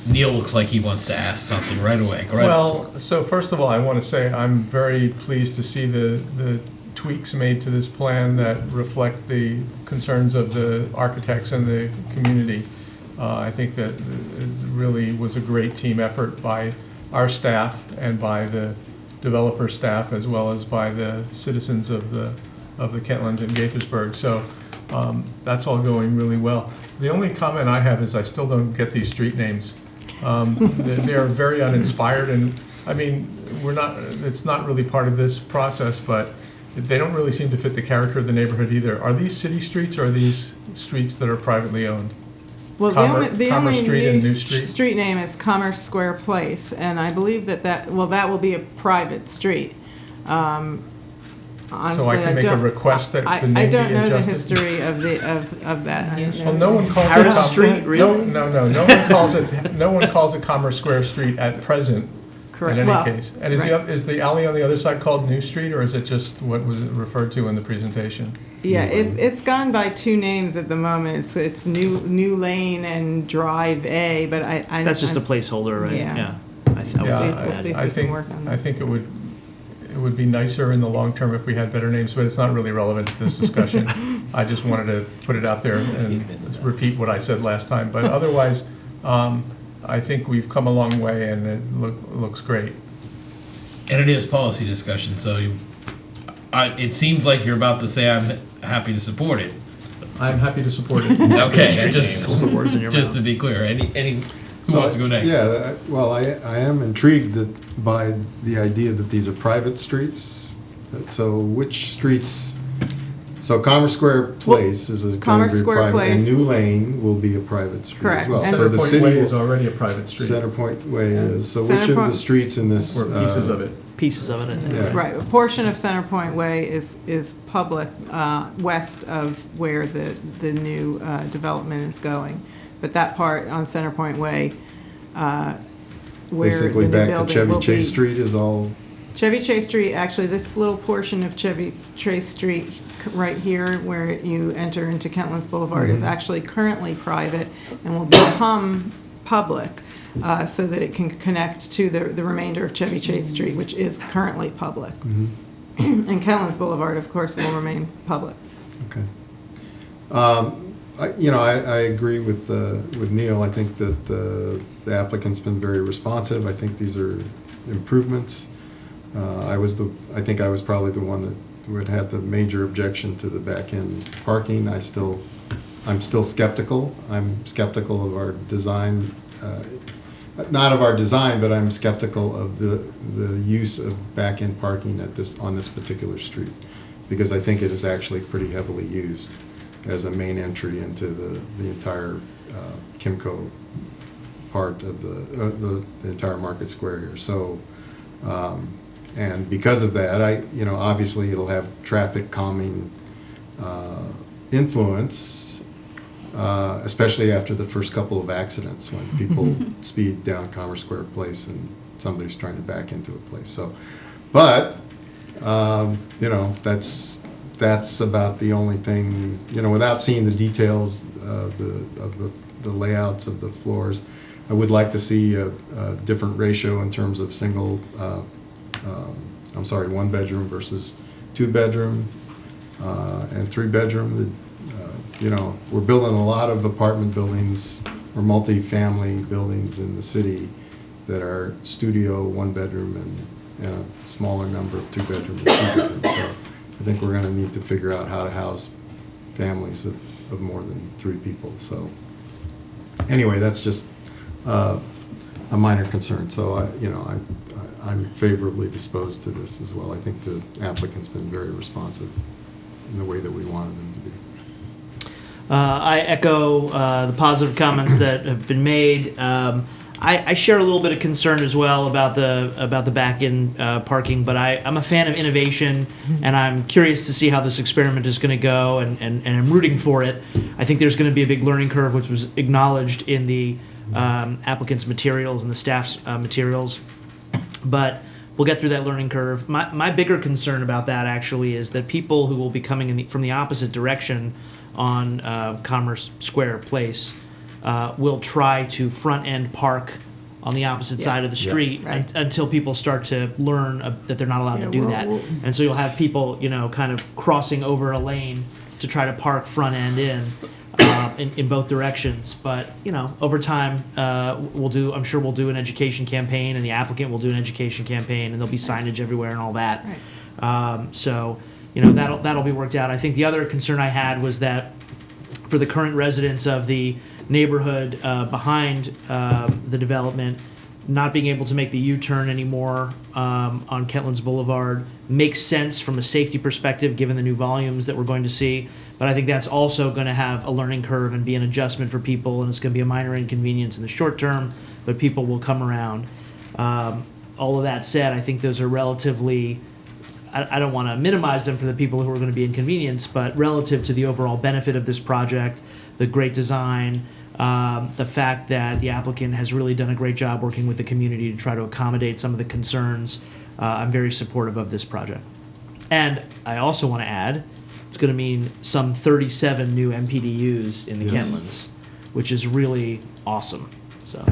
Neil looks like he wants to ask something right away. Go ahead. Well, so first of all, I want to say I'm very pleased to see the tweaks made to this plan that reflect the concerns of the architects and the community. I think that it really was a great team effort by our staff and by the developer staff as well as by the citizens of the Kentlands and Gaithersburg. So that's all going really well. The only comment I have is I still don't get these street names. They are very uninspired, and I mean, it's not really part of this process, but they don't really seem to fit the character of the neighborhood either. Are these city streets or are these streets that are privately owned? Well, the Commerce only Street and New new Street? street name is Commerce Square Place, and I believe that will be a private street. So I can make a request that the name be adjusted? I don't know the history of that. Well, no one calls Harris it Street, really? No one calls it Commerce Square Street at present. Correct. In Well, any case. And right. is the alley on the other side called New Street, or is it just what was referred to in the presentation? Yeah, it's gone by two names at the moment. It's New Lane and Drive A, but I That's just a placeholder, right? Yeah. I think it would be nicer in the long term if we had better names, but it's not really relevant to this discussion. I just wanted to put it out there and repeat what I said last time. But otherwise, I think we've come a long way, and it looks great. And it is policy discussion, so it seems like you're about to say I'm happy to support it. I'm happy to support it. Okay, just to be clear, who wants to go next? Yeah, well, I am intrigued by the idea that these are private streets. So which streets? So Commerce Square Place is going to be private, and New Lane will be a private street Correct. as well. Center So the Point city Way is already a private street. Center Point Way is. So which of the streets in this? Or pieces of it. Pieces of it, I think. Yeah. Right, a portion of Center Point Way is public, west of where the new development is going. But that part on Center Point Way, where Basically the new back to building Chevy will Chase be. Street is all. Chevy Chase Street, actually, this little portion of Chevy Chase Street right here where you enter into Kentlands Boulevard is actually currently private and will become public so that it can connect to the remainder of Chevy Chase Street, which is currently public. And Kentlands Boulevard, of course, will remain public. Okay. I agree with Neil. I think that the applicant's been very responsive. I think these are improvements. I think I was probably the one that would have the major objection to the back end parking. I'm still skeptical. I'm skeptical of our design, not of our design, but I'm skeptical of the use of back end parking on this particular street, because I think it is actually pretty heavily used as a main entry into the entire Kimco part of the entire Market Square here. So. And because of that, obviously it'll have traffic calming influence, especially after the first couple of accidents when people speed down Commerce Square Place and somebody's trying to back into a place. So, but that's about the only thing. Without seeing the details of the layouts of the floors, I would like to see a different ratio in terms of one bedroom versus 2 bedroom and 3 bedroom. We're building a lot of apartment buildings or multi-family buildings in the city that are studio 1 bedroom and a smaller number of 2 bedroom and 3 bedroom. So I think we're going to need to figure out how to house families of more than 3 people. So anyway, that's just a minor concern. So I'm favorably disposed to this as well. I think the applicant's been very responsive in the way that we wanted them to be. I echo the positive comments that have been made. I share a little bit of concern as well about the back-end parking, but I'm a fan of innovation, and I'm curious to see how this experiment is going to go, and I'm rooting for it. I think there's going to be a big learning curve, which was acknowledged in the applicant's materials and the staff's materials. But we'll get through that learning curve. My bigger concern about that actually is that people who will be coming from the opposite direction on Commerce Square Place will try to front-end park on the opposite side of the street until people start to learn that they're not allowed to do that. And so you'll have people, kind of crossing over a lane to try to park front-end in. in both directions. But, over time, I'm sure we'll do an education campaign, and the applicant will do an education campaign, and there'll be signage everywhere and all that. So, that'll be worked out. I think the other concern I had was that for the current residents of the neighborhood behind the development, not being able to make the U-turn anymore on Kentlands Boulevard makes sense from a safety perspective, given the new volumes that we're going to see. But I think that's also going to have a learning curve and be an adjustment for people, and it's going to be a minor inconvenience in the short term, but people will come around. All of that said, I think those are relatively, I don't want to minimize them for the people who are going to be inconvenienced, but relative to the overall benefit of this project, the great design, the fact that the applicant has really done a great job working with the community to try to accommodate some of the concerns, I'm very supportive of this project. And I also want to add, it's going to mean some 37 new MPDUs in the Kentlands, which is really awesome. So,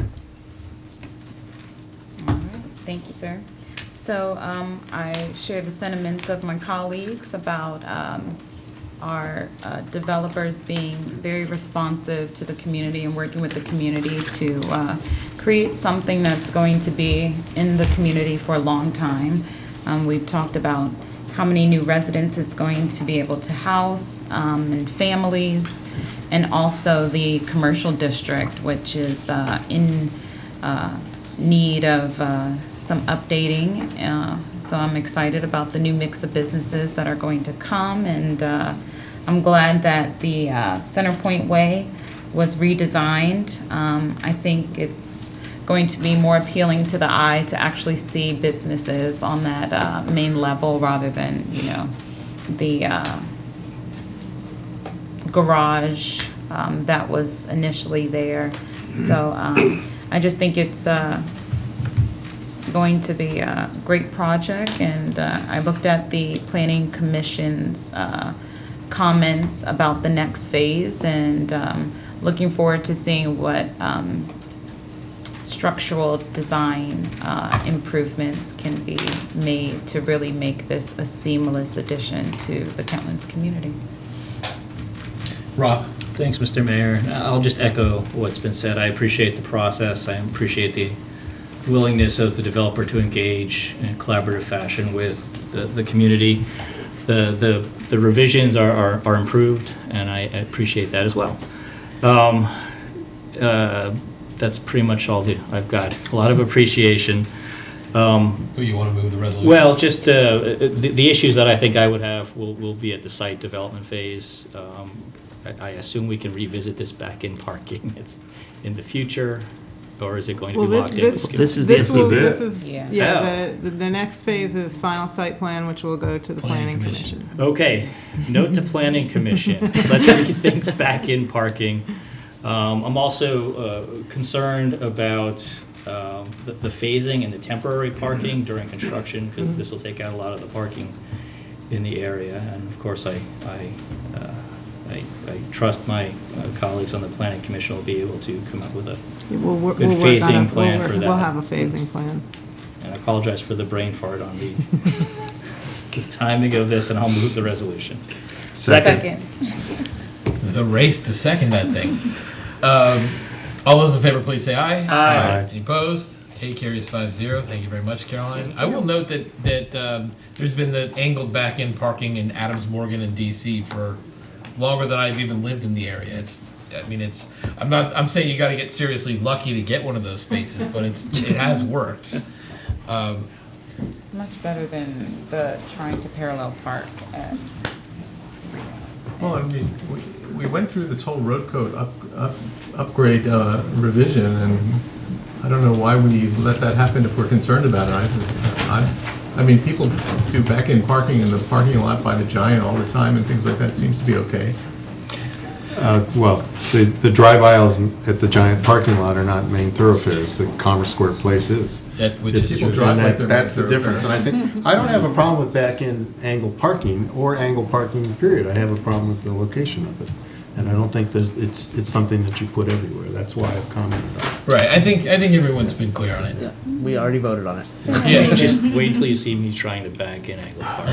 all right, thank you, sir. So I share the sentiments of my colleagues about our developers being very responsive to the community and working with the community to create something that's going to be in the community for a long time. We've talked about how many new residents it's going to be able to house, and families, and also the commercial district, which is in need of some updating. So I'm excited about the new mix of businesses that are going to come, and I'm glad that the Centerpoint Way was redesigned. I think it's going to be more appealing to the eye to actually see businesses on that main level rather than, the garage that was initially there. So I just think it's going to be a great project, and I looked at the Planning Commission's comments about the next phase, and looking forward to seeing what structural design improvements can be made to really make this a seamless addition to the Kentlands community. Rob? Thanks, Mr. Mayor. I'll just echo what's been said. I appreciate the process. I appreciate the willingness of the developer to engage in a collaborative fashion with the community. The revisions are improved, and I appreciate that as well. That's pretty much all I've got. A lot of appreciation. You want to move the resolution? Well, just the issues that I think I would have will be at the site development phase. I assume we can revisit this back in parking. It's in the future, or is it going to be locked in? This is the next phase is final site plan, which will go to the Planning Commission. Okay, note to Planning Commission. Let's get things back in parking. I'm also concerned about the phasing and the temporary parking during construction, because this will take out a lot of the parking in the area. And of course, I trust my colleagues on the Planning Commission will be able to come up with a good phasing plan for that. We'll have a phasing plan. And I apologize for the brain fart on the timing of this, and I'll move the resolution. Second. There's a race to second that thing. All those in favor, please say aye. Aye. Any opposed? Okay, carries 5-0. Thank you very much, Caroline. I will note that there's been the angled back-in parking in Adams Morgan and DC for longer than I've even lived in the area. I'm saying you got to get seriously lucky to get one of those spaces, but it has worked. It's much better than the trying to parallel park at. Well, I mean, we went through this whole road code upgrade revision, and I don't know why we let that happen if we're concerned about it. I mean, people do back-in parking in the parking lot by the Giant all the time, and things like that seems to be okay. Well, the drive aisles at the Giant parking lot are not main thoroughfares. The Commerce Square place is. Which is true. That's the difference. And I think I don't have a problem with back-in angle parking or angle parking, period. I have a problem with the location of it. And I don't think it's something that you put everywhere. That's why I've commented on it. Right, I think everyone's been clear on it. Yeah, we already voted on it. Yeah. Just wait till you see me trying to back in Angle Park.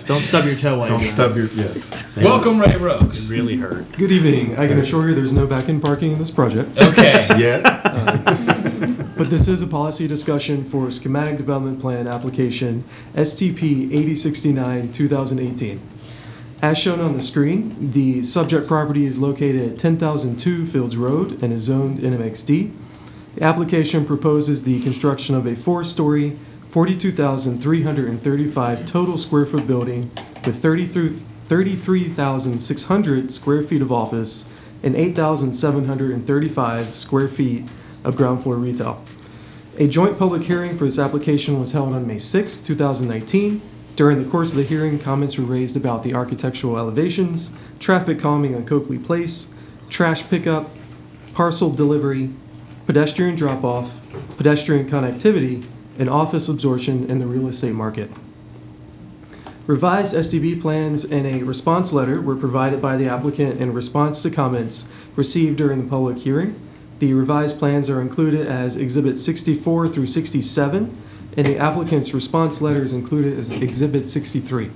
Don't stub your toe while Don't you're stub your, yeah. Welcome, Ray It Rokes. really hurt. Good evening. I can assure you there's no back-in parking in this project. Okay. Yeah. But this is a policy discussion for Schematic Development Plan Application STP 8069 2018. As shown on the screen, the subject property is located at 10,002 Fields Road and is zoned NMXD. The application proposes the construction of a 4-story, 42,335 total square foot building with 33,600 square feet of office and 8,735 square feet of ground floor retail. A joint public hearing for this application was held on May 6, 2019. During the course of the hearing, comments were raised about the architectural elevations, traffic calming on Coakley Place, trash pickup, parcel delivery, pedestrian drop-off, pedestrian connectivity, and office absorption in the real estate market. Revised SDB plans and a response letter were provided by the applicant in response to comments received during the public hearing. The revised plans are included as Exhibit 64 through 67, and the applicant's response letter is included as Exhibit 63.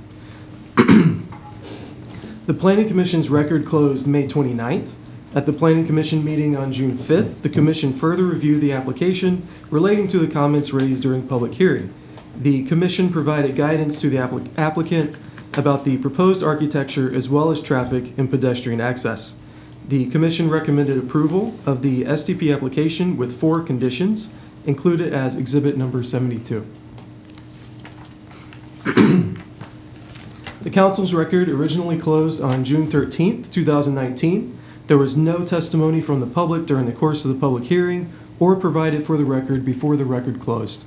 The Planning Commission's record closed May 29th. At the Planning Commission meeting on June 5th, the Commission further reviewed the application relating to the comments raised during the public hearing. The Commission provided guidance to the applicant about the proposed architecture as well as traffic and pedestrian access. The Commission recommended approval of the SDP application with 4 conditions, included as Exhibit number 72. The Council's record originally closed on June 13th, 2019. There was no testimony from the public during the course of the public hearing or provided for the record before the record closed.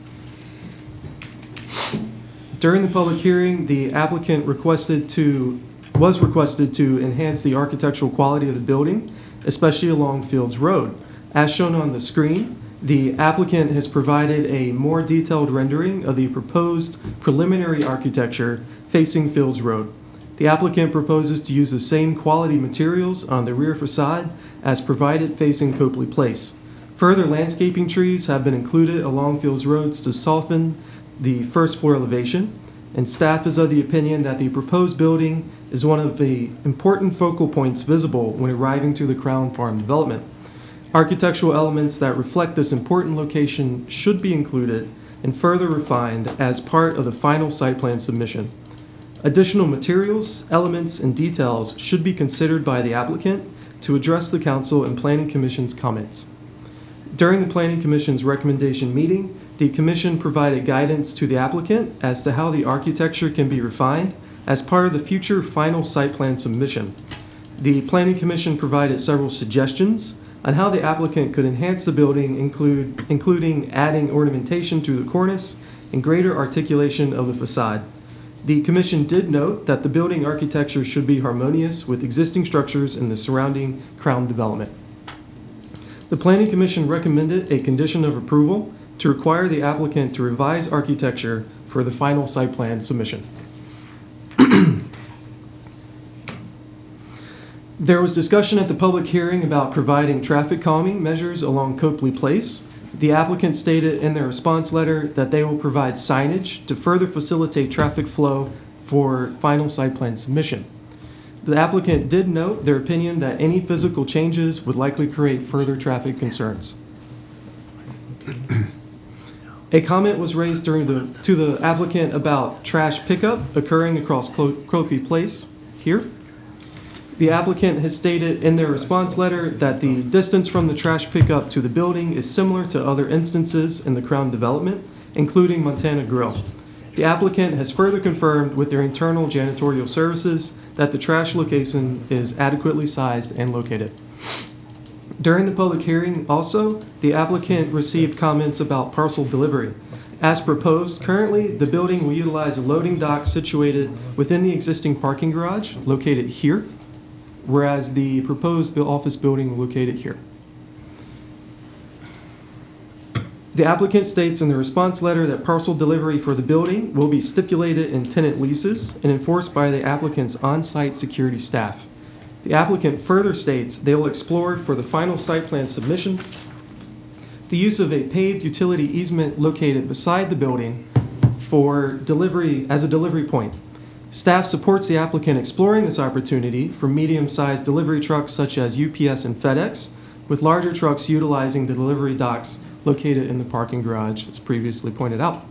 During the public hearing, the applicant was requested to enhance the architectural quality of the building, especially along Fields Road. As shown on the screen, the applicant has provided a more detailed rendering of the proposed preliminary architecture facing Fields Road. The applicant proposes to use the same quality materials on the rear facade as provided facing Coakley Place. Further landscaping trees have been included along Fields Roads to soften the first floor elevation, and staff is of the opinion that the proposed building is one of the important focal points visible when arriving to the Crown Farm development. Architectural elements that reflect this important location should be included and further refined as part of the final site plan submission. Additional materials, elements, and details should be considered by the applicant to address the Council and Planning Commission's comments. During the Planning Commission's recommendation meeting, the Commission provided guidance to the applicant as to how the architecture can be refined as part of the future final site plan submission. The Planning Commission provided several suggestions on how the applicant could enhance the building, including adding ornamentation to the cornice and greater articulation of the facade. The Commission did note that the building architecture should be harmonious with existing structures in the surrounding Crown development. The Planning Commission recommended a condition of approval to require the applicant to revise architecture for the final site plan submission. There was discussion at the public hearing about providing traffic calming measures along Coakley Place. The applicant stated in their response letter that they will provide signage to further facilitate traffic flow for final site plan submission. The applicant did note their opinion that any physical changes would likely create further traffic concerns. A comment was raised to the applicant about trash pickup occurring across Coakley Place here. The applicant has stated in their response letter that the distance from the trash pickup to the building is similar to other instances in the Crown development, including Montana Grill. The applicant has further confirmed with their internal janitorial services that the trash location is adequately sized and located. During the public hearing, also, the applicant received comments about parcel delivery. As proposed, currently, the building will utilize a loading dock situated within the existing parking garage located here, whereas the proposed office building will located here. The applicant states in the response letter that parcel delivery for the building will be stipulated in tenant leases and enforced by the applicant's on-site security staff. The applicant further states they will explore for the final site plan submission the use of a paved utility easement located beside the building for delivery as a delivery point. Staff supports the applicant exploring this opportunity for medium-sized delivery trucks such as UPS and FedEx, with larger trucks utilizing the delivery docks located in the parking garage, as previously pointed out.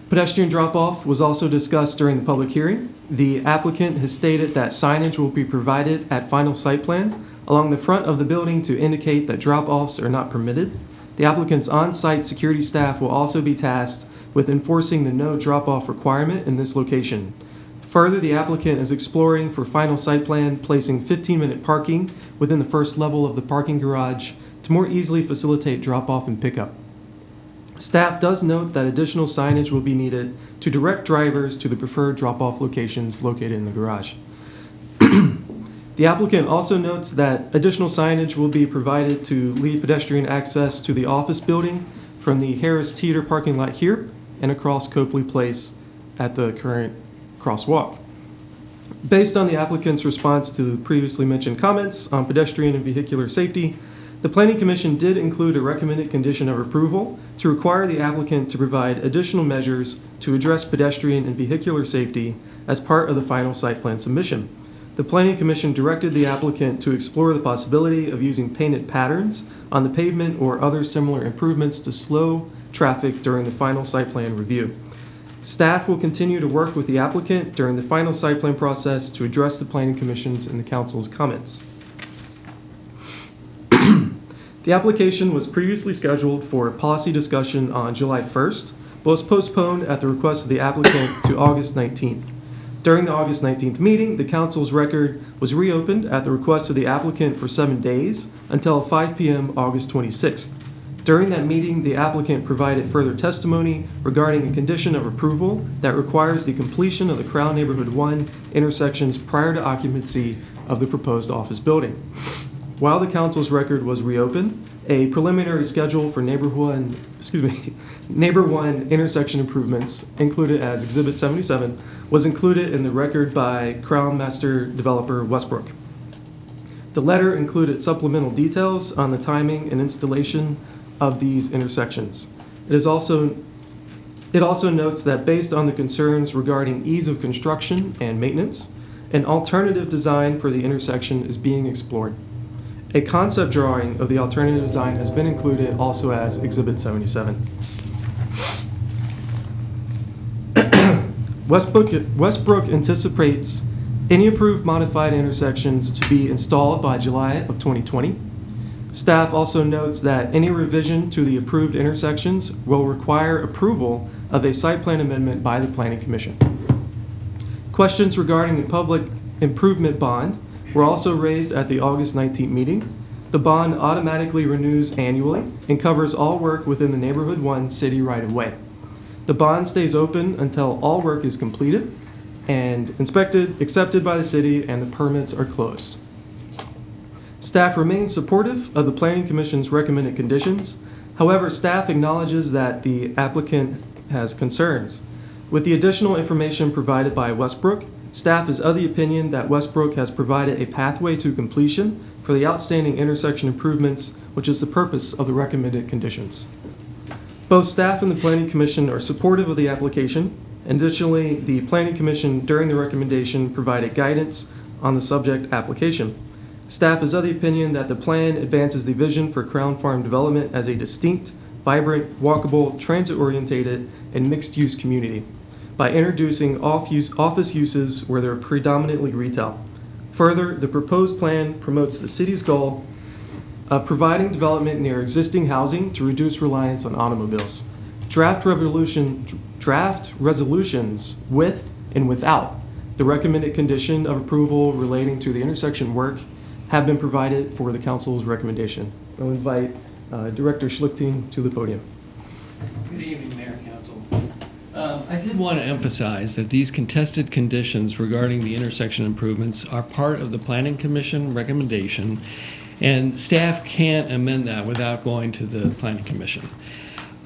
Pedestrian drop-off was also discussed during the public hearing. The applicant has stated that signage will be provided at final site plan along the front of the building to indicate that drop-offs are not permitted. The applicant's on-site security staff will also be tasked with enforcing the no drop-off requirement in this location. Further, the applicant is exploring for final site plan placing 15-minute parking within the first level of the parking garage to more easily facilitate drop-off and pickup. Staff does note that additional signage will be needed to direct drivers to the preferred drop-off locations located in the garage. The applicant also notes that additional signage will be provided to lead pedestrian access to the office building from the Harris Teeter parking lot here and across Copley Place at the current crosswalk. Based on the applicant's response to the previously mentioned comments on pedestrian and vehicular safety, the Planning Commission did include a recommended condition of approval to require the applicant to provide additional measures to address pedestrian and vehicular safety as part of the final site plan submission. The Planning Commission directed the applicant to explore the possibility of using painted patterns on the pavement or other similar improvements to slow traffic during the final site plan review. Staff will continue to work with the applicant during the final site plan process to address the Planning Commission's and the Council's comments. The application was previously scheduled for policy discussion on July 1st, but was postponed at the request of the applicant to August 19th. During the August 19th meeting, the Council's record was reopened at the request of the applicant for 7 days until 5 p.m. August 26th. During that meeting, the applicant provided further testimony regarding a condition of approval that requires the completion of the Crown Neighborhood 1 intersections prior to occupancy of the proposed office building. While the Council's record was reopened, a preliminary schedule for Neighbor 1 intersection improvements, included as Exhibit 77, was included in the record by Crown Master Developer Westbrook. The letter included supplemental details on the timing and installation of these intersections. It also notes that based on the concerns regarding ease of construction and maintenance, an alternative design for the intersection is being explored. A concept drawing of the alternative design has been included also as Exhibit 77. Westbrook anticipates any approved modified intersections to be installed by July of 2020. Staff also notes that any revision to the approved intersections will require approval of a site plan amendment by the Planning Commission. Questions regarding the public improvement bond were also raised at the August 19th meeting. The bond automatically renews annually and covers all work within the Neighborhood 1 city right-of-way. The bond stays open until all work is completed and inspected, accepted by the city, and the permits are closed. Staff remains supportive of the Planning Commission's recommended conditions. However, staff acknowledges that the applicant has concerns. With the additional information provided by Westbrook, staff is of the opinion that Westbrook has provided a pathway to completion for the outstanding intersection improvements, which is the purpose of the recommended conditions. Both staff and the Planning Commission are supportive of the application. Additionally, the Planning Commission during the recommendation provided guidance on the subject application. Staff is of the opinion that the plan advances the vision for Crown Farm development as a distinct, vibrant, walkable, transit-oriented, and mixed-use community by introducing office uses where they're predominantly retail. Further, the proposed plan promotes the city's goal of providing development near existing housing to reduce reliance on automobiles. Draft resolutions with and without the recommended condition of approval relating to the intersection work have been provided for the Council's recommendation. I'll invite Director Schlichting to the podium. Good evening, Mayor and Council. I did want to emphasize that these contested conditions regarding the intersection improvements are part of the Planning Commission recommendation, and staff can't amend that without going to the Planning Commission.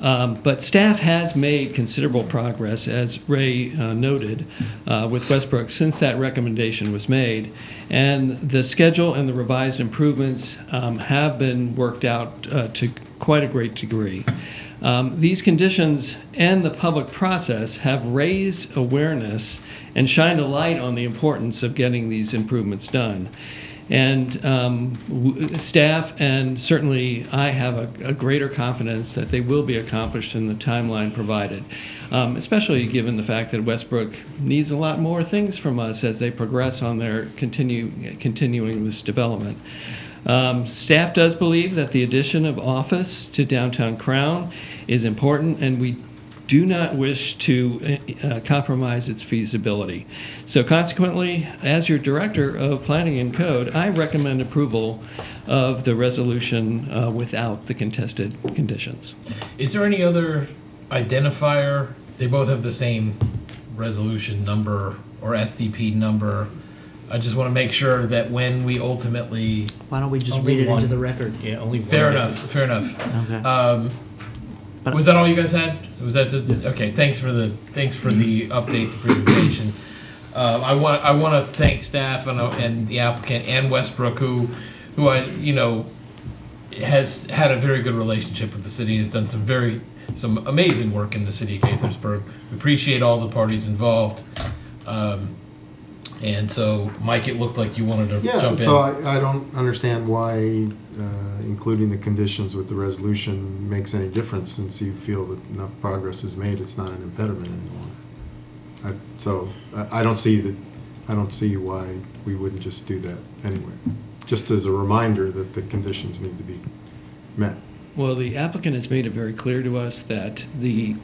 But staff has made considerable progress, as Ray noted, with Westbrook since that recommendation was made. And the schedule and the revised improvements have been worked out to quite a great degree. These conditions and the public process have raised awareness and shined a light on the importance of getting these improvements done. And staff and certainly I have a greater confidence that they will be accomplished in the timeline provided, especially given the fact that Westbrook needs a lot more things from us as they progress on their continuing this development. Staff does believe that the addition of office to downtown Crown is important, and we do not wish to compromise its feasibility. So consequently, as your Director of Planning and Code, I recommend approval of the resolution without the contested conditions. Is there any other identifier? They both have the same resolution number or SDP number. I just want to make sure that when we ultimately... Why don't we just read it into the record? Yeah, only one. Fair enough, fair enough. Okay. Was that all you guys had? Was that okay? Thanks for the update, the presentation. I want to thank staff and the applicant and Westbrook, who has had a very good relationship with the city. Has done some amazing work in the city of Gaithersburg. We appreciate all the parties involved. And so, Mike, it looked like you wanted to jump in. So I don't understand why including the conditions with the resolution makes any difference, since you feel that enough progress is made. It's not an impediment anymore. I don't see why we wouldn't just do that anyway. Just as a reminder that the conditions need to be met. Well, the applicant has made it very clear to us that the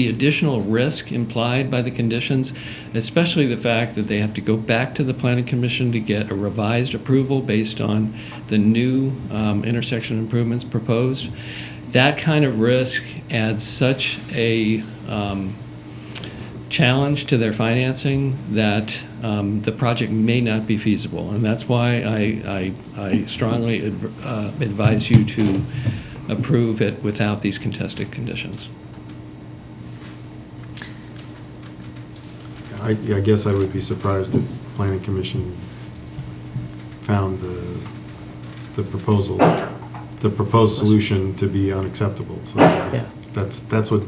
additional risk implied by the conditions, especially the fact that they have to go back to the Planning Commission to get a revised approval based on the new intersection improvements proposed, that kind of risk adds such a challenge to their financing that the project may not be feasible. And that's why I strongly advise you to approve it without these contested conditions. I guess I would be surprised if Planning Commission found the proposed solution to be unacceptable. So that's what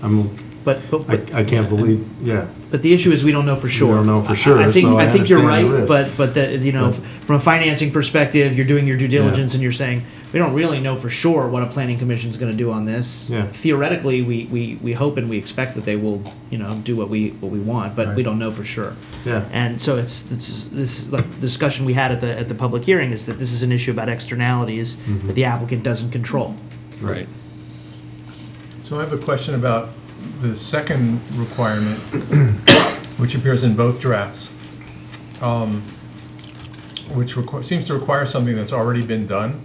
I'm. I can't believe. Yeah. But the issue is we don't know for sure. We don't know for sure. I think you're right, but from a financing perspective, you're doing your due diligence and you're saying we don't really know for sure what a planning commission is going to do on this. Yeah. Theoretically, we hope and we expect that they will do what we want, but we don't know for sure. Yeah. And so this like the discussion we had at the public hearing is that this is an issue about externalities that the applicant doesn't control. Right. So I have a question about the second requirement, which appears in both drafts, which seems to require something that's already been done.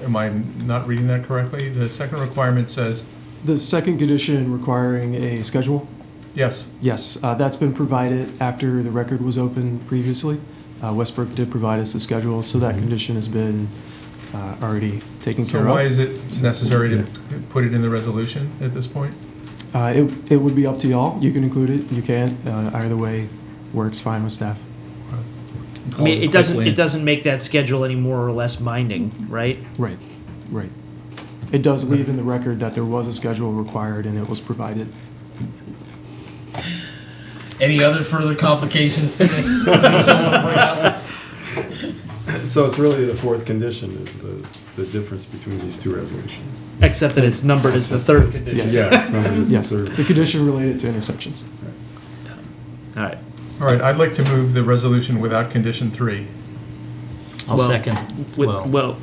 Am I not reading that correctly? The second requirement says... The second condition requiring a schedule? Yes. Yes, that's been provided after the record was opened previously. Westbrook did provide us a schedule, so that condition has been already taken care of. So why is it necessary to put it in the resolution at this point? It would be up to y'all. You can include it. You can't. Either way works fine with staff. I mean, it doesn't make that schedule any more or less binding, right? Right. It does leave in the record that there was a schedule required and it was provided. Any other further complications to this? So it's really the fourth condition is the difference between these two resolutions. Except that it's numbered as the third condition. Yes. Yeah, it's numbered as the third. The condition related to intersections. All right. All right, I'd like to move the resolution without condition 3. I'll second. Well,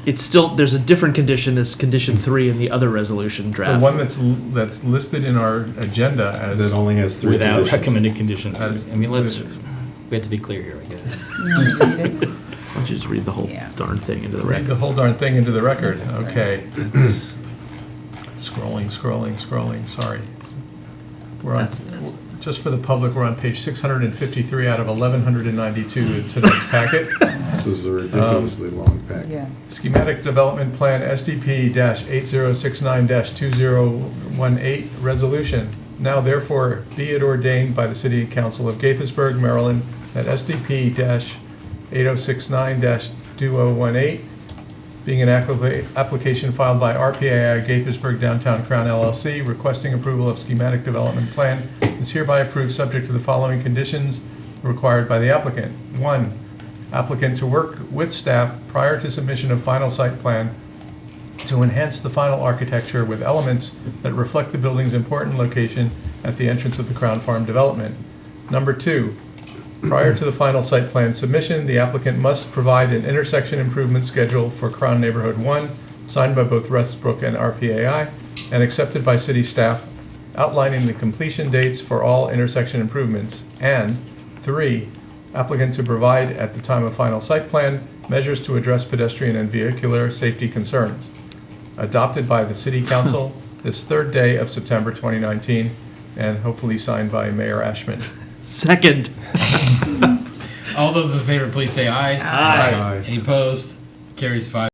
it's still, there's a different condition, that's condition 3 in the other resolution draft. The one that's listed in our agenda as... That only has 3 without conditions. recommended condition. I mean, we have to be clear here, I guess. Why don't you just read the whole darn thing into the record? Read the whole darn thing into the record. Okay. Scrolling. Sorry. We're on just for the public, we're on page 653 out of 1192 in tonight's packet. This is a ridiculously long packet. Schematic Development Plan SDP-8069-2018 resolution. Now therefore be it ordained by the City Council of Gaithersburg, Maryland, that SDP-8069-2018, being an application filed by RPAI Gaithersburg Downtown Crown LLC requesting approval of schematic development plan, is hereby approved subject to the following conditions required by the applicant. 1, applicant to work with staff prior to submission of final site plan to enhance the final architecture with elements that reflect the building's important location at the entrance of the Crown Farm development. Number 2, prior to the final site plan submission, the applicant must provide an intersection improvement schedule for Crown Neighborhood 1, signed by both Westbrook and RPAI, and accepted by city staff, outlining the completion dates for all intersection improvements. And 3, applicant to provide at the time of final site plan measures to address pedestrian and vehicular safety concerns. Adopted by the City Council this 3rd day of September 2019, and hopefully signed by Mayor Ashman. Second. All those in favor, please say aye. Aye. Any opposed? Carries 5.